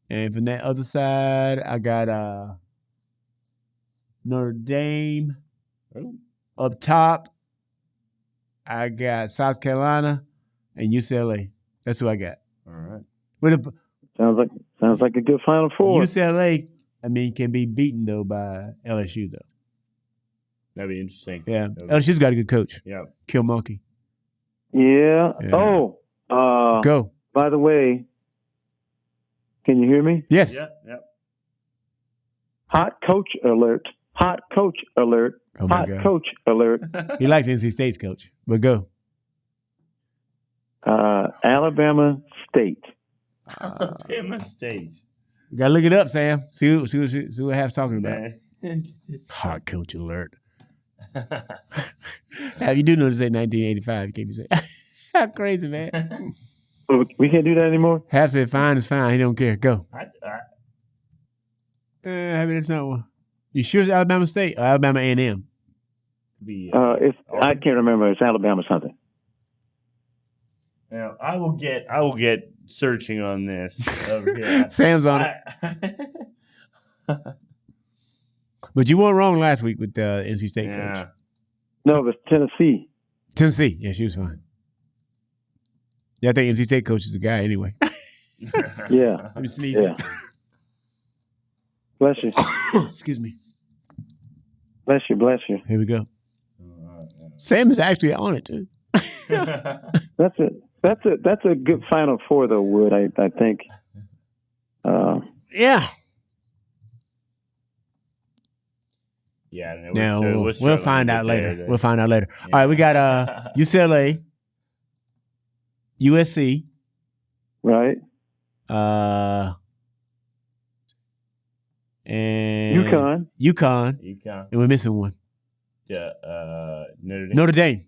Speaker 1: And from that other side, I got Notre Dame.
Speaker 3: Oh.
Speaker 1: Up top, I got South Carolina and UCLA. That's who I got.
Speaker 3: All right.
Speaker 2: Sounds like a good Final Four.
Speaker 1: UCLA, can be beaten though by LSU though.
Speaker 3: That'd be interesting.
Speaker 1: Yeah, LSU's got a good coach.
Speaker 3: Yeah,
Speaker 1: Kill Monkey.
Speaker 2: Yeah.
Speaker 1: Go.
Speaker 2: By the way, can you hear me?
Speaker 1: Yes.
Speaker 3: Yeah.
Speaker 2: Hot coach alert. Hot coach alert.
Speaker 1: Oh my
Speaker 2: Hot
Speaker 1: God.
Speaker 2: coach alert.
Speaker 1: He likes NC State's coach, but go.
Speaker 2: Alabama State.
Speaker 3: Alabama State.
Speaker 1: You gotta look it up, Sam. See what Half's talking about. Hot coach alert. Half, you do know this ain't 1985. You can't be saying how crazy, man.
Speaker 2: We can't do that anymore?
Speaker 1: Half said fine is fine. He don't care. Go. That's not one. You sure it's Alabama State or Alabama A&M?
Speaker 2: I can't remember. It's Alabama something.
Speaker 3: Now I will get searching on this over here.
Speaker 1: Sam's on it. But you weren't wrong last week with the NC State coach.
Speaker 2: No, it was Tennessee.
Speaker 1: Tennessee. Yeah, she was fine. Yeah, I think NC State coach is a guy anyway.
Speaker 2: Yeah.
Speaker 1: Let me sneeze.
Speaker 2: Yeah. Bless you.
Speaker 1: Excuse me.
Speaker 2: Bless you.
Speaker 1: Here we go. Sam is actually on it too.
Speaker 2: That's it. That's a good Final Four though, Wood. I think.
Speaker 1: Yeah.
Speaker 3: Yeah.
Speaker 1: Now we'll find out later. Yeah. All right, we got UCLA, USC,
Speaker 2: right?
Speaker 1: And UConn, and we're missing one.
Speaker 3: Notre Dame.
Speaker 1: Notre Dame.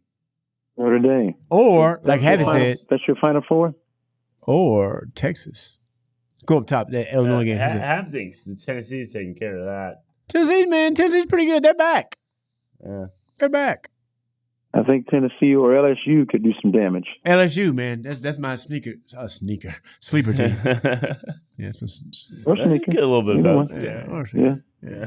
Speaker 2: Notre Dame.
Speaker 1: Or, like Happy said,
Speaker 2: that's your Final Four?
Speaker 1: or Texas. Go up top. That Illinois game.
Speaker 3: Hap thinks the Tennessee's taking care of that.
Speaker 1: Tennessee's pretty good. They're back.
Speaker 3: Yeah.
Speaker 1: They're back.
Speaker 2: I think Tennessee or LSU could do some damage.
Speaker 1: LSU, man, that's my sleeper team. Yeah,
Speaker 2: Or sneaker.
Speaker 3: Get a little bit
Speaker 2: Either
Speaker 3: of both.
Speaker 2: one.
Speaker 1: Yeah.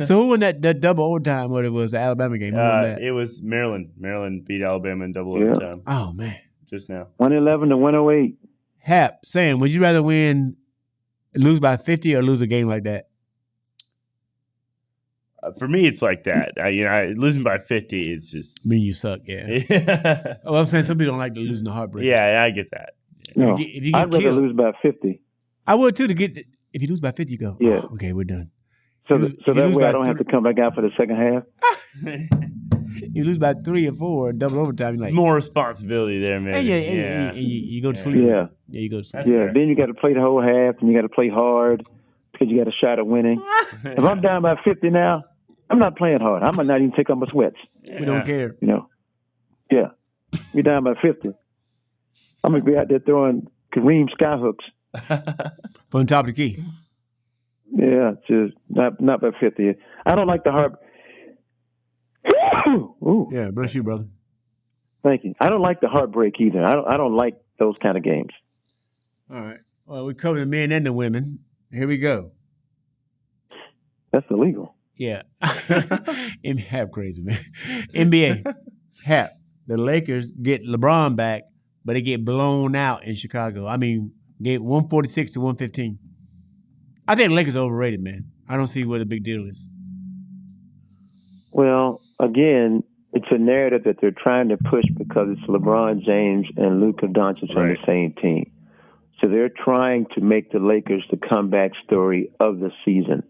Speaker 1: So who won that double overtime? What it was, the Alabama game? Who won that?
Speaker 3: It was Maryland. Maryland beat Alabama in double overtime.
Speaker 1: Oh man,
Speaker 3: just now.
Speaker 2: 111 to 108.
Speaker 1: Hap, Sam, would you rather lose by 50 or lose a game like that?
Speaker 3: For me, it's like that. Losing by 50, it's just.
Speaker 1: I mean, you suck, yeah. I'm saying some people don't like to lose in the heartbreak.
Speaker 3: Yeah, I get that.
Speaker 2: No, I'd rather lose by 50.
Speaker 1: I would too. If you lose by 50, you go. Yeah. Oh, okay, we're done.
Speaker 2: So that way I don't have to come back out for the second half.
Speaker 1: You lose by 3 or 4 double overtime. You're like
Speaker 3: more responsibility there, man.
Speaker 1: Yeah. You go to sleep.
Speaker 2: Yeah,
Speaker 1: you go to sleep.
Speaker 2: Yeah, then you got to play the whole half, and you got to play hard because you got a shot at winning. If I'm down by 50 now, I'm not playing hard. I might not even take off my sweats.
Speaker 1: We don't care.
Speaker 2: Yeah. We're down by 50. I'm going to be out there throwing Kareem skyhooks.
Speaker 1: From the top of the key.
Speaker 2: Yeah, just not by 50. I don't like the hard. Ooh.
Speaker 1: Yeah, bless you, brother.
Speaker 2: Thank you. I don't like the heartbreak either. I don't like those kind of games.
Speaker 1: All right. Well, we covered the men and the women. Here we go.
Speaker 2: That's illegal.
Speaker 1: Yeah. Hap crazy, man. NBA. Hap. The Lakers get LeBron back, but they get blown out in Chicago. I mean, get 146 to 115. I think the Lakers are overrated, man. I don't see what the big deal is.
Speaker 2: Well, again, it's a narrative that they're trying to push because it's LeBron James and Luka Doncic on the same team. So they're trying to make the Lakers the comeback story of the season.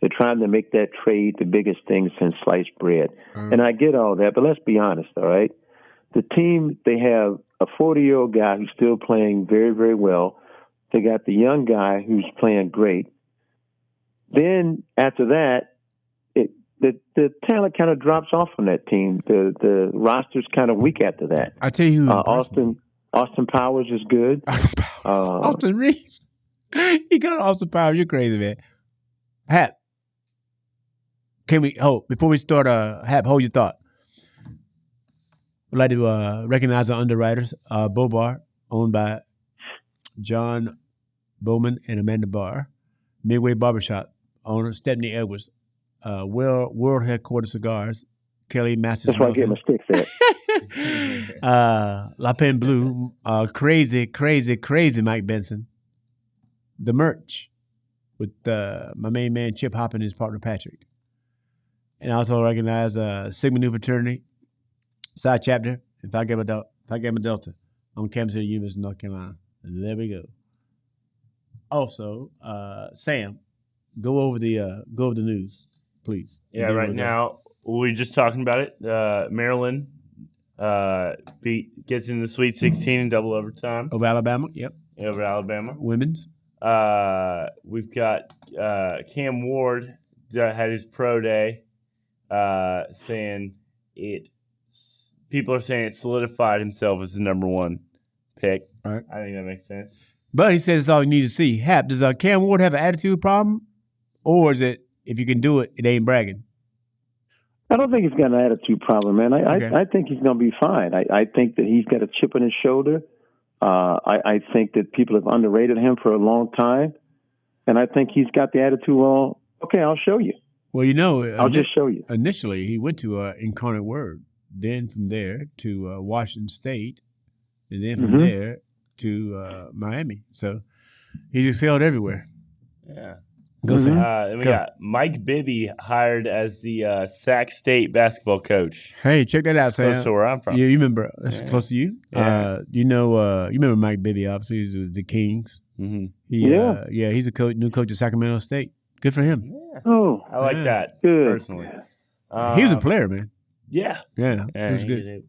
Speaker 2: They're trying to make that trade the biggest thing since sliced bread. And I get all that, but let's be honest, all right? The team, they have a 40-year-old guy who's still playing very, very well. They got the young guy who's playing great. Then after that, the talent kind of drops off on that team. The roster's kind of weak after that.
Speaker 1: I tell you who
Speaker 2: Austin Powers is good.
Speaker 1: Austin Reeves. He got Austin Powers. You're crazy, man. Hap. Before we start, Hap, hold your thought. We'd like to recognize our underwriters. Bobar, owned by John Bowman and Amanda Barr. Midway Barbershop owner, Stephanie Edwards. World Headquarters Cigars, Kelly Masters.
Speaker 2: That's why I get my sticks at.
Speaker 1: La Pen Blue, crazy Mike Benson. The merch with my main man Chip Hop and his partner Patrick. And I also recognize Sigma Nu Fraternity, Side Chapter, and Phi Gamma Delta on campus at the University of North Carolina. And there we go. Also, Sam, go over the news, please.
Speaker 3: Yeah, right now we're just talking about it. Maryland gets in the Sweet 16 in double overtime
Speaker 1: over Alabama. Yep,
Speaker 3: over Alabama.
Speaker 1: Women's.
Speaker 3: We've got Cam Ward that had his pro day, saying people are saying it solidified himself as the number one pick.
Speaker 1: All right,
Speaker 3: I think that makes sense.
Speaker 1: But he says it's all you need to see. Hap, does Cam Ward have an attitude problem? Or is it, if you can do it, it ain't bragging?
Speaker 2: I don't think he's got an attitude problem, man. I think he's going to be fine. I think that he's got a chip on his shoulder. I think that people have underrated him for a long time. And I think he's got the attitude, well, okay, I'll show you.
Speaker 1: Well,
Speaker 2: I'll just show you.
Speaker 1: Initially, he went to Incarnate Word. Then from there to Washington State. And then from there to Miami. So he's excelled everywhere.
Speaker 3: Yeah.
Speaker 1: Go Sam.
Speaker 3: Then we got Mike Bibby hired as the Sac State basketball coach.
Speaker 1: Hey, check that out, Sam.
Speaker 3: Close to where I'm from.
Speaker 1: Yeah, you remember. That's close to you.
Speaker 3: Yeah.
Speaker 1: You remember Mike Bibby, obviously, he's with the Kings.
Speaker 3: Mm-hmm.
Speaker 1: He's a new coach at Sacramento State. Good for him.
Speaker 3: Yeah.
Speaker 2: Oh,
Speaker 3: I like that personally.
Speaker 1: He was a player, man.
Speaker 3: Yeah.
Speaker 1: Yeah, he was good.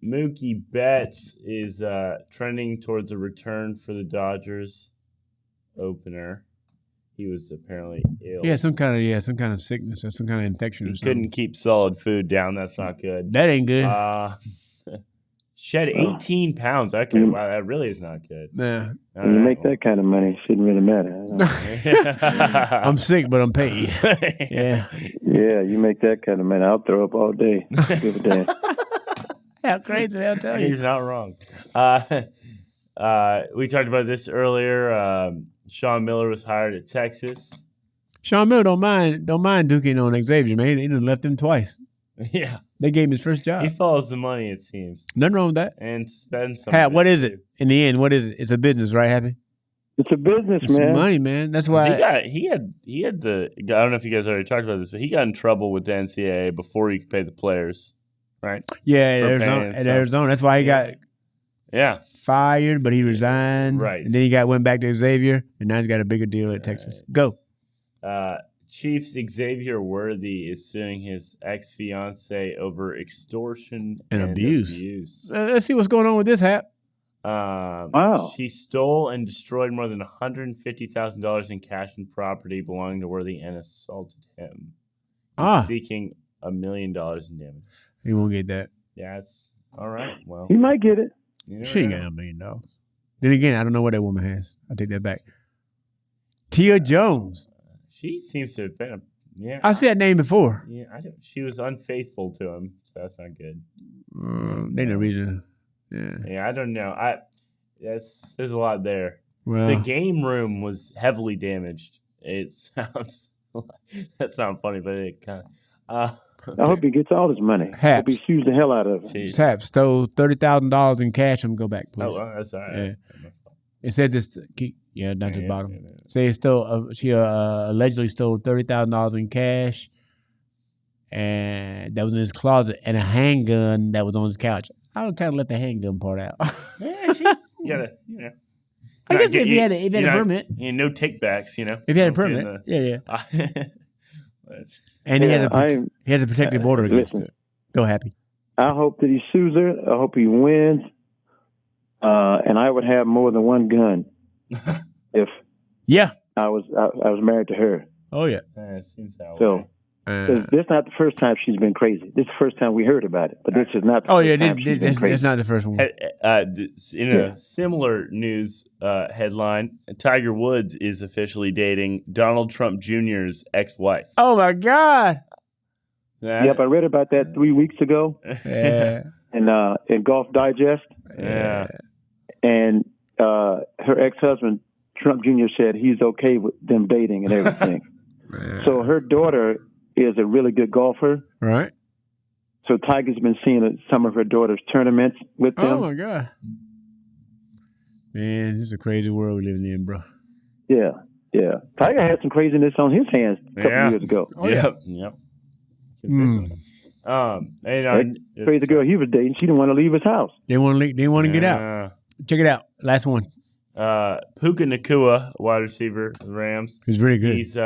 Speaker 3: Mookie Betts is trending towards a return for the Dodgers opener. he was apparently ill.
Speaker 1: Yeah, some kind of sickness or some kind of infection.
Speaker 3: He
Speaker 1: or something.
Speaker 3: couldn't keep solid food down. That's not good.
Speaker 1: That ain't good.
Speaker 3: Shed 18 pounds. Okay, wow, that really is not good.
Speaker 1: Yeah.
Speaker 2: When you make that kind of money, it shouldn't really matter.
Speaker 1: I'm sick, but I'm paid. Yeah.
Speaker 2: Yeah, you make that kind of money, I'll throw up all day. Give a damn.
Speaker 1: How crazy, I'll tell you.
Speaker 3: He's not wrong. We talked about this earlier. Sean Miller was hired at Texas.
Speaker 1: Sean Miller don't mind duking on Xavier, man. He done left him twice.
Speaker 3: Yeah.
Speaker 1: They gave him his first job.
Speaker 3: He follows the money, it seems.
Speaker 1: Nothing wrong with that.
Speaker 3: And spends some.
Speaker 1: What is it? In the end, what is it? It's a business, right, Happy?
Speaker 2: It's a business,
Speaker 1: It's
Speaker 2: man.
Speaker 1: money, man. That's why
Speaker 3: He had the. I don't know if you guys already talked about this, but he got in trouble with the NCAA before he could pay the players, right?
Speaker 1: Yeah, at Arizona. That's why he got fired, but he resigned.
Speaker 3: Right.
Speaker 1: And then he went back to Xavier, and now he's got a bigger deal at Texas. Go.
Speaker 3: Chiefs Xavier Worthy is suing his ex-fiancée over extortion and abuse.
Speaker 1: Let's see what's going on with this, Hap.
Speaker 2: Wow.
Speaker 3: She stole and destroyed more than $150,000 in cash and property belonging to Worthy and assaulted him. He's seeking $1 million in damage.
Speaker 1: He won't get that.
Speaker 3: Yeah, that's all right. Well,
Speaker 2: he might get it.
Speaker 1: She ain't got $1 million. Then again, I don't know what that woman has. I take that back. Tia Jones.
Speaker 3: She seems to have been
Speaker 1: I said that name before.
Speaker 3: Yeah, she was unfaithful to him, so that's not good.
Speaker 1: There's no reason.
Speaker 3: Yeah, I don't know. There's a lot there.
Speaker 1: Well,
Speaker 3: the game room was heavily damaged. It sounds that's not funny, but it kind of.
Speaker 2: I hope he gets all his money. I hope he sues the hell out of it.
Speaker 1: Hap stole $30,000 in cash. From go back, please.
Speaker 3: Oh, well, that's all right.
Speaker 1: Yeah. It says it's down to the bottom. Yeah. Say she allegedly stole $30,000 in cash, and that was in his closet, and a handgun that was on his couch. I would kind of let the handgun part out.
Speaker 3: Yeah, you gotta,
Speaker 1: I guess if he had a permit,
Speaker 3: no takebacks,
Speaker 1: If he had a permit, yeah. And he has a protective order against it. Go Happy.
Speaker 2: I hope that he sues her. I hope he wins. And I would have more than one gun if I was married to her.
Speaker 1: Oh yeah,
Speaker 3: it seems that
Speaker 2: so.
Speaker 3: way.
Speaker 2: This is not the first time she's been crazy. This is the first time we heard about it, but this is not the first time she's been crazy.
Speaker 1: That's not the first one.
Speaker 3: In a similar news headline, Tiger Woods is officially dating Donald Trump Jr.'s ex-wife.
Speaker 1: Oh, my God.
Speaker 2: Yep, I read about that 3 weeks ago.
Speaker 1: Yeah.
Speaker 2: In Golf Digest.
Speaker 3: Yeah.
Speaker 2: And her ex-husband, Trump Jr., said he's okay with them dating and everything. So her daughter is a really good golfer.
Speaker 1: Right.
Speaker 2: So Tiger's been seeing some of her daughter's tournaments with them.
Speaker 1: Oh, my God. Man, this is a crazy world we're living in, bro.
Speaker 2: Yeah. Tiger had some craziness on his hands a couple years ago.
Speaker 3: Oh, yep. Consistent.
Speaker 2: Crazy girl he was dating, she didn't want to leave his house.
Speaker 1: Didn't want to get out. Check it out. Last one.
Speaker 3: Puka Nacua, wide receiver, the Rams.
Speaker 1: He's really good.
Speaker 3: He's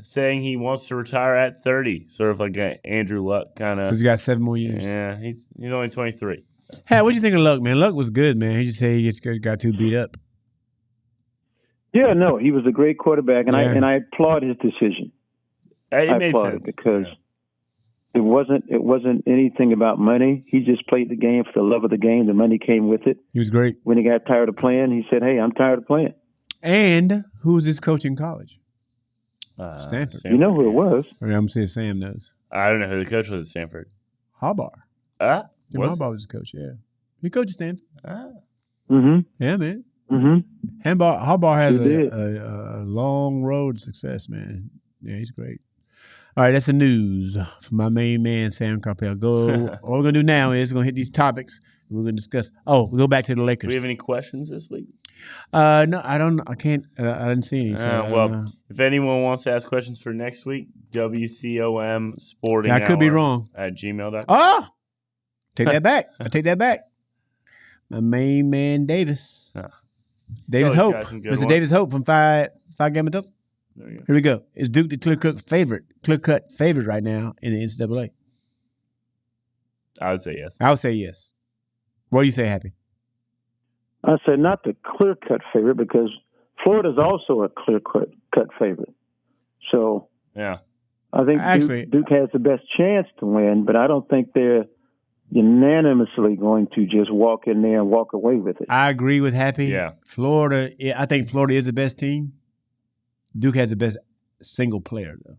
Speaker 3: saying he wants to retire at 30, sort of like an Andrew Luck kind of.
Speaker 1: So he's got 7 more years.
Speaker 3: Yeah, he's only 23.
Speaker 1: Hey, what do you think of Luck, man? Luck was good, man. He just said he got too beat up.
Speaker 2: Yeah, no, he was a great quarterback, and I applaud his decision.
Speaker 3: It made sense
Speaker 2: because it wasn't anything about money. He just played the game for the love of the game. The money came with it.
Speaker 1: He was great.
Speaker 2: When he got tired of playing, he said, "Hey, I'm tired of playing."
Speaker 1: And who was his coach in college? Stanford.
Speaker 2: You know who it was?
Speaker 1: I'm going to say Sam knows.
Speaker 3: I don't know who the coach was at Stanford.
Speaker 1: Harbaugh. Jim Harbaugh was the coach, yeah. He coached Stanford.
Speaker 2: Mm-hmm.
Speaker 1: Yeah, man.
Speaker 2: Mm-hmm.
Speaker 1: Harbaugh has a long road to success, man. Yeah, he's great. All right, that's the news from my main man, Sam Karpel. What we're going to do now is we're going to hit these topics. And we're going to discuss. We'll go back to the Lakers.
Speaker 3: Do we have any questions this week?
Speaker 1: No, I don't. I can't. I didn't see any. So
Speaker 3: if anyone wants to ask questions for next week, WCOM Sporting.
Speaker 1: I could be wrong.
Speaker 3: At gmail.com.
Speaker 1: Oh, take that back. I take that back. My main man, Davis. Davis Hope. Mr. Davis Hope from Five Game Adults. Here we go. Is Duke the clear-cut favorite right now in the NCAA?
Speaker 3: I would say yes.
Speaker 1: I would say yes. What do you say, Happy?
Speaker 2: I said not the clear-cut favorite because Florida's also a clear-cut favorite. So
Speaker 3: yeah,
Speaker 2: I think Duke has the best chance to win, but I don't think they're unanimously going to just walk in there and walk away with it.
Speaker 1: I agree with Happy.
Speaker 3: Yeah.
Speaker 1: Florida, I think Florida is the best team. Duke has the best single player, though.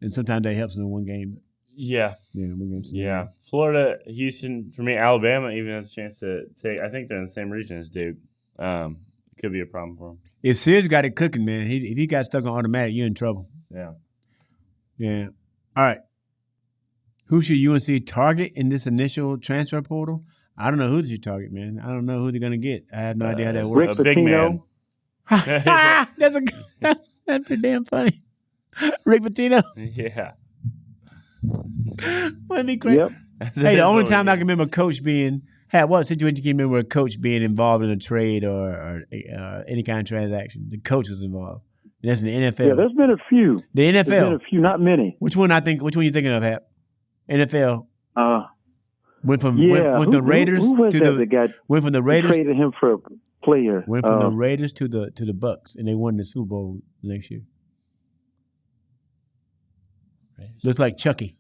Speaker 1: And sometimes that helps in one game.
Speaker 3: Yeah.
Speaker 1: Yeah, one game.
Speaker 3: Yeah. Florida, Houston, for me, Alabama even has a chance to take. I think they're in the same region as Duke. Could be a problem for them.
Speaker 1: If Sears got it cooking, man, if he got stuck on automatic, you're in trouble.
Speaker 3: Yeah.
Speaker 1: Yeah. All right. Who should UNC target in this initial transfer portal? I don't know who they should target, man. I don't know who they're going to get. I have no idea how that works.
Speaker 3: A big man.
Speaker 1: That's pretty damn funny. Rick Pitino.
Speaker 3: Yeah.
Speaker 1: Wouldn't be crazy?
Speaker 2: Yep.
Speaker 1: Hey, the only time I can remember a coach what situation can you remember a coach being involved in a trade or any kind of transaction? The coach was involved. And that's in the NFL.
Speaker 2: Yeah, there's been a few.
Speaker 1: The NFL.
Speaker 2: There's been a few, not many.
Speaker 1: Which one you thinking of, Hap? NFL. Went from the Raiders went from the Raiders.
Speaker 2: Traded him for a player.
Speaker 1: Went from the Raiders to the Bucks, and they won the Super Bowl next year. Raiders. Looks like Chucky.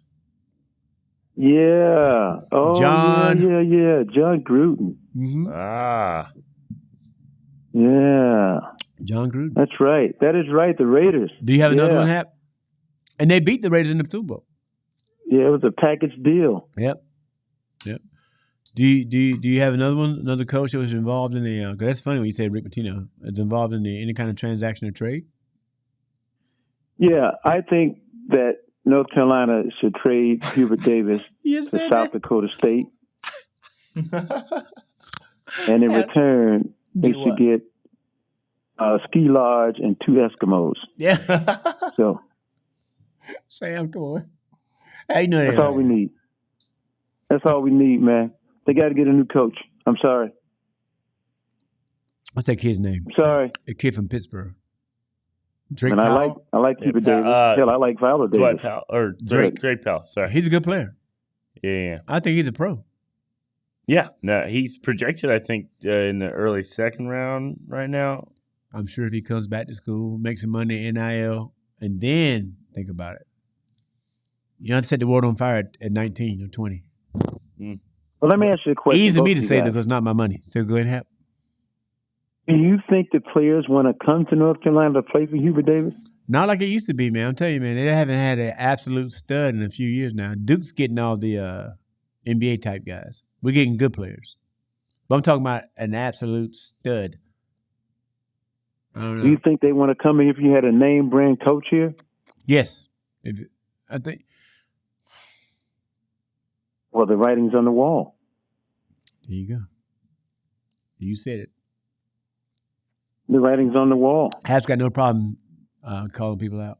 Speaker 2: Yeah. Oh,
Speaker 1: John.
Speaker 2: Yeah. John Gruden.
Speaker 1: Mm-hmm.
Speaker 2: Yeah.
Speaker 1: John Gruden.
Speaker 2: That's right. That is right. The Raiders.
Speaker 1: Do you have another one, Hap? And they beat the Raiders in the Super Bowl.
Speaker 2: Yeah, it was a package deal.
Speaker 1: Yep. Do you have another coach that was involved in the? Because that's funny when you say Rick Pitino is involved in any kind of transaction or trade.
Speaker 2: Yeah, I think that North Carolina should trade Hubert Davis to South Dakota State, and in return, they should get a ski lodge and 2 Eskimos.
Speaker 1: Yeah.
Speaker 2: So,
Speaker 1: Sam, come on. How you know that?
Speaker 2: That's all we need. That's all we need, man. They got to get a new coach. I'm sorry.
Speaker 1: What's that kid's name?
Speaker 2: Sorry.
Speaker 1: A kid from Pittsburgh. Drake
Speaker 2: and
Speaker 1: Powell?
Speaker 2: I like Hubert Davis. Hell, I like Fowler Davis.
Speaker 3: Drake Powell. Sorry,
Speaker 1: he's a good player.
Speaker 3: Yeah.
Speaker 1: I think he's a pro.
Speaker 3: Yeah, no, he's projected. I think in the early second round right now.
Speaker 1: I'm sure if he comes back to school, makes some money NIL, and then think about it. You don't have to set the world on fire at 19 or 20.
Speaker 3: Mm.
Speaker 2: Well, let me ask you a question.
Speaker 1: Easy for me to say that because it's not my money. So go ahead and have.
Speaker 2: Do you think the players want to come to North Carolina to play for Hubert Davis?
Speaker 1: Not like it used to be, man. I'm telling you, man, they haven't had an absolute stud in a few years now. Duke's getting all the NBA type guys. We're getting good players. But I'm talking about an absolute stud. I don't know.
Speaker 2: Do you think they want to come in if you had a name brand coach here?
Speaker 1: Yes. I think.
Speaker 2: Well, the writing's on the wall.
Speaker 1: There you go. You said it.
Speaker 2: The writing's on the wall.
Speaker 1: Hap's got no problem calling people out.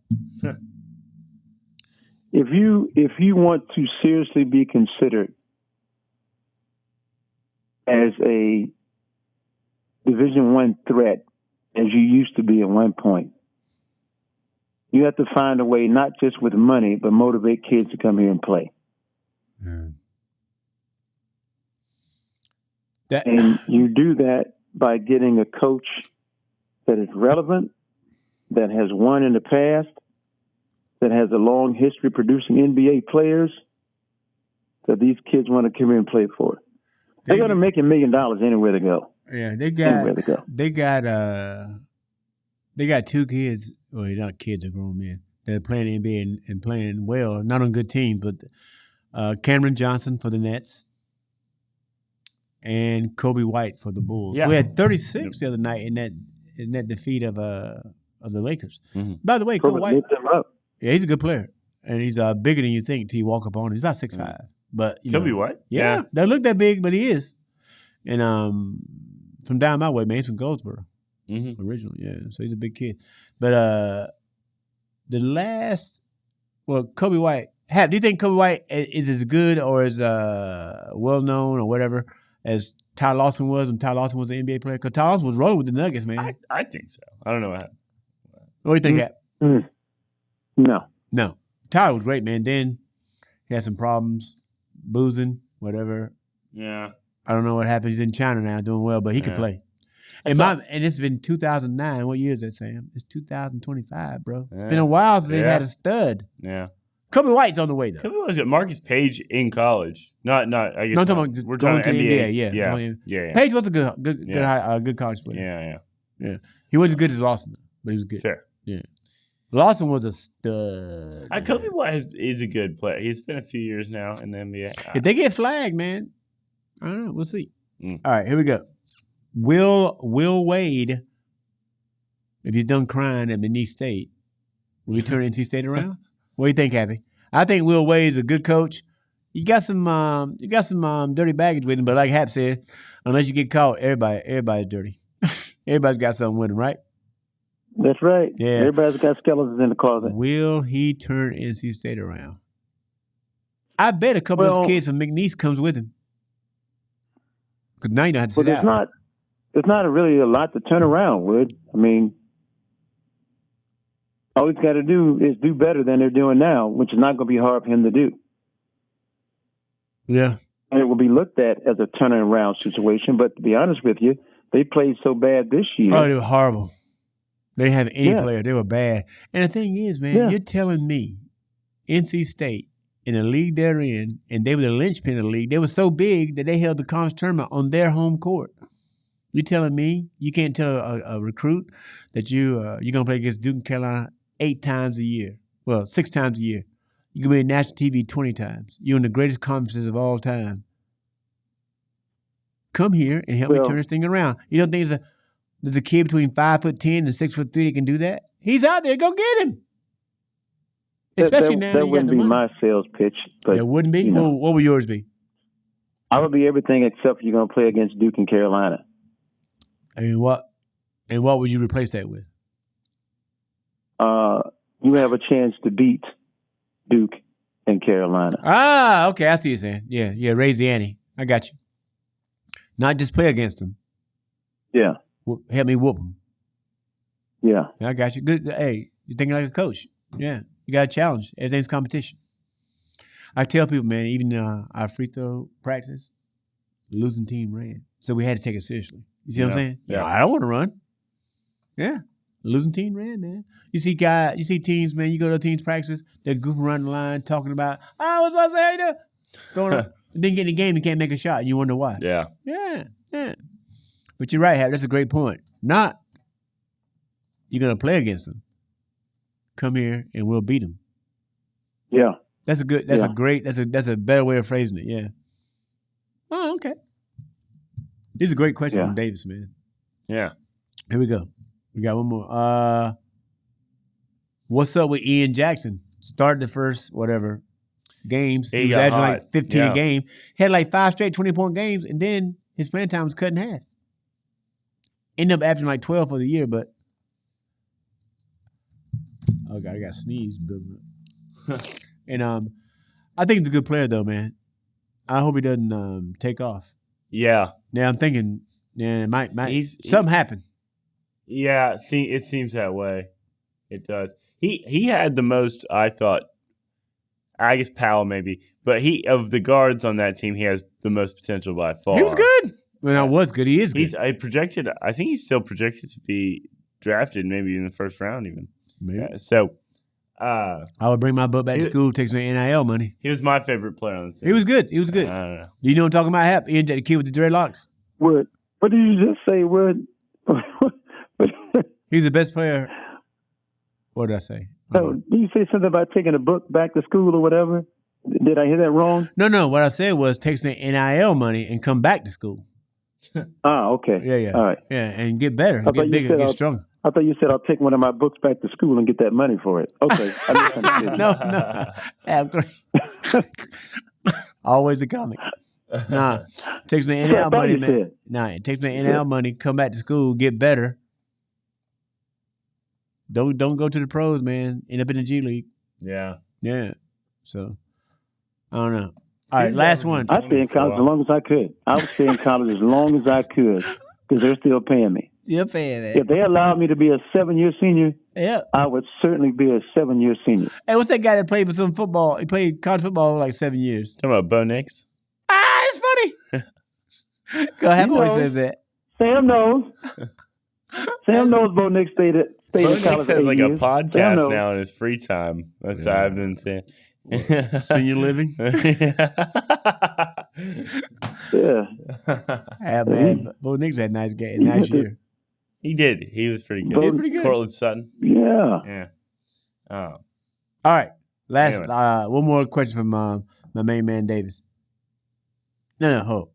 Speaker 2: If you want to seriously be considered as a Division I threat, as you used to be at one point, you have to find a way, not just with money, but motivate kids to come here and play.
Speaker 1: Mm.
Speaker 2: And you do that by getting a coach that is relevant, that has won in the past, that has a long history producing NBA players, that these kids want to come here and play for. They're going to make $1 million anywhere they go.
Speaker 1: Yeah, they got 2 kids. Well, not kids, are grown men. They're playing the NBA and playing well, not on good teams, but Cameron Johnson for the Nets and Kobe White for the Bulls.
Speaker 3: Yeah.
Speaker 1: We had 36 the other night in that defeat of the Lakers.
Speaker 3: Mm-hmm.
Speaker 1: By the way, Kobe White,
Speaker 2: them up.
Speaker 1: yeah, he's a good player, and he's bigger than you think till you walk up on him. He's about 6'5". But
Speaker 3: Kobe White,
Speaker 1: yeah, doesn't look that big, but he is. And from down my way, man, he's from Goldsboro, originally. Yeah, so he's a big kid. But Kobe White. Hap, do you think Kobe White is as good or as well known or whatever as Ty Lawson was when Ty Lawson was an NBA player? Because Ty Lawson was rolling with the Nuggets, man.
Speaker 3: I think so. I don't know what happened.
Speaker 1: What do you think, Hap?
Speaker 2: No.
Speaker 1: Ty was great, man. Then he had some problems, boozing, whatever.
Speaker 3: Yeah.
Speaker 1: I don't know what happened. He's in China now doing well, but he could play. And it's been 2009. What year is that, Sam? It's 2025, bro. It's been a while since they've had a stud.
Speaker 3: Yeah.
Speaker 1: Kobe White's on the way, though.
Speaker 3: Kobe was at Marcus Page in college. Not. I guess.
Speaker 1: No, I'm talking about
Speaker 3: we're
Speaker 1: going
Speaker 3: talking
Speaker 1: to the
Speaker 3: NBA.
Speaker 1: NBA.
Speaker 3: Yeah.
Speaker 1: Page was a good college player.
Speaker 3: Yeah.
Speaker 1: He wasn't as good as Lawson, but he was good.
Speaker 3: Fair.
Speaker 1: Yeah. Lawson was a stud.
Speaker 3: Kobe White is a good player. He's been a few years now in the NBA.
Speaker 1: If they get flagged, man, I don't know. We'll see. All right, here we go. Will Wade, if he's done crying at McNeese State, will he turn NC State around? What do you think, Happy? I think Will Wade's a good coach. You got some dirty baggage with him, but like Hap said, unless you get caught, everybody's dirty. Everybody's got something with him, right?
Speaker 2: That's right.
Speaker 1: Yeah.
Speaker 2: Everybody's got skeletons in the closet.
Speaker 1: Will he turn NC State around? I bet a couple of those kids from McNeese comes with him. Because now you don't have to sit out.
Speaker 2: There's not really a lot to turn around, Wood. I mean, all he's got to do is do better than they're doing now, which is not going to be hard for him to do.
Speaker 1: Yeah.
Speaker 2: And it will be looked at as a turning around situation. But to be honest with you, they played so bad this year.
Speaker 1: Oh, they were horrible. They didn't have any player. They were bad. And the thing is, man, you're telling me NC State, in the league they're in, and they were the linchpin of the league, they were so big that they held the conference tournament on their home court. You're telling me you can't tell a recruit that you're going to play against Duke and Carolina 8 times a year. Well, 6 times a year. You can be on national TV 20 times. You're in the greatest conferences of all time. Come here and help me turn this thing around. You don't think there's a kid between 5'10" and 6'3" that can do that? He's out there. Go get him. Especially now.
Speaker 2: That wouldn't be my sales pitch. But,
Speaker 1: that wouldn't be? What would yours be?
Speaker 2: I would be everything except you're going to play against Duke and Carolina.
Speaker 1: And what would you replace that with?
Speaker 2: You have a chance to beat Duke and Carolina.
Speaker 1: Ah, okay. I see what you're saying. Yeah. Raise the ante. I got you. Not just play against them.
Speaker 2: Yeah.
Speaker 1: Help me whoop them.
Speaker 2: Yeah.
Speaker 1: I got you. Good. Hey, you're thinking like a coach. Yeah. You got a challenge. Everything's competition. I tell people, man, even our free throw practice, the losing team ran. So we had to take it seriously. You see what I'm saying?
Speaker 3: Yeah.
Speaker 1: I don't want to run. Yeah. The losing team ran, man. You see teams, man, you go to a team's practice, they're goofing around the line, talking about, what's I say? Then get in the game, you can't make a shot, and you wonder why.
Speaker 3: Yeah.
Speaker 1: Yeah. But you're right, Hap. That's a great point. Not you're going to play against them. Come here and we'll beat them.
Speaker 2: Yeah.
Speaker 1: That's a better way of phrasing it. Yeah. Oh, okay. This is a great question from Davis, man.
Speaker 3: Yeah.
Speaker 1: Here we go. We got one more. What's up with Ian Jackson? Started the first, games. He was averaging like 15 a game. Had like 5 straight 20-point games, and then his playing time was cut in half. Ended up averaging like 12 for the year, but oh God, I got sneezed. And I think he's a good player though, man. I hope he doesn't take off.
Speaker 3: Yeah.
Speaker 1: Yeah, I'm thinking, it might something happen.
Speaker 3: Yeah, it seems that way. It does. He had the most, I thought, I guess Powell maybe, but of the guards on that team, he has the most potential by far.
Speaker 1: He was good. Well, I was good. He is good.
Speaker 3: I think he's still projected to be drafted maybe in the first round even.
Speaker 1: Maybe.
Speaker 3: Yeah, so
Speaker 1: I would bring my butt back to school, take some NIL money.
Speaker 3: He was my favorite player on the team.
Speaker 1: He was good. I
Speaker 3: don't know.
Speaker 1: Do you know what I'm talking about, Hap? Ian, the kid with the dreadlocks.
Speaker 2: What did you just say, Wood?
Speaker 1: He's the best player. What did I say?
Speaker 2: Did you say something about taking a book back to school or whatever? Did I hear that wrong?
Speaker 1: No. What I said was take some NIL money and come back to school.
Speaker 2: Okay.
Speaker 1: Yeah.
Speaker 2: All right.
Speaker 1: Yeah, and get better, get bigger, get stronger.
Speaker 2: I thought you said I'll take one of my books back to school and get that money for it. Okay.
Speaker 1: No. Always a comic. Nah, take some NIL money, man. Nah, take some NIL money, come back to school, get better. Don't go to the pros, man. End up in the G League.
Speaker 3: Yeah.
Speaker 1: So, I don't know. All right, last one.
Speaker 2: I stayed in college as long as I could. I would stay in college as long as I could because they're still paying me.
Speaker 1: Still paying that.
Speaker 2: If they allowed me to be a 7-year senior, I would certainly be a 7-year senior.
Speaker 1: Hey, what's that guy that played for some football? He played college football for like 7 years.
Speaker 3: Talking about Bo Nix?
Speaker 1: It's funny. Go ahead, boy says that.
Speaker 2: Sam knows. Sam knows Bo Nix stayed in college.
Speaker 3: Bo Nix has like
Speaker 2: years.
Speaker 3: a podcast now in his free time. That's what I've been saying.
Speaker 1: Senior living.
Speaker 2: Yeah.
Speaker 1: Man, Bo Nix had a nice year.
Speaker 3: He did. He was pretty good.
Speaker 2: He was pretty
Speaker 1: good.
Speaker 3: Cortland Sutton.
Speaker 2: Yeah.
Speaker 3: Yeah.
Speaker 1: All right. Last one more question from my main man Davis. No, hold.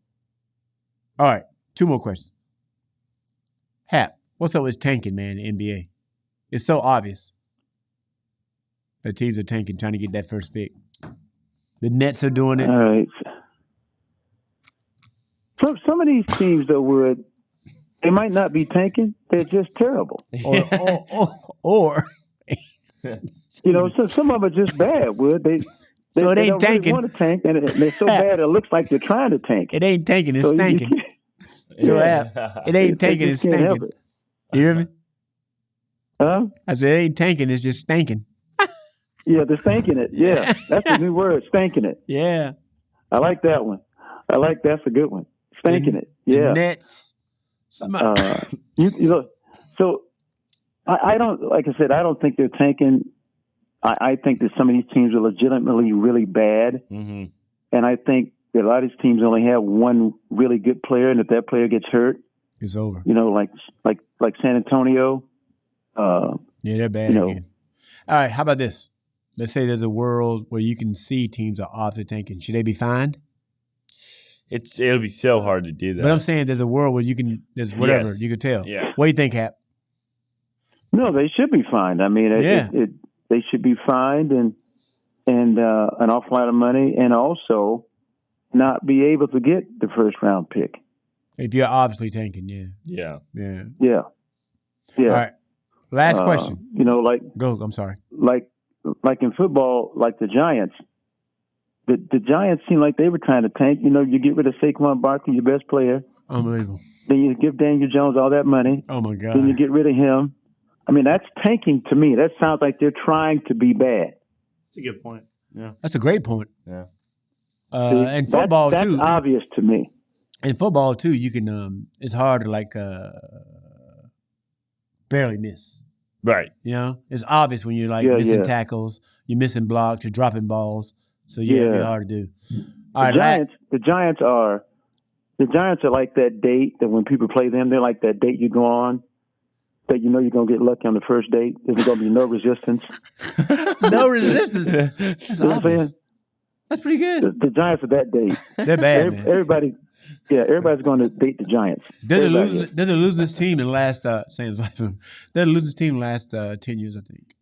Speaker 1: All right. 2 more questions. Hap, what's up with tanking, man, in the NBA? It's so obvious that teams are tanking, trying to get that first pick. The Nets are doing it.
Speaker 2: All right. Some of these teams, though, they might not be tanking. They're just terrible.
Speaker 1: Or
Speaker 2: you know, so some of them are just bad, They
Speaker 1: so it ain't
Speaker 2: don't
Speaker 1: tanking.
Speaker 2: Really want to tank, and they're so bad it looks like they're trying to tank.
Speaker 1: It ain't tanking, it's
Speaker 2: so
Speaker 1: stinking. So it ain't tanking, it's stinking. You hear me?
Speaker 2: Huh?
Speaker 1: I said it ain't tanking, it's just stinking.
Speaker 2: Yeah, they're stinking it. Yeah, that's a new word, stinking it.
Speaker 1: Yeah.
Speaker 2: I like that one. That's a good one. Stinking it. Yeah.
Speaker 1: The Nets.
Speaker 2: You know, so I don't, like I said, I don't think they're tanking. I think that some of these teams are legitimately really bad.
Speaker 3: Mm-hmm.
Speaker 2: And I think that a lot of these teams only have one really good player, and if that player gets hurt,
Speaker 1: it's over.
Speaker 2: You know, like San Antonio.
Speaker 1: Yeah, they're bad again. All right, how about this? Let's say there's a world where you can see teams are obviously tanking. Should they be fined?
Speaker 3: It'll be so hard to do that.
Speaker 1: But I'm saying there's a world where there's whatever, you could tell.
Speaker 3: Yeah.
Speaker 1: What do you think, Hap?
Speaker 2: No, they should be fined. I mean, they should be fined and an awful lot of money, and also not be able to get the first round pick.
Speaker 1: If you're obviously tanking,
Speaker 3: yeah.
Speaker 2: All
Speaker 1: right. Last question.
Speaker 2: You know,
Speaker 1: go. I'm sorry.
Speaker 2: Like in football, like the Giants. The Giants seem like they were trying to tank. You know, you get rid of Saquon Barkley, your best player.
Speaker 1: Unbelievable.
Speaker 2: Then you give Daniel Jones all that money.
Speaker 1: Oh my God.
Speaker 2: Then you get rid of him. I mean, that's tanking to me. That sounds like they're trying to be bad.
Speaker 3: That's a good point. Yeah.
Speaker 1: That's a great point.
Speaker 3: Yeah.
Speaker 1: And football
Speaker 2: that's
Speaker 1: too.
Speaker 2: That's obvious to me.
Speaker 1: In football too, you can. It's hard to barely miss.
Speaker 3: Right.
Speaker 1: You know, it's obvious when you're missing tackles, you're missing blocks, you're dropping balls. So it'd be hard to do. All right,
Speaker 2: the Giants are like that date that when people play them, they're like that date you go on that you know you're gonna get lucky on the first date. There's gonna be no resistance.
Speaker 1: No resistance. That's obvious. That's pretty good.
Speaker 2: The Giants are that date.
Speaker 1: They're bad, man.
Speaker 2: Everybody's going to date the Giants.
Speaker 1: They're the losing team in the last. Sam's laughing. They're the losing team in the last 10 years, I think.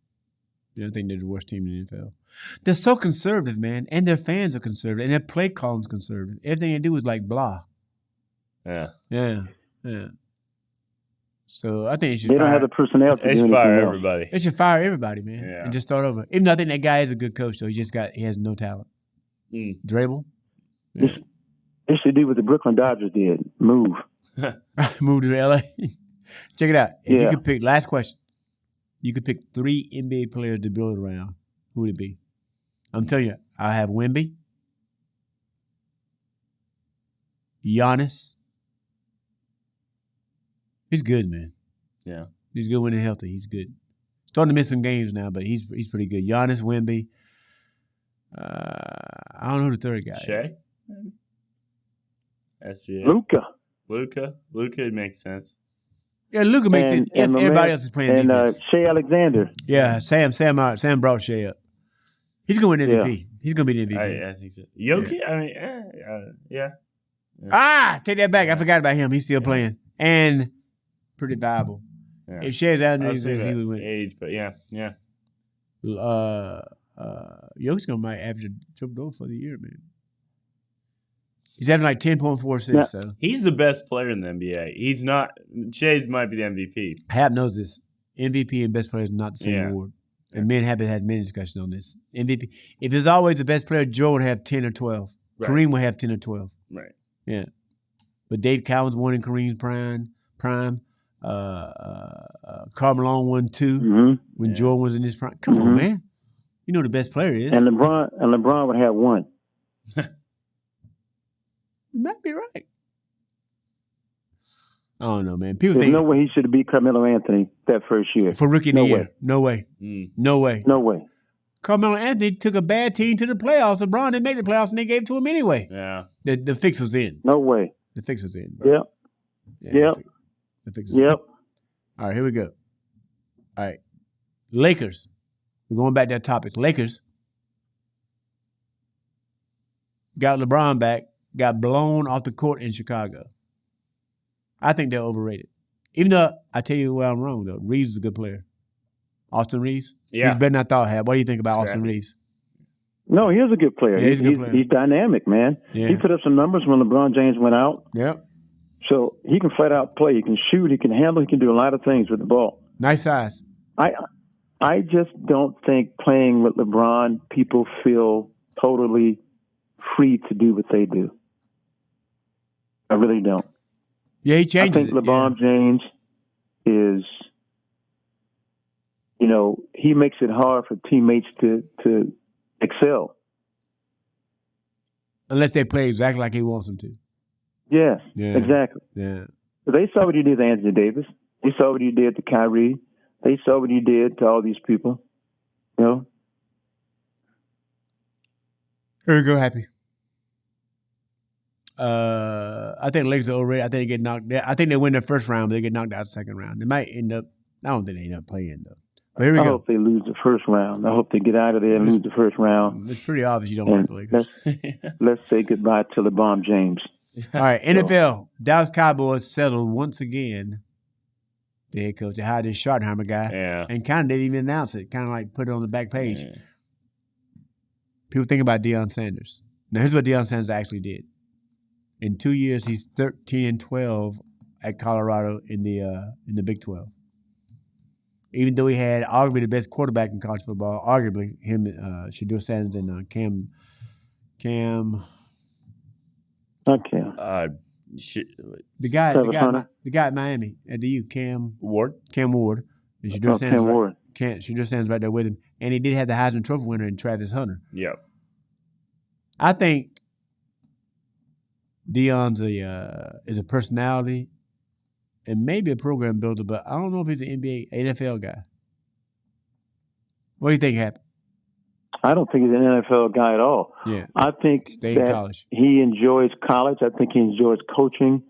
Speaker 1: I think they're the worst team in the NFL. They're so conservative, man, and their fans are conservative, and their play calling's conservative. Everything they do is like blah. Yeah. So I think
Speaker 2: they don't have the personnel to do
Speaker 3: fire everybody.
Speaker 1: They should fire everybody, man, and just start over. Even though I think that guy is a good coach, though, he has no talent. Dribble.
Speaker 2: Yeah. They should do what the Brooklyn Dodgers did. Move.
Speaker 1: Move to LA. Check it out. If you could pick, last question. You could pick 3 NBA players to build around. Who would it be? I'm telling you, I have Wemby, Giannis. He's good, man.
Speaker 3: Yeah.
Speaker 1: He's good when he's healthy. He's good. Starting to miss some games now, but he's pretty good. Giannis, Wemby. I don't know who the third guy is.
Speaker 3: Shea? Maybe?
Speaker 2: SGA.
Speaker 3: Luka makes sense.
Speaker 1: Yeah, Luka makes sense if everybody else is playing defense.
Speaker 2: And Shea Alexander.
Speaker 1: Yeah, Sam brought Shea up. He's going to win MVP.
Speaker 2: Yeah.
Speaker 1: He's going to be the MVP.
Speaker 3: I think so. Jokic? Yeah. I mean,
Speaker 1: yeah. Take that back. I forgot about him. He's still playing. And pretty viable. Yeah. If Shea's out there, he would win.
Speaker 3: Age, but yeah.
Speaker 1: Jokic's going to might average a triple-double for the year, man. He's having like 10.46. Yeah. So
Speaker 3: he's the best player in the NBA. He's not. Shea's might be the MVP.
Speaker 1: Hap knows this. MVP and best player is not the same award. And me and Hap have had many discussions on this. MVP. If there's always the best player, Joe would have 10 or 12. Right. Kareem would have 10 or 12.
Speaker 3: Right.
Speaker 1: Yeah. But Dave Cowens won in Kareem's prime. Karl Malone won 2 when Jordan was in his prime. Come on, man. You know who the best player is.
Speaker 2: And LeBron would have 1.
Speaker 1: You might be right. I don't know, man. People
Speaker 2: There's
Speaker 1: think
Speaker 2: no way he should have beat Carmelo Anthony that first year.
Speaker 1: for rookie of the year. No way.
Speaker 3: Mm.
Speaker 1: No way.
Speaker 2: No way.
Speaker 1: Carmelo Anthony took a bad team to the playoffs. LeBron didn't make the playoffs, and they gave it to him anyway.
Speaker 3: Yeah.
Speaker 1: The fix was in.
Speaker 2: No way.
Speaker 1: The fix was in. Bro.
Speaker 2: Yep.
Speaker 1: Yeah, the fix was in.
Speaker 2: Yep.
Speaker 1: All right, here we go. All right. Lakers. We're going back to that topic. Lakers got LeBron back, got blown off the court in Chicago. I think they're overrated. Even though, I tell you where I'm wrong, though. Reeves is a good player. Austin Reeves?
Speaker 3: Yeah.
Speaker 1: He's better than I thought I had. What do you think about Austin Reeves?
Speaker 2: No, he is a good player.
Speaker 1: Yeah, he's a good player.
Speaker 2: He's dynamic, man.
Speaker 1: Yeah.
Speaker 2: He put up some numbers when LeBron James went out.
Speaker 1: Yep.
Speaker 2: So he can flat out play. He can shoot. He can handle. He can do a lot of things with the ball.
Speaker 1: Nice size.
Speaker 2: I just don't think playing with LeBron, people feel totally free to do what they do. I really don't.
Speaker 1: Yeah, he changes
Speaker 2: I think LeBron James is, he makes it hard for teammates to excel.
Speaker 1: Unless they play exactly like he wants them to.
Speaker 2: Yeah, exactly.
Speaker 1: Yeah.
Speaker 2: So they saw what he did to Anthony Davis. They saw what he did to Kyrie. They saw what he did to all these people.
Speaker 1: Here we go, Happy. I think the Lakers are overrated. I think they get knocked. I think they win their first round, but they get knocked out the second round. They might end up. I don't think they end up playing though. But here we go.
Speaker 2: I hope they lose the first round. I hope they get out of there and lose the first round.
Speaker 1: It's pretty obvious you don't like the Lakers.
Speaker 2: Let's say goodbye to LeBron James.
Speaker 1: All right, NFL. Dallas Cowboys settled once again. The head coach, they hired this Schottenheimer guy, and kind of didn't even announce it. Kind of like put it on the back page. Yeah. People think about Deion Sanders. Now, here's what Deion Sanders actually did. In 2 years, he's 13-12 at Colorado in the Big 12. Even though he had arguably the best quarterback in college football, arguably him, Shedeur Sanders, and Cam.
Speaker 2: Okay.
Speaker 1: The guy at Miami at the U, Cam Ward, and Shedeur Sanders right there with him, and he did have the Heisman Trophy winner in Travis Hunter.
Speaker 3: Yeah,
Speaker 1: I think Deion's is a personality and maybe a program builder, but I don't know if he's an NFL guy. What do you think happened?
Speaker 2: I don't think he's an NFL guy at all.
Speaker 1: Yeah,
Speaker 2: I think that he enjoys college. I think he enjoys coaching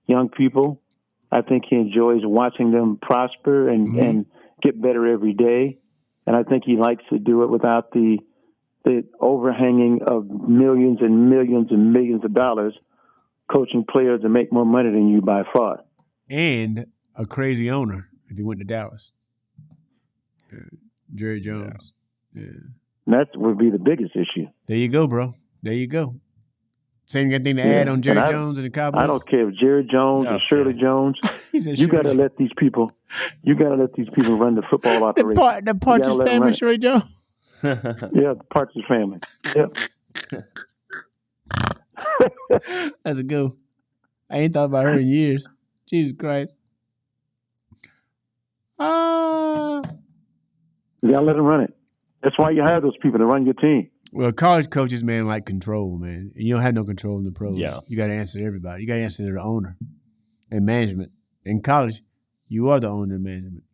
Speaker 2: young people. I think he enjoys watching them prosper and get better every day. And I think he likes to do it without the overhanging of millions and millions and millions of dollars coaching players to make more money than you by far.
Speaker 1: And a crazy owner if he went to Dallas. Jerry Jones. Yeah.
Speaker 2: That would be the biggest issue.
Speaker 1: There you go, bro. There you go. Same thing to add on Jerry Jones and the Cowboys.
Speaker 2: I don't care if Jerry Jones or Shirley Jones. You got to let these people. You got to let these people run the football operation.
Speaker 1: The Partridge family, Shirley Jones.
Speaker 2: Yeah, the Partridge family. Yep.
Speaker 1: That's a good one. I ain't thought about her in years. Jesus Christ.
Speaker 2: You got to let them run it. That's why you hire those people to run your team.
Speaker 1: Well, college coaches, man, like control, man. You don't have no control in the pros.
Speaker 3: Yeah.
Speaker 1: You got to answer to everybody. You got to answer to the owner and management. In college, you are the owner and management.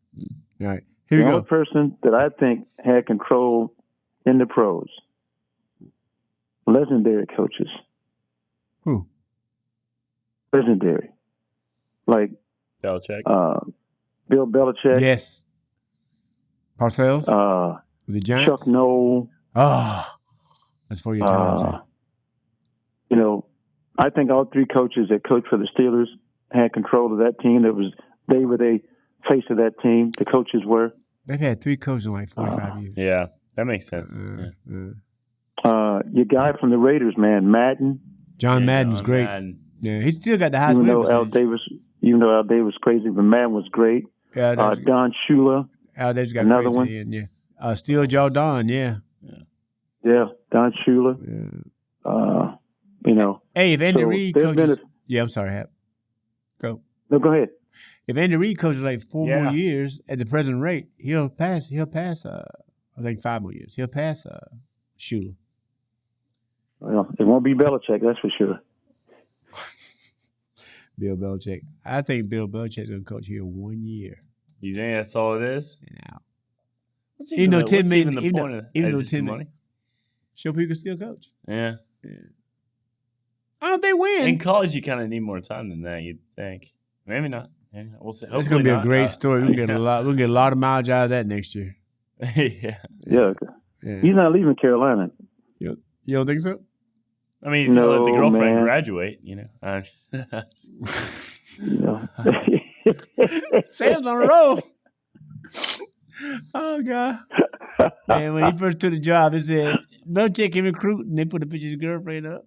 Speaker 1: All right, here we go.
Speaker 2: The only person that I think had control in the pros, legendary coaches.
Speaker 1: Who?
Speaker 2: Legendary. Like
Speaker 3: Belichick.
Speaker 2: Bill Belichick.
Speaker 1: Yes. Parcells? The Giants?
Speaker 2: Chuck Noll.
Speaker 1: Oh, that's for your time.
Speaker 2: I think all three coaches that coached for the Steelers had control of that team. They were the face of that team. The coaches were.
Speaker 1: They've had three coaches in like 45 years.
Speaker 3: Yeah, that makes sense.
Speaker 2: Your guy from the Raiders, man, Madden.
Speaker 1: John Madden's great. Madden. Yeah, he still got the highest
Speaker 2: even though Al Davis was crazy, but Madden was great.
Speaker 1: Yeah,
Speaker 2: Don Shula.
Speaker 1: Al Davis got
Speaker 2: another one.
Speaker 1: Yeah. Steel Jaw Don, yeah.
Speaker 2: Yeah, Don Shula.
Speaker 1: Yeah. Hey, if Andy Reid coaches... I'm sorry, Hap. Go.
Speaker 2: No, go ahead.
Speaker 1: If Andy Reid coaches like 4 more years at the present rate, he'll pass, I think 5 more years. He'll pass Shula.
Speaker 2: Well, it won't be Belichick, that's for sure.
Speaker 1: Bill Belichick. I think Bill Belichick's going to coach here 1 year.
Speaker 3: You think that's all it is?
Speaker 1: And out.
Speaker 3: What's
Speaker 1: Even though 10 million,
Speaker 3: the
Speaker 1: even
Speaker 3: point of
Speaker 1: though
Speaker 3: just
Speaker 1: 10
Speaker 3: money?
Speaker 1: Show people can still coach.
Speaker 3: Yeah.
Speaker 1: I don't think win.
Speaker 3: In college, you kind of need more time than that. You'd think. Maybe not. Yeah, we'll see.
Speaker 1: It's going to be a great story. We'll get a lot. We'll get a lot of mileage out of that next year.
Speaker 2: Yeah. He's not leaving Carolina.
Speaker 1: You don't think so?
Speaker 3: I mean, he's going to let the girlfriend graduate.
Speaker 1: Sam's on the road. Oh God! Man, when he first took the job, he said, "Belichick can recruit," and they put a picture of his girlfriend up.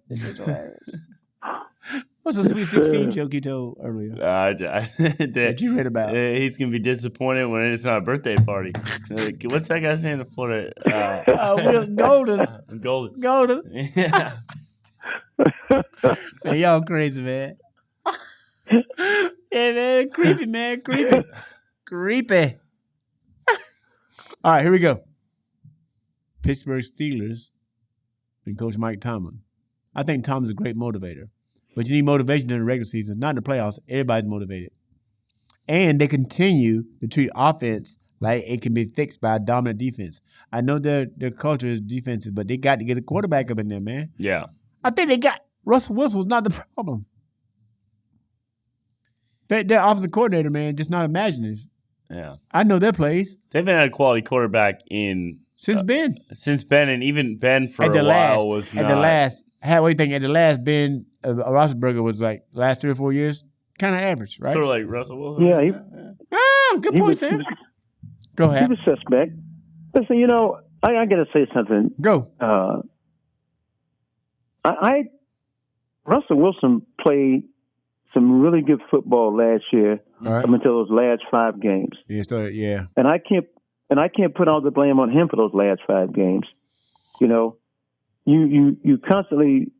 Speaker 1: What's a Sweet 16 joke you told earlier?
Speaker 3: That
Speaker 1: you read about.
Speaker 3: He's gonna be disappointed when it's not a birthday party. What's that guy's name in Florida?
Speaker 1: Golden.
Speaker 3: Golden. Yeah.
Speaker 1: Man, y'all crazy, man. Yeah, man, creepy, man, creepy. All right, here we go. Pittsburgh Steelers and Coach Mike Tomlin. I think Tomlin's a great motivator, but you need motivation during the regular season, not in the playoffs. Everybody's motivated. And they continue to treat offense like it can be fixed by a dominant defense. I know their culture is defensive, but they got to get a quarterback up in there, man.
Speaker 3: Yeah.
Speaker 1: I think they got Russell Wilson's not the problem. Their offensive coordinator, man, just not imaginative.
Speaker 3: Yeah.
Speaker 1: I know their plays.
Speaker 3: They haven't had a quality quarterback
Speaker 1: since Ben.
Speaker 3: Since Ben, and even Ben for a while was not.
Speaker 1: At the last, what do you think? At the last, Ben Roethlisberger was like last 3 or 4 years, kind of average, right?
Speaker 3: Sort of like Russell Wilson.
Speaker 2: Yeah.
Speaker 1: Good point, Sam. Go ahead.
Speaker 2: He was suspect. Listen, I got to say something.
Speaker 1: Go.
Speaker 2: Russell Wilson played some really good football last year up until those last 5 games.
Speaker 1: Yeah.
Speaker 2: And I can't put all the blame on him for those last 5 games. You constantly,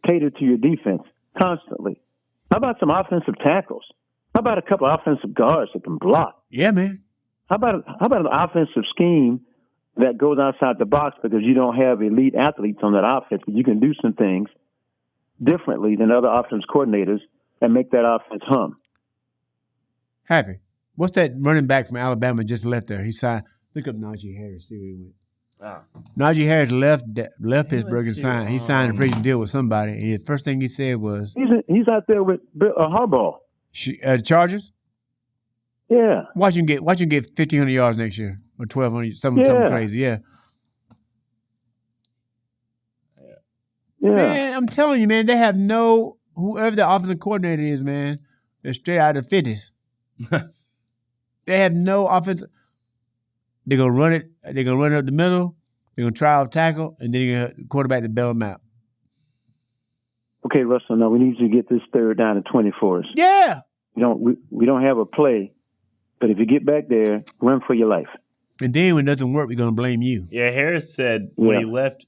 Speaker 2: cater to your defense constantly. How about some offensive tackles? How about a couple offensive guards that can block?
Speaker 1: Yeah, man.
Speaker 2: How about an offensive scheme that goes outside the box because you don't have elite athletes on that offense, but you can do some things differently than other offense coordinators and make that offense hum.
Speaker 1: Happy. What's that running back from Alabama just left there? He signed. Look up Najee Harris. See where he went. Najee Harris left Pittsburgh and signed. He signed a free deal with somebody. And the first thing he said was,
Speaker 2: "He's out there with Harbaugh."
Speaker 1: Chargers.
Speaker 2: Yeah.
Speaker 1: Watch him get 1,500 yards next year or 1,200. Something crazy. Yeah.
Speaker 2: Yeah.
Speaker 1: Man, I'm telling you, man, they have whoever the offensive coordinator is, man, they're straight out of the 50s. They have no offense. They're going to run it. They're going to run it up the middle. They're going to try off tackle, and then you're going to quarterback to bail them out.
Speaker 2: Okay, Russell, now we need you to get this third down to 20 for us.
Speaker 1: Yeah.
Speaker 2: We don't have a play, but if you get back there, run for your life.
Speaker 1: And then when it doesn't work, we're going to blame you.
Speaker 3: Yeah, Harris said when he left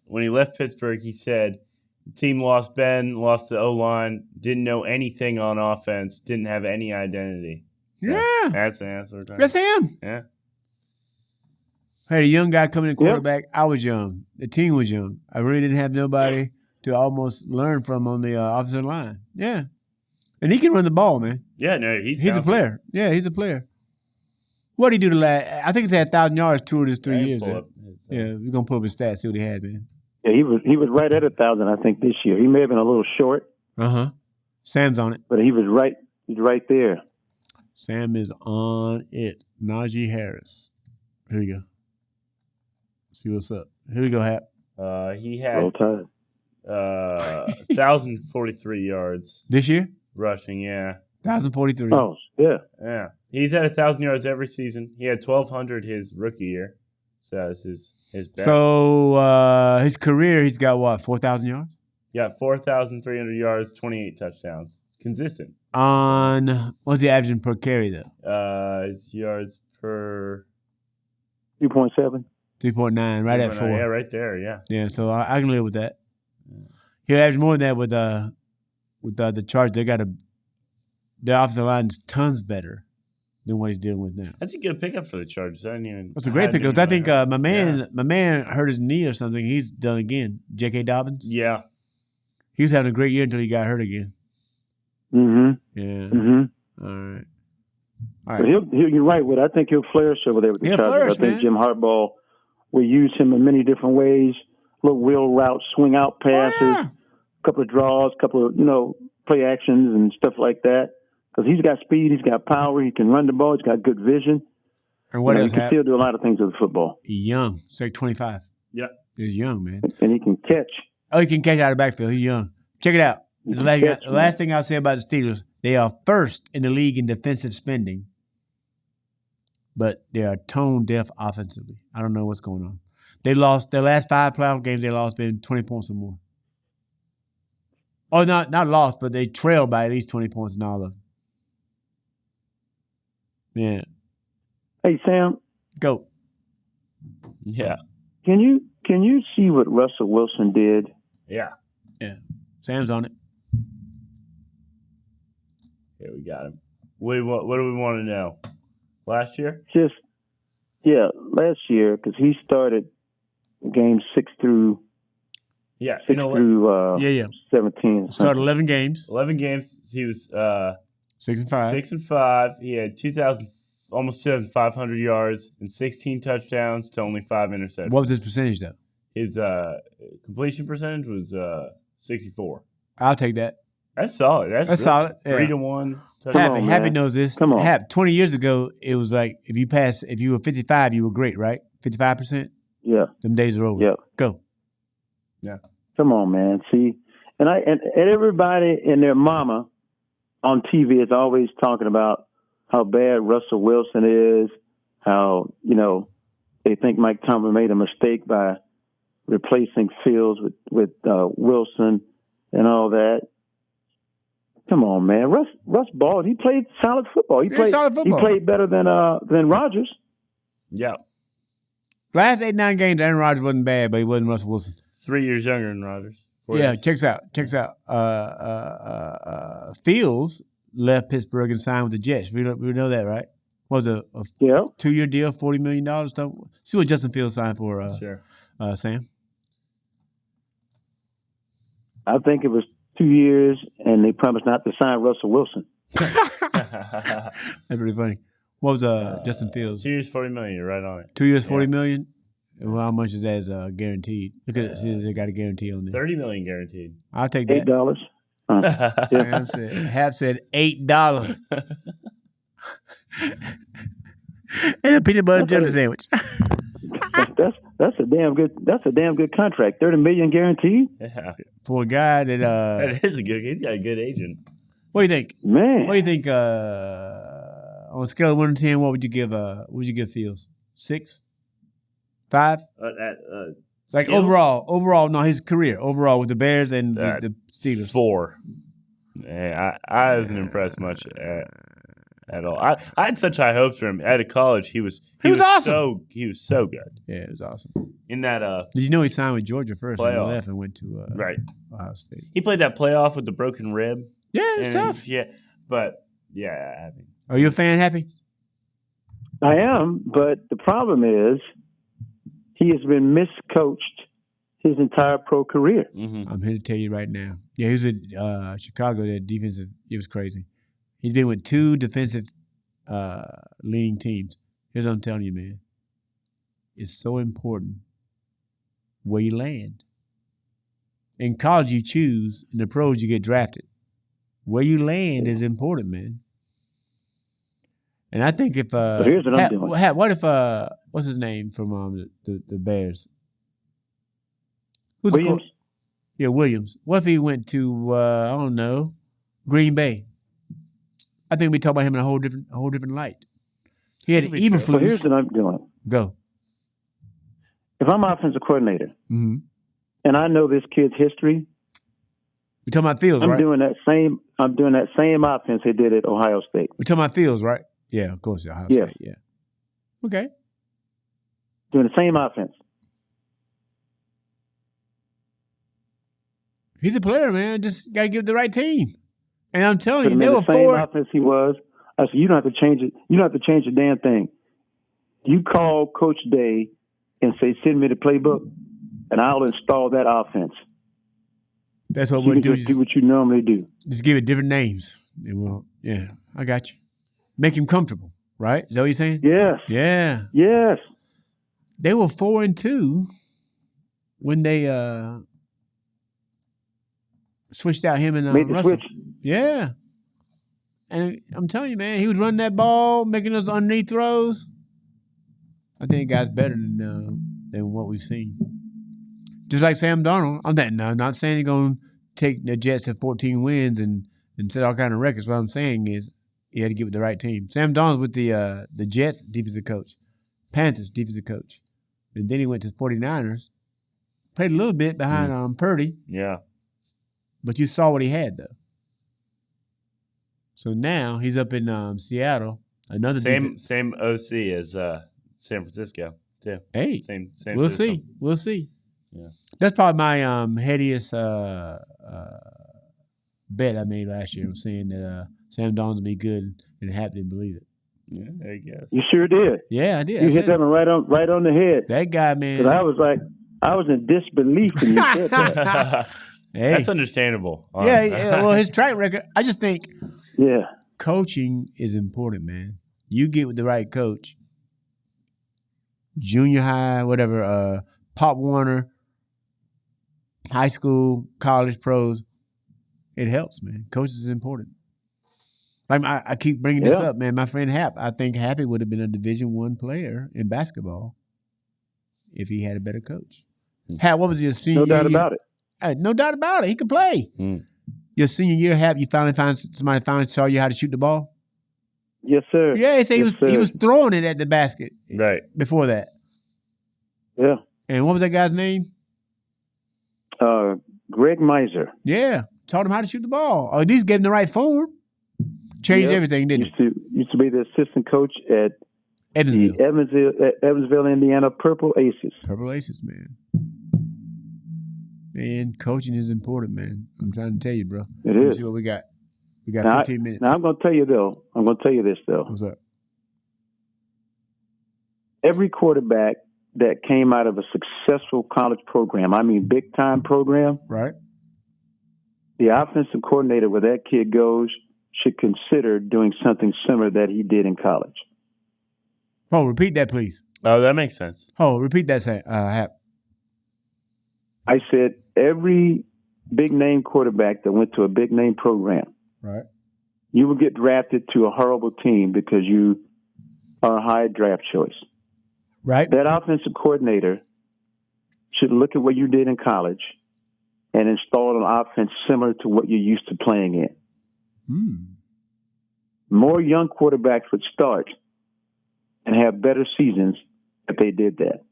Speaker 3: Pittsburgh, he said the team lost Ben, lost the O-line, didn't know anything on offense, didn't have any identity. So
Speaker 1: yeah.
Speaker 3: That's the answer.
Speaker 1: That's him.
Speaker 3: Yeah.
Speaker 1: Had a young guy coming in quarterback. Yep. I was young. The team was young. I really didn't have nobody to almost learn from on the offensive line. Yeah. And he can run the ball, man.
Speaker 3: Yeah, no, he's
Speaker 1: a player. Yeah, he's a player. What did he do the last? I think he's had 1,000 yards 2 of his 3 years. We're gonna pull up his stats, see what he had, man.
Speaker 2: Yeah, he was right at 1,000, I think, this year. He may have been a little short.
Speaker 1: Sam's on it,
Speaker 2: but he was right. He's right there.
Speaker 1: Sam is on it. Najee Harris. Here we go. See what's up. Here we go, Hap.
Speaker 3: He had 1,043 yards
Speaker 1: this year.
Speaker 3: Rushing, yeah.
Speaker 1: 1,043.
Speaker 2: Oh, yeah.
Speaker 3: Yeah. He's had 1,000 yards every season. He had 1,200 his rookie year. So that's his best.
Speaker 1: So his career, he's got what, 4,000 yards?
Speaker 3: Yeah, 4,300 yards, 28 touchdowns. Consistent.
Speaker 1: On, what's he averaging per carry, though?
Speaker 3: His yards per...
Speaker 2: 3.7.
Speaker 1: 3.9, right at 4.
Speaker 3: Yeah, right there, yeah.
Speaker 1: Yeah, so I can live with that. He'll average more than that with the Chargers. Their offensive line is tons better than what he's dealing with now.
Speaker 3: That's a good pickup for the Chargers.
Speaker 1: That's a great pickup. I think my man hurt his knee or something. He's done again. J.K. Dobbins.
Speaker 3: Yeah.
Speaker 1: He was having a great year until he got hurt again.
Speaker 2: Mm-hmm.
Speaker 1: Yeah.
Speaker 2: Mm-hmm.
Speaker 1: All right.
Speaker 2: But you're right with. I think he'll flourish over there with the Chargers. I think Jim Harbaugh will use him in many different ways. Little wheel routes, swing out passes, couple of draws, couple of play actions and stuff like that. Because he's got speed, he's got power, he can run the ball, he's got good vision.
Speaker 1: And what else?
Speaker 2: He can still do a lot of things with football.
Speaker 1: He's young. He's like 25.
Speaker 3: Yeah.
Speaker 1: He's young, man.
Speaker 2: And he can catch.
Speaker 1: Oh, he can catch out of the backfield. He's young. Check it out. The last thing I'll say about the Steelers, they are first in the league in defensive spending, but they are tone deaf offensively. I don't know what's going on. They lost their last 5 playoff games. They lost been 20 points or more. Oh, not lost, but they trailed by at least 20 points in all of them. Yeah.
Speaker 2: Hey, Sam.
Speaker 1: Go.
Speaker 3: Yeah.
Speaker 2: Can you see what Russell Wilson did?
Speaker 3: Yeah.
Speaker 1: Yeah. Sam's on it.
Speaker 3: Here we got him. What do we want to know? Last year?
Speaker 2: Last year, because he started games 6 through 17.
Speaker 1: Started 11 games.
Speaker 3: 11 games. He was
Speaker 1: 6-5.
Speaker 3: 6-5. He had almost 2,500 yards and 16 touchdowns to only 5 interceptions.
Speaker 1: What was his percentage though?
Speaker 3: His completion percentage was 64.
Speaker 1: I'll take that.
Speaker 3: That's solid. That's
Speaker 1: solid.
Speaker 3: 3-1.
Speaker 1: Happy knows this.
Speaker 2: Come on.
Speaker 1: 20 years ago, it was like if you were 55, you were great, right? 55%.
Speaker 2: Yeah.
Speaker 1: Them days are over.
Speaker 2: Yeah.
Speaker 1: Go.
Speaker 3: Yeah.
Speaker 2: Come on, man. See, and everybody and their mama on TV is always talking about how bad Russell Wilson is, how, they think Mike Tomlin made a mistake by replacing Fields with Wilson and all that. Come on, man. Russ balled. He played solid football. He played better than Rodgers.
Speaker 3: Yeah.
Speaker 1: Last 8-9 games, Aaron Rodgers wasn't bad, but he wasn't Russell Wilson.
Speaker 3: 3 years younger than Rodgers. 4
Speaker 1: Yeah,
Speaker 3: years.
Speaker 1: checks out. Fields left Pittsburgh and signed with the Jets. We know that, right? Was a 2-year deal, $40 million. See what Justin Fields signed for.
Speaker 3: Sure.
Speaker 1: Sam.
Speaker 2: I think it was 2 years, and they promised not to sign Russell Wilson.
Speaker 1: That's pretty funny. What was Justin Fields?
Speaker 3: 2 years, $40 million. You're right on it.
Speaker 1: 2 years, $40 million. Well, how much is that as guaranteed? Look at it. See, they got a guarantee on there.
Speaker 3: $30 million guaranteed.
Speaker 1: I'll take that.
Speaker 2: $8.
Speaker 1: Sam said, Hap said $8. And a peanut butter and jelly sandwich.
Speaker 2: That's a damn good contract. $30 million guaranteed.
Speaker 3: Yeah.
Speaker 1: For a guy that
Speaker 3: That is he's got a good agent.
Speaker 1: What do you think?
Speaker 2: Man.
Speaker 1: What do you think on a scale of 1 to 10, what would you give Fields? 6? 5?
Speaker 3: Like
Speaker 1: overall, no, his career overall with the Bears and the Steelers.
Speaker 3: 4. Yeah, I wasn't impressed much at all. I had such high hopes for him. Out of college, he was awesome. He was so good.
Speaker 1: Yeah, it was awesome.
Speaker 3: In that
Speaker 1: did you know he signed with Georgia first and left and went to
Speaker 3: Ohio
Speaker 1: State?
Speaker 3: He played that playoff with the broken rib.
Speaker 1: Yeah, it's tough.
Speaker 3: Yeah, but yeah. I mean,
Speaker 1: are you a fan, Happy?
Speaker 2: I am, but the problem is he has been miscoached his entire pro career.
Speaker 3: Mm-hmm.
Speaker 1: I'm here to tell you right now. Yeah, he was at Chicago. That defensive, it was crazy. He's been with 2 defensive leading teams. Here's what I'm telling you, man. It's so important where you land. In college, you choose. In the pros, you get drafted. Where you land is important, man. And I think if
Speaker 2: but here's what I'm doing.
Speaker 1: What if what's his name from the Bears?
Speaker 2: Williams.
Speaker 1: Yeah, Williams. What if he went to I don't know, Green Bay? I think we talk about him in a whole different light. He had Eberflus.
Speaker 2: So here's what I'm doing.
Speaker 1: Go.
Speaker 2: If I'm offensive coordinator,
Speaker 1: mm-hmm.
Speaker 2: and I know this kid's history,
Speaker 1: we're talking about Fields, right? I'm doing
Speaker 2: that same offense they did at Ohio State.
Speaker 1: We're talking about Fields, right? Yeah, of course, Ohio State. Yeah. Okay.
Speaker 2: Doing the same offense.
Speaker 1: He's a player, man. Just got to give the right team. And I'm telling you, they were
Speaker 2: same offense he was. I said, you don't have to change it. You don't have to change a damn thing. You call Coach Day and say, send me the playbook, and I'll install that offense.
Speaker 1: That's what we'll do.
Speaker 2: Just do what you normally do.
Speaker 1: Just give it different names. It will. Yeah, I got you. Make him comfortable, right? Is that what you're saying?
Speaker 2: Yes.
Speaker 1: Yeah.
Speaker 2: Yes.
Speaker 1: They were 4-2 when they switched out him and
Speaker 2: Made the
Speaker 1: Russell.
Speaker 2: switch.
Speaker 1: Yeah. And I'm telling you, man, he was running that ball, making those underneath throws. I think the guy's better than what we've seen. Just like Sam Darnold. I'm not saying he's going to take the Jets at 14 wins and set all kind of records. What I'm saying is he had to get with the right team. Sam Darnold with the Jets defensive coach, Panthers defensive coach. And then he went to the 49ers. Played a little bit behind Purdy.
Speaker 3: Yeah.
Speaker 1: But you saw what he had, though. So now he's up in Seattle. Another
Speaker 3: same OC as San Francisco too.
Speaker 1: Hey,
Speaker 3: same.
Speaker 1: We'll
Speaker 3: system.
Speaker 1: see. We'll see.
Speaker 3: Yeah.
Speaker 1: That's probably my headiest bet I made last year. I'm saying that Sam Darnold's be good, and Hap didn't believe it.
Speaker 3: Yeah, I guess.
Speaker 2: You sure did.
Speaker 1: Yeah, I did.
Speaker 2: You hit that one right on the head.
Speaker 1: That guy, man.
Speaker 2: Because I was in disbelief when you said that.
Speaker 1: Hey.
Speaker 3: That's understandable.
Speaker 1: Yeah. Well, his track record. I just think.
Speaker 2: Yeah.
Speaker 1: Coaching is important, man. You get with the right coach. Junior high, whatever, Pop Warner, high school, college, pros. It helps, man. Coaches is important. Like I keep bringing this up, man. My friend Hap, I think Happy would have been a Division I player in basketball if he had a better coach. Hap, what was your senior year?
Speaker 2: No doubt about it.
Speaker 1: No doubt about it. He could play. Your senior year, Hap, you somebody finally saw you how to shoot the ball?
Speaker 2: Yes, sir.
Speaker 1: Yeah, he said he was throwing it at the basket
Speaker 3: right
Speaker 1: before that.
Speaker 2: Yeah.
Speaker 1: And what was that guy's name?
Speaker 2: Greg Miser.
Speaker 1: Yeah. Taught him how to shoot the ball. Or at least gave him the right form. Changed everything, didn't it?
Speaker 2: Used to be the assistant coach at Evansville, Indiana Purple Aces.
Speaker 1: Purple Aces, man. Man, coaching is important, man. I'm trying to tell you, bro.
Speaker 2: It
Speaker 1: Let's
Speaker 2: is.
Speaker 1: see what we got. We got 15 minutes.
Speaker 2: Now I'm going to tell you this though.
Speaker 1: What's up?
Speaker 2: Every quarterback that came out of a successful college program, I mean big time program,
Speaker 1: right?
Speaker 2: The offensive coordinator where that kid goes should consider doing something similar that he did in college.
Speaker 1: Oh, repeat that, please.
Speaker 3: Oh, that makes sense.
Speaker 1: Oh, repeat that, Hap.
Speaker 2: I said every big-name quarterback that went to a big-name program,
Speaker 1: right,
Speaker 2: you will get drafted to a horrible team because you are a high draft choice.
Speaker 1: Right.
Speaker 2: That offensive coordinator should look at what you did in college and install an offense similar to what you're used to playing in. More young quarterbacks would start and have better seasons if they did that.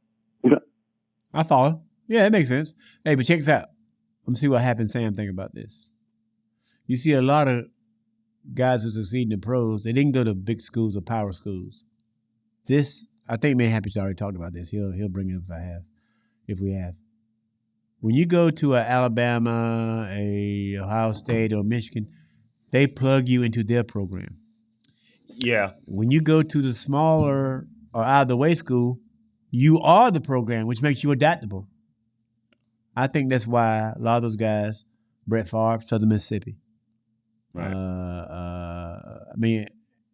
Speaker 1: I follow. Yeah, that makes sense. Hey, but check this out. Let me see what happens. Sam, think about this. You see a lot of guys who succeed in the pros, they didn't go to big schools or power schools. I think me and Happy's already talked about this. He'll bring it up if we have. When you go to a Alabama, a Ohio State, or Michigan, they plug you into their program.
Speaker 3: Yeah.
Speaker 1: When you go to the smaller or out of the way school, you are the program, which makes you adaptable. I think that's why a lot of those guys, Brett Favre, Southern Mississippi.
Speaker 3: Right.
Speaker 1: I mean,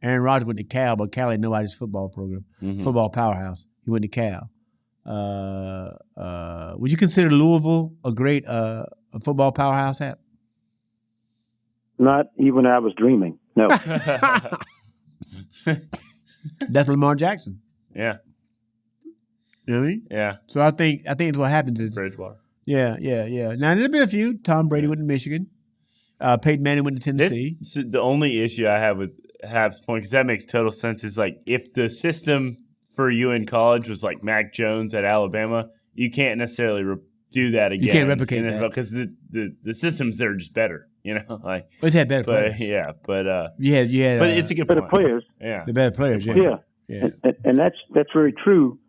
Speaker 1: Aaron Rodgers went to Cal, but Cal ain't nobody's football program, football powerhouse. He went to Cal. Would you consider Louisville a great a football powerhouse, Hap?
Speaker 2: Not even I was dreaming. No.
Speaker 1: That's Lamar Jackson.
Speaker 3: Yeah.
Speaker 1: You know what I mean?
Speaker 3: Yeah.
Speaker 1: So I think what happens is
Speaker 3: Bridgewater.
Speaker 1: Yeah. Now there's been a few. Tom Brady went to Michigan. Peyton Manning went to Tennessee.
Speaker 3: The only issue I have with Hap's point, because that makes total sense, is like if the system for you in college was like Mac Jones at Alabama, you can't necessarily do that again.
Speaker 1: You can't replicate that
Speaker 3: because the systems there are just better. You know, like
Speaker 1: he's had better players.
Speaker 3: Yeah, but
Speaker 1: yeah,
Speaker 3: but it's a good
Speaker 2: better
Speaker 3: point.
Speaker 2: Players.
Speaker 3: Yeah,
Speaker 1: the better players.
Speaker 2: Yeah. And that's very true.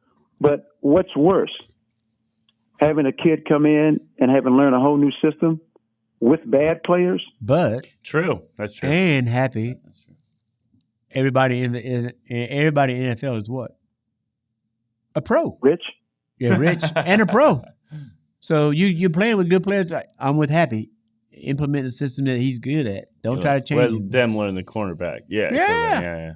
Speaker 2: But what's worse, having a kid come in and having learned a whole new system with bad players?
Speaker 1: But
Speaker 3: true, that's true.
Speaker 1: And Happy, that's true. Everybody in NFL is what? A pro.
Speaker 2: Rich.
Speaker 1: Yeah, rich and a pro. So you're playing with good players. I'm with Happy. implement the system that he's good at. Don't try to change it.
Speaker 3: Them learn the cornerback. Yeah.
Speaker 1: Yeah.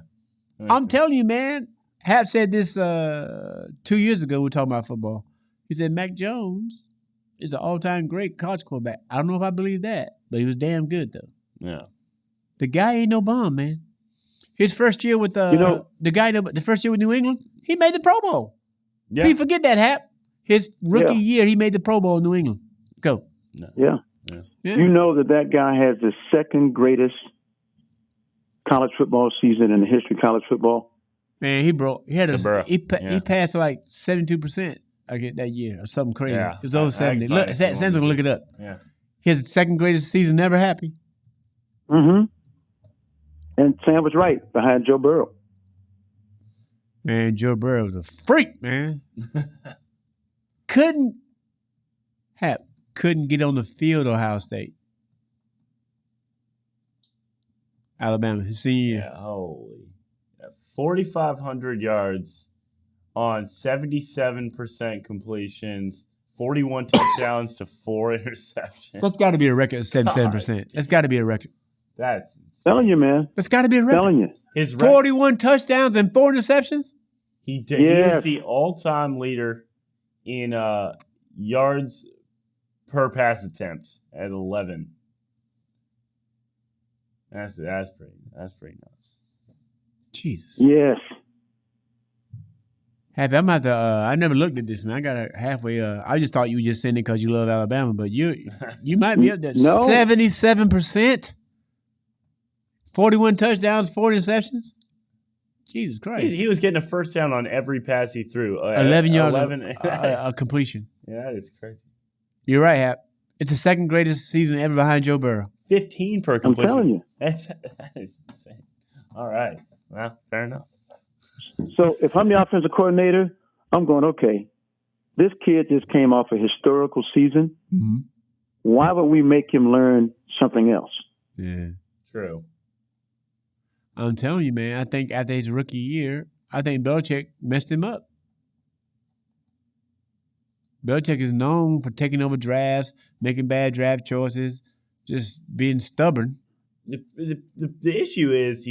Speaker 1: I'm telling you, man. Hap said this 2 years ago. We were talking about football. He said Mac Jones is an all-time great college quarterback. I don't know if I believe that, but he was damn good though.
Speaker 3: Yeah.
Speaker 1: The guy ain't no bum, man. His first year with the first year with New England, he made the Pro Bowl. Yeah. Please forget that, Hap. His rookie year, he made the Pro Bowl in New England. Go.
Speaker 2: No. Yeah. You know that guy has the second greatest college football season in the history of college football.
Speaker 1: Man, he passed like 72% that year or something crazy. Yeah. It was over 70. Look, Sam's gonna look it up.
Speaker 3: Yeah.
Speaker 1: His second greatest season ever happened.
Speaker 2: Mm-hmm. And Sam was right behind Joe Burrow.
Speaker 1: Man, Joe Burrow was a freak, man. couldn't get on the field at Ohio State. Alabama, his senior year.
Speaker 3: Yeah, holy. 4,500 yards on 77% completions, 41 touchdowns to 4 interceptions.
Speaker 1: That's got to be a record of 77%. That's got to be a record.
Speaker 3: That's insane.
Speaker 2: Telling you, man.
Speaker 1: That's got to be a record.
Speaker 2: Telling you.
Speaker 3: His
Speaker 1: 41 touchdowns and 4 interceptions?
Speaker 3: He is the all-time leader in yards per pass attempt at 11. That's pretty nuts.
Speaker 1: Jesus.
Speaker 2: Yes.
Speaker 1: Happy, I'm about to. I never looked at this, man. I got halfway. I just thought you were just saying it because you love Alabama, but you might be up there.
Speaker 2: No.
Speaker 1: 77%. 41 touchdowns, 4 interceptions. Jesus Christ.
Speaker 3: He was getting a first down on every pass he threw.
Speaker 1: 11 yards of completion.
Speaker 3: Yeah, that is crazy.
Speaker 1: You're right, Hap. It's the second greatest season ever behind Joe Burrow.
Speaker 3: 15 per completion.
Speaker 2: I'm telling you.
Speaker 3: That is insane. All right. Well, fair enough.
Speaker 2: So if I'm the offensive coordinator, I'm going, okay, this kid just came off a historical season.
Speaker 1: Mm-hmm.
Speaker 2: Why would we make him learn something else?
Speaker 1: Yeah.
Speaker 3: True.
Speaker 1: I'm telling you, man, I think after his rookie year, I think Belichick messed him up. Belichick is known for taking over drafts, making bad draft choices, just being stubborn.
Speaker 3: The issue is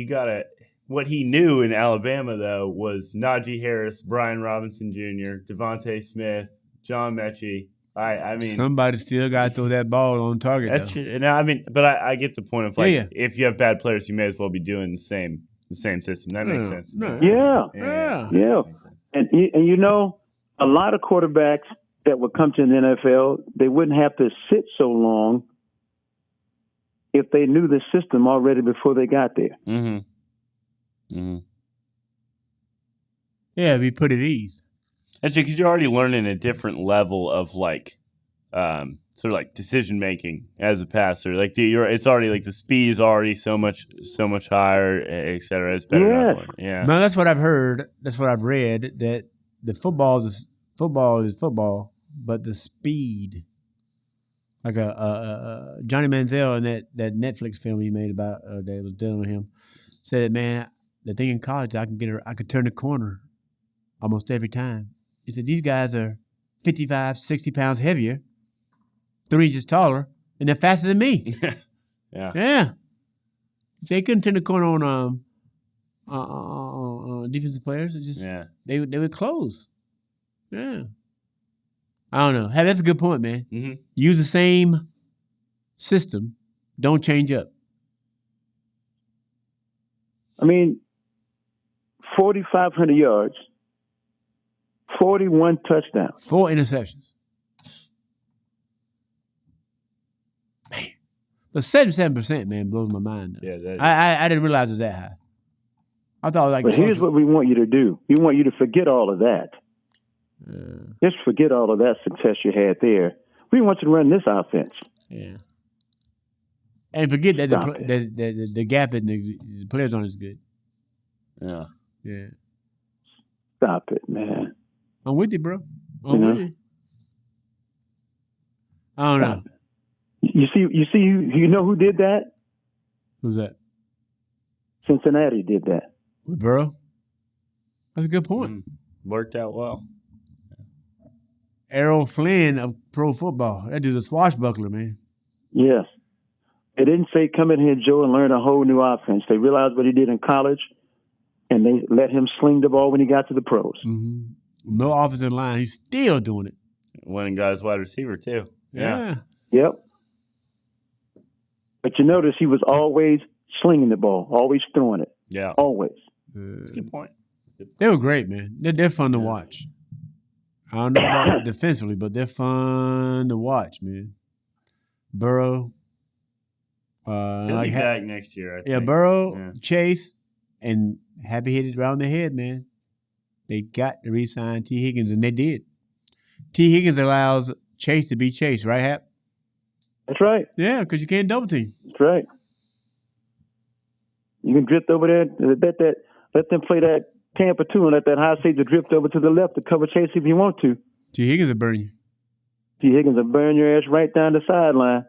Speaker 3: what he knew in Alabama, though, was Najee Harris, Brian Robinson Jr., Devontae Smith, John Mechie. I mean,
Speaker 1: somebody still got to throw that ball on target.
Speaker 3: That's true. No, I mean, but I get the point of if you have bad players, you may as well be doing the same system. That makes sense.
Speaker 2: Yeah. And you know, a lot of quarterbacks that would come to the NFL, they wouldn't have to sit so long if they knew the system already before they got there.
Speaker 3: Mm-hmm. Mm-hmm.
Speaker 1: Yeah, we put at ease.
Speaker 3: That's because you're already learning a different level of sort of like decision making as a passer. Like it's already like the speed is already so much higher, et cetera. It's better.
Speaker 1: Yeah. No, that's what I've heard. That's what I've read. That the football is football, but the speed, like Johnny Manziel in that Netflix film he made about that was dealing with him, said, man, the thing in college I could turn the corner almost every time. He said, these guys are 55, 60 pounds heavier, 3 inches taller, and they're faster than me. Yeah. They couldn't turn the corner on defensive players. It just they would close. Yeah. I don't know. Hey, that's a good point, man.
Speaker 3: Mm-hmm.
Speaker 1: Use the same system. Don't change up.
Speaker 2: I mean, 4,500 yards. 41 touchdowns.
Speaker 1: 4 interceptions. Man. The 77%, man, blows my mind. Though.
Speaker 3: Yeah,
Speaker 1: I didn't realize it was that high. I thought it was like...
Speaker 2: But here's what we want you to do. We want you to forget all of that. Just forget all of that success you had there. We want you to run this offense.
Speaker 1: Yeah. And forget that the gap in the players aren't as good.
Speaker 3: Yeah.
Speaker 1: Yeah.
Speaker 2: Stop it, man.
Speaker 1: I'm with you, bro. I'm with you. I don't know.
Speaker 2: You know who did that?
Speaker 1: Who's that?
Speaker 2: Cincinnati did that.
Speaker 1: With Burrow? That's a good point.
Speaker 3: Worked out well.
Speaker 1: Errol Flynn of pro football. That dude's a swashbuckler, man.
Speaker 2: Yes. They didn't say, come in here, Joe, and learn a whole new offense. They realized what he did in college, and they let him sling the ball when he got to the pros.
Speaker 1: Mm-hmm. No offensive line. He's still doing it.
Speaker 3: Winning guys wide receiver, too.
Speaker 1: Yeah.
Speaker 2: Yep. But you notice he was always slinging the ball, always throwing it.
Speaker 3: Yeah.
Speaker 2: Always.
Speaker 3: That's a good point.
Speaker 1: They were great, man. They're fun to watch. I don't know about defensively, but they're fun to watch, man. Burrow.
Speaker 3: He'll be back next year, I think.
Speaker 1: Yeah, Burrow, Chase, and Happy hit it around the head, man. They got to re-sign T. Higgins, and they did. T. Higgins allows Chase to be Chase, right, Hap?
Speaker 2: That's right.
Speaker 1: Yeah, because you can't double team.
Speaker 2: That's right. You can drift over there, let them play that Tampa 2 and let that high safety drift over to the left to cover Chase if you want to.
Speaker 1: T. Higgins will burn you.
Speaker 2: T. Higgins will burn your ass right down the sideline.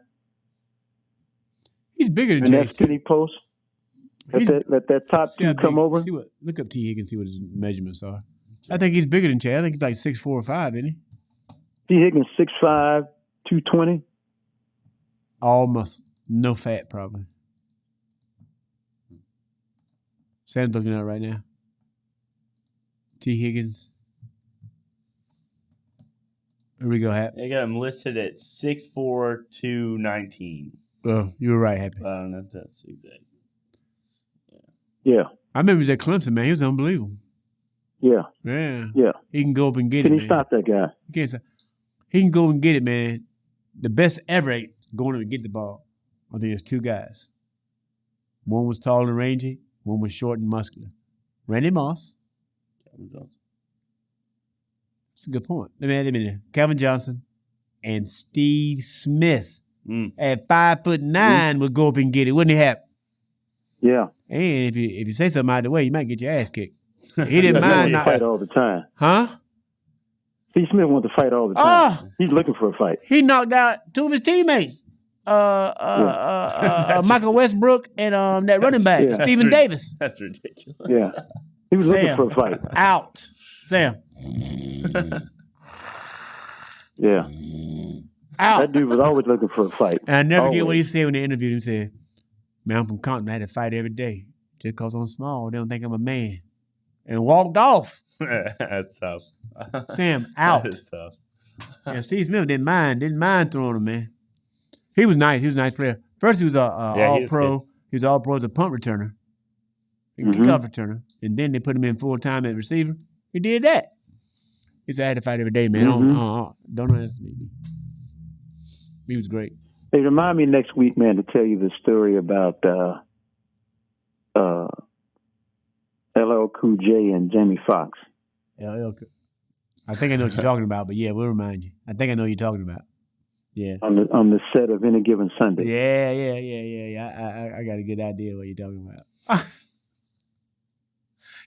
Speaker 1: He's bigger than
Speaker 2: and
Speaker 1: Chase.
Speaker 2: And that skinny post. Let that top two come over.
Speaker 1: Look up T. Higgins, see what his measurements are. I think he's bigger than Chase. I think he's like 6'4" or 5", isn't he?
Speaker 2: T. Higgins 6'5", 220.
Speaker 1: All muscle. No fat, probably. Sam's looking at it right now. T. Higgins. Here we go, Hap.
Speaker 3: They got him listed at 6'4", 219.
Speaker 1: Oh, you were right, Happy.
Speaker 3: I don't know if that's exact.
Speaker 2: Yeah.
Speaker 1: I remember he was at Clemson, man. He was unbelievable.
Speaker 2: Yeah.
Speaker 1: Yeah.
Speaker 2: Yeah.
Speaker 1: He can go up and get it,
Speaker 2: man.
Speaker 1: Can he
Speaker 2: stop that guy?
Speaker 1: He can't stop. He can go and get it, man. The best ever going to get the ball. I think there's two guys. One was tall and rangy. One was short and muscular. Randy Moss. That's a good point. Let me add him in there. Calvin Johnson and Steve Smith at 5'9" would go up and get it. Wouldn't he, Hap?
Speaker 2: Yeah.
Speaker 1: And if you say something out of the way, you might get your ass kicked. He didn't mind
Speaker 2: not fight all the time.
Speaker 1: Huh?
Speaker 2: Steve Smith wants to fight all the time. Oh, he's looking for a fight.
Speaker 1: He knocked out two of his teammates. Michael Westbrook and that running back, Stephen Davis.
Speaker 3: That's ridiculous.
Speaker 2: Yeah. He was looking for a fight.
Speaker 1: Out. Sam.
Speaker 2: Yeah.
Speaker 1: Out.
Speaker 2: That dude was always looking for a fight.
Speaker 1: And I never get what he said when they interviewed him. He said, man, I'm from Compton. I had to fight every day. Just because I'm small, they don't think I'm a man. And walked off.
Speaker 3: That's tough.
Speaker 1: Sam, out.
Speaker 3: That is tough.
Speaker 1: Yeah, Steve Smith didn't mind throwing him, man. He was nice. He was a nice player. First, he was all-pro. He was all-pro as a punt returner. Kickoff returner. And then they put him in full-time at receiver. He did that. He said, I had to fight every day, man. Don't underestimate me. He was great.
Speaker 2: Hey, remind me next week, man, to tell you the story about LL Cool J and Jamie Foxx.
Speaker 1: LL. I think I know what you're talking about, but yeah, we'll remind you. I think I know what you're talking about. Yeah.
Speaker 2: On the set of Any Given Sunday.
Speaker 1: Yeah. I got a good idea what you're talking about.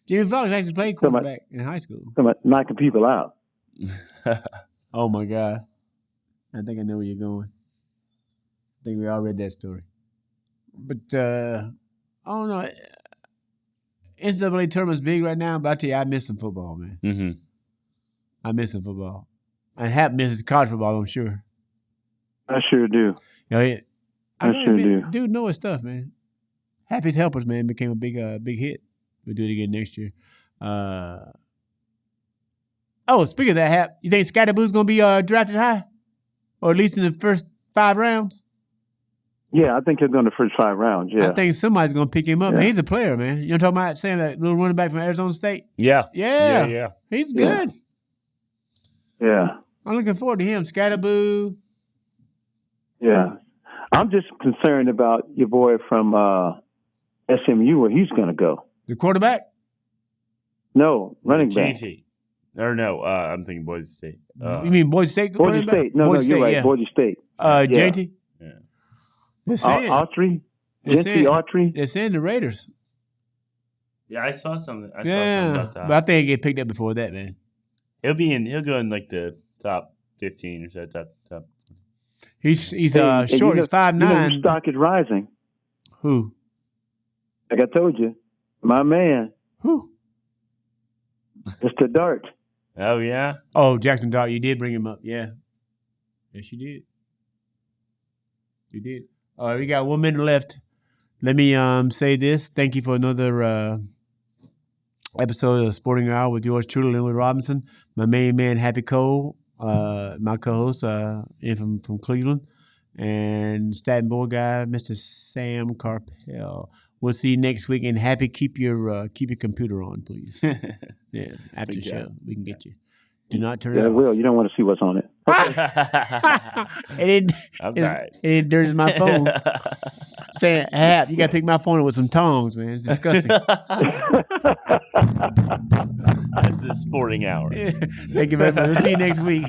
Speaker 1: Jamie Foxx actually played quarterback in high school.
Speaker 2: Knocking people out.
Speaker 1: Oh my God. I think I know where you're going. I think we all read that story. But I don't know. NCAA tournament's big right now, but I tell you, I miss some football, man.
Speaker 3: Mm-hmm.
Speaker 1: I miss some football. And Hap misses college football, I'm sure.
Speaker 2: I sure do.
Speaker 1: I
Speaker 2: sure do.
Speaker 1: Dude know his stuff, man. Happy's Helpers, man, became a big hit. We'll do it again next year. Speaking of that, Hap, you think Scatterboo's going to be drafted high? Or at least in the first 5 rounds?
Speaker 2: Yeah, I think he'll go in the first 5 rounds, yeah.
Speaker 1: I think somebody's going to pick him up. Yeah. Man, he's a player, man. You know what I'm talking about? Sam, that little running back from Arizona State?
Speaker 3: Yeah.
Speaker 1: He's good.
Speaker 2: Yeah.
Speaker 1: I'm looking forward to him. Scatterboo.
Speaker 2: Yeah. I'm just concerned about your boy from SMU, where he's going to go.
Speaker 1: The quarterback?
Speaker 2: No, running back.
Speaker 3: JT. Or no, I'm thinking Boise State.
Speaker 1: You mean Boise State?
Speaker 2: Boise State. No, you're right. Yeah. Boise State.
Speaker 1: JT?
Speaker 3: Yeah.
Speaker 2: Autry? Gentry Autry?
Speaker 1: They're saying the Raiders.
Speaker 3: Yeah, I saw something. I saw something about that.
Speaker 1: But I think he'll get picked up before that, man.
Speaker 3: He'll go in like the top 15 or so. Top.
Speaker 1: He's short. He's 5'9".
Speaker 2: You know whose stock is rising?
Speaker 1: Who?
Speaker 2: Like I told you, my man.
Speaker 1: Who?
Speaker 2: Mr. Dart.
Speaker 3: Oh, yeah?
Speaker 1: Oh, Jackson Dart. You did bring him up. Yeah. Yes, you did. You did. All right, we got 1 minute left. Let me say this. Thank you for another episode of Sporting Hour with yours truly, Lynwood Robinson. My main man, Happy Cole, my co-host from Cleveland, and Staten Boy guy, Mr. Sam Karpel. We'll see you next week. And Happy, keep your computer on, please. Yeah, after the show, we can get you. Do not turn it off.
Speaker 2: Will, you don't want to see what's on it.
Speaker 1: It dirties my phone. Saying, Hap, you got to pick my phone up with some tongs, man. It's disgusting.
Speaker 3: That's the Sporting Hour.
Speaker 1: Thank you very much. We'll see you next week.